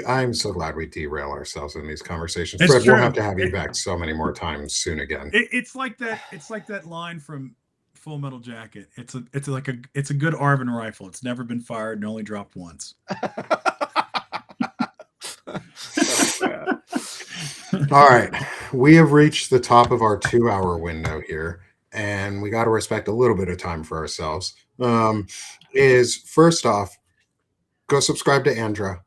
I'm so glad we derail ourselves in these conversations.
It's
Fred,
true.
we'll have to have you back so many more times soon again.
It's like that line from Full Metal Jacket. It's a good Arvin rifle. It's never been fired and only dropped once.
All right, we have reached the top of our 2-hour window here, and we got to respect a little bit of time for ourselves. Is first off, go subscribe to Andra.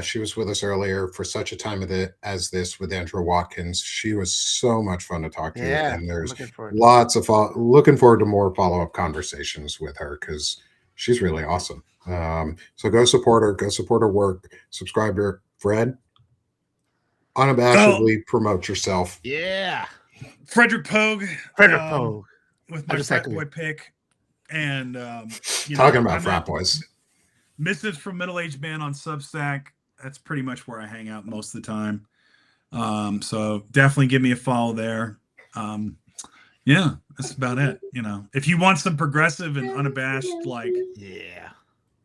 She was with us earlier for such a time as this with Andra Watkins. She was so much fun to talk to, and there's lots of looking forward to more follow-up conversations with her because she's really awesome. So go support her, go support her work, subscribe to her. Fred, unabashedly promote yourself.
Yeah.
Frederic Poag.
Poag.
With my frat boy pick. And
talking about frat boys.
Mrs. from Middle-Aged Man on Substack. That's pretty much where I hang out most of the time. So definitely give me a follow there. Yeah, that's about it. If you want some progressive and unabashed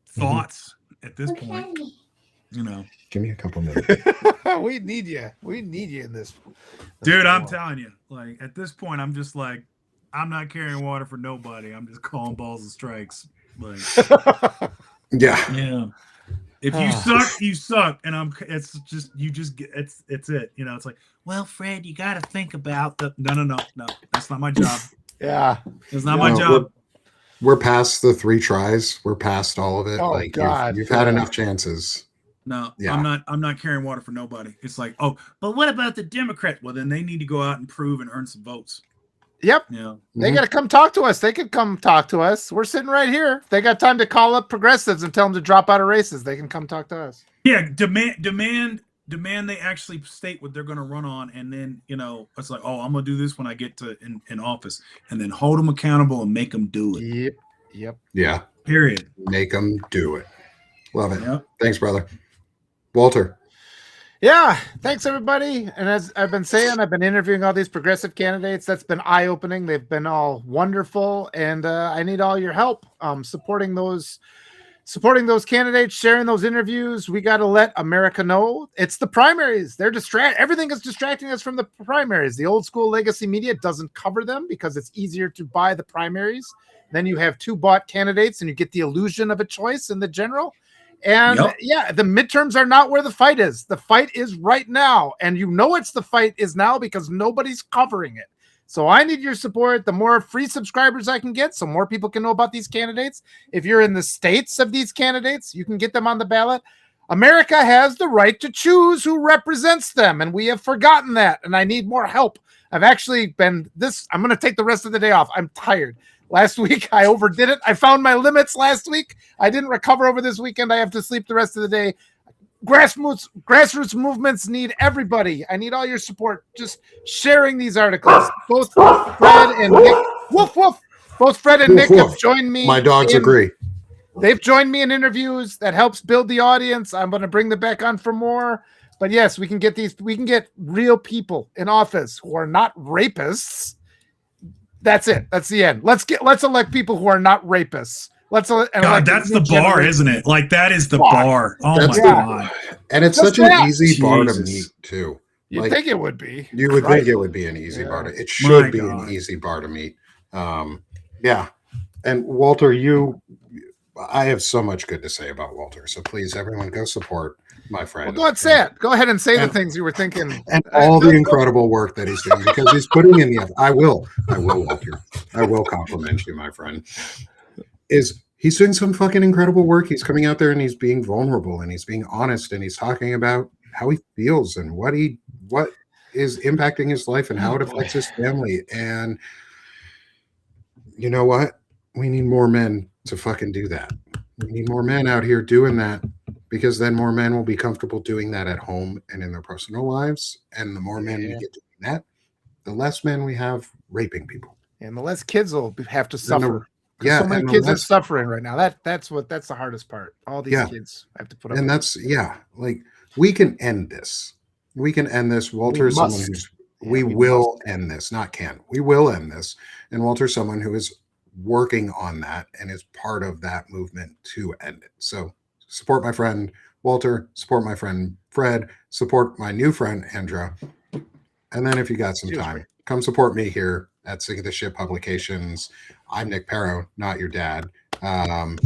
thoughts at this point,
give me a couple minutes.
We need you. We need you in this.
Dude, I'm telling you, at this point, I'm just I'm not carrying water for nobody. I'm just calling balls and strikes.
Yeah.
If you suck, you suck, and it's it. It's like, well, Fred, you got to think about the. No. That's not my job.
Yeah,
it's not my job.
We're past the 3 tries. We're past all of it.
Oh, God.
You've had enough chances.
No, yeah. I'm not carrying water for nobody. It's like, oh, but what about the Democrats? Well, then they need to go out and prove and earn some votes.
Yep.
Yeah.
They got to come talk to us. They could come talk to us. We're sitting right here. If they got time to call up progressives and tell them to drop out of races, they can come talk to us.
Yeah. Demand they actually state what they're going to run on. And then, it's like, oh, I'm going to do this when I get to in office, and then hold them accountable and make them do it.
Yep.
Yeah.
Period.
Make them do it. Love it.
Yep.
Thanks, brother. Walter.
Yeah, thanks everybody. And as I've been saying, I've been interviewing all these progressive candidates. That's been eye-opening. They've been all wonderful, and I need all your help supporting those candidates, sharing those interviews. We got to let America know it's the primaries. They're everything is distracting us from the primaries. The old school legacy media doesn't cover them because it's easier to buy the primaries. Then you have 2 bought candidates, and you get the illusion of a choice in the general. And the midterms are not where the fight is. The fight is right now. And it's the fight is now because nobody's covering it. So I need your support. The more free subscribers I can get, so more people can know about these candidates. If you're in the states of these candidates, you can get them on the ballot. America has the right to choose who represents them. And we have forgotten that. And I need more help. I'm going to take the rest of the day off. I'm tired. Last week, I overdid it. I found my limits last week. I didn't recover over this weekend. I have to sleep the rest of the day. Grassroots movements need everybody. I need all your support. Just sharing these articles. Both Fred and Nick. Woof, woof. Both Fred and Nick have joined me.
My dogs agree.
They've joined me in interviews. That helps build the audience. I'm going to bring them back on for more. But yes, we can get real people in office who are not rapists. That's it. That's the end. Let's elect people who are not rapists. That's
the bar, isn't it? That is the bar. Oh my God.
And it's such an easy bar to meet too.
You'd think it would be.
You would think it would be an easy bar to. It should be an easy bar to meet. Yeah. And Walter, I have so much good to say about Walter. So please, everyone, go support my friend.
Well, go ahead and say the things you were thinking.
And all the incredible work that he's doing, because he's putting in the effort. I will, Walter. I will compliment you, my friend. He's doing some fucking incredible work. He's coming out there and he's being vulnerable and he's being honest and he's talking about how he feels and what is impacting his life and how it affects his family. And you know what? We need more men to fucking do that. We need more men out here doing that, because then more men will be comfortable doing that at home and in their personal lives. And the more men we get doing that, the less men we have raping people.
And the less kids will have to suffer.
Yeah,
so many kids are suffering right now. That's the hardest part. All these kids have to put up.
And we can end this. We can end this. Walter is someone who's we will end this, not can. We will end this. And Walter's someone who is working on that and is part of that movement to end it. So support my friend Walter, support my friend Fred, support my new friend Andra. And then if you got some time, come support me here at Sick of the Shit Publications. I'm Nick Paro, not your dad. We're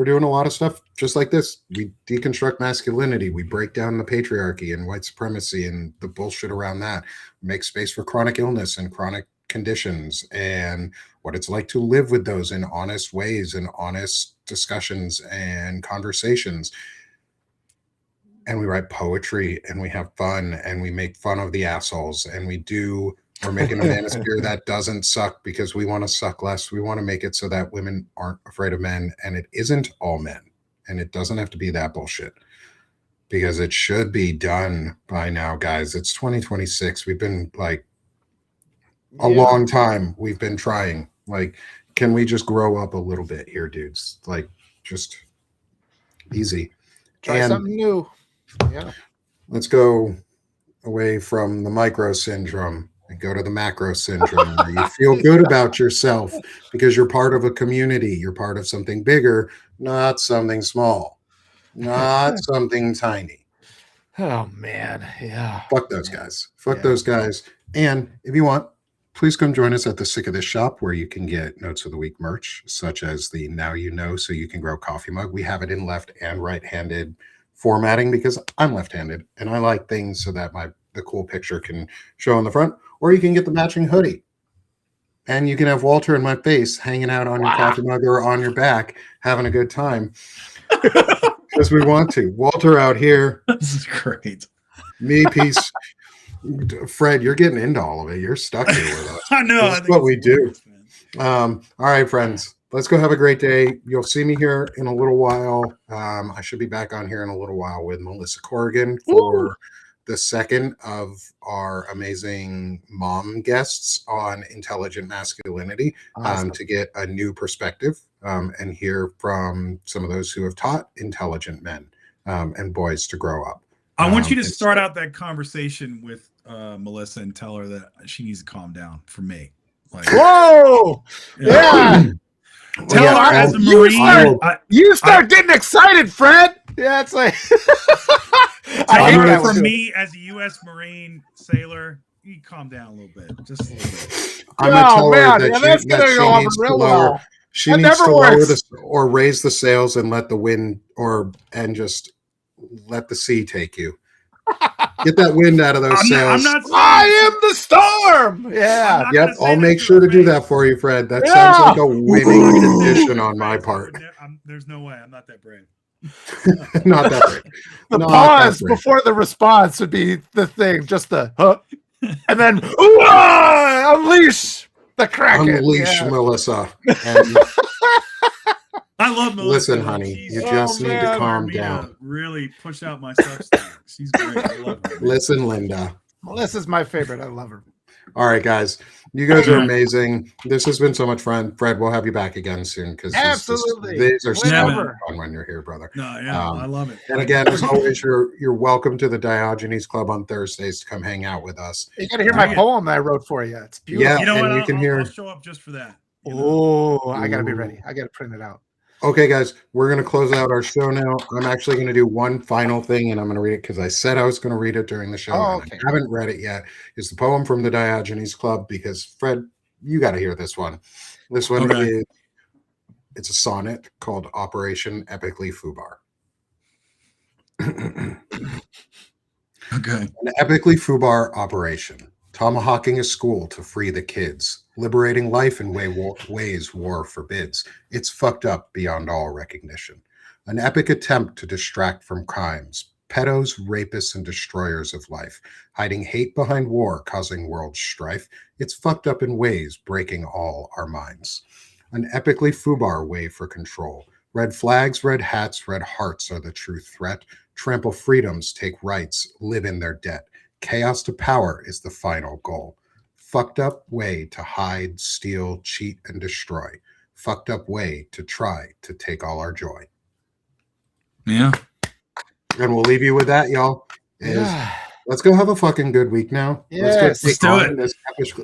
doing a lot of stuff just like this. We deconstruct masculinity. We break down the patriarchy and white supremacy and the bullshit around that. Make space for chronic illness and chronic conditions and what it's like to live with those in honest ways and honest discussions and conversations. And we write poetry and we have fun and we make fun of the assholes and we're making a manosphere that doesn't suck because we want to suck less. We want to make it so that women aren't afraid of men, and it isn't all men, and it doesn't have to be that bullshit because it should be done by now, guys. It's 2026. We've been like a long time. We've been trying. Like, can we just grow up a little bit here, dudes? Like, just easy.
Try something new. Yeah.
Let's go away from the micro syndrome and go to the macro syndrome where you feel good about yourself because you're part of a community. You're part of something bigger, not something small, not something tiny.
Oh, man. Yeah.
Fuck those guys. Fuck those guys. And if you want, please come join us at the Sick of This shop where you can get Notes of the Week merch, such as the Now You Know So You Can Grow coffee mug. We have it in left and right-handed formatting because I'm left-handed and I like things so that the cool picture can show on the front. Or you can get the matching hoodie. And you can have Walter and my face hanging out on your coffee mug or on your back, having a good time. Because we want to. Walter out here.
This is great.
Me, peace. Fred, you're getting into all of it. You're stuck here with us.
I know.
That's what we do. All right, friends. Let's go have a great day. You'll see me here in a little while. I should be back on here in a little while with Melissa Corrigan for the second of our amazing mom guests on intelligent masculinity, to get a new perspective and hear from some of those who have taught intelligent men and boys to grow up.
I want you to start out that conversation with Melissa and tell her that she needs to calm down for me. Like,
whoa! Yeah.
Tell her as a Marine.
You start getting excited, Fred. Yeah, it's like
I hate that for me as a U.S. Marine sailor. You calm down a little bit, just a little bit.
I'm gonna tell her that she needs to lower or raise the sails and let the wind and just let the sea take you. Get that wind out of those sails.
I am the storm. Yeah.
Yep. I'll make sure to do that for you, Fred. That sounds like a winning condition on my part.
There's no way. I'm not that brave.
Not that brave.
The pause before the response would be the thing. Just the and then unleash the Kraken.
Unleash Melissa. And
I love Melissa.
Listen, honey, you just need to calm down.
Really push out my substance. She's great. I love her.
Listen, Linda.
Melissa's my favorite. I love her.
All right, guys. You guys are amazing. This has been so much fun. Fred, we'll have you back again soon because these are so fun when you're here, brother.
No, yeah, I love it.
And again, as always, you're welcome to the Diogenes Club on Thursdays to come hang out with us.
You got to hear my poem that I wrote for you. It's beautiful.
Yeah,
you know
and
what? I'll show up just for that.
Oh, I got to be ready. I got to print it out.
Okay, guys, we're going to close out our show now. I'm actually going to do one final thing, and I'm going to read it because I said I was going to read it during the show. Okay. I haven't read it yet. It's the poem from the Diogenes Club because, Fred, you got to hear this one. This one it's a sonnet called Operation Epically Fubar.
Okay.
An epically Fubar operation. Tomahawking a school to free the kids. Liberating life in ways war forbids. It's fucked up beyond all recognition. An epic attempt to distract from crimes. Pedos, rapists, and destroyers of life. Hiding hate behind war, causing world strife. It's fucked up in ways breaking all our minds. An epically Fubar way for control. Red flags, red hats, red hearts are the true threat. Trample freedoms, take rights, live in their debt. Chaos to power is the final goal. Fucked up way to hide, steal, cheat, and destroy. Fucked up way to try to take all our joy.
Yeah.
And we'll leave you with that, y'all. Let's go have a fucking good week now.
Yes.
Let's
Let's
go
do
take on this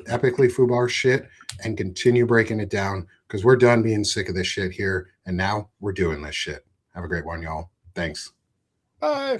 epically foobar shit and continue breaking it down because we're done being sick of this shit here. And now we're doing this shit. Have a great one, y'all. Thanks.
Bye.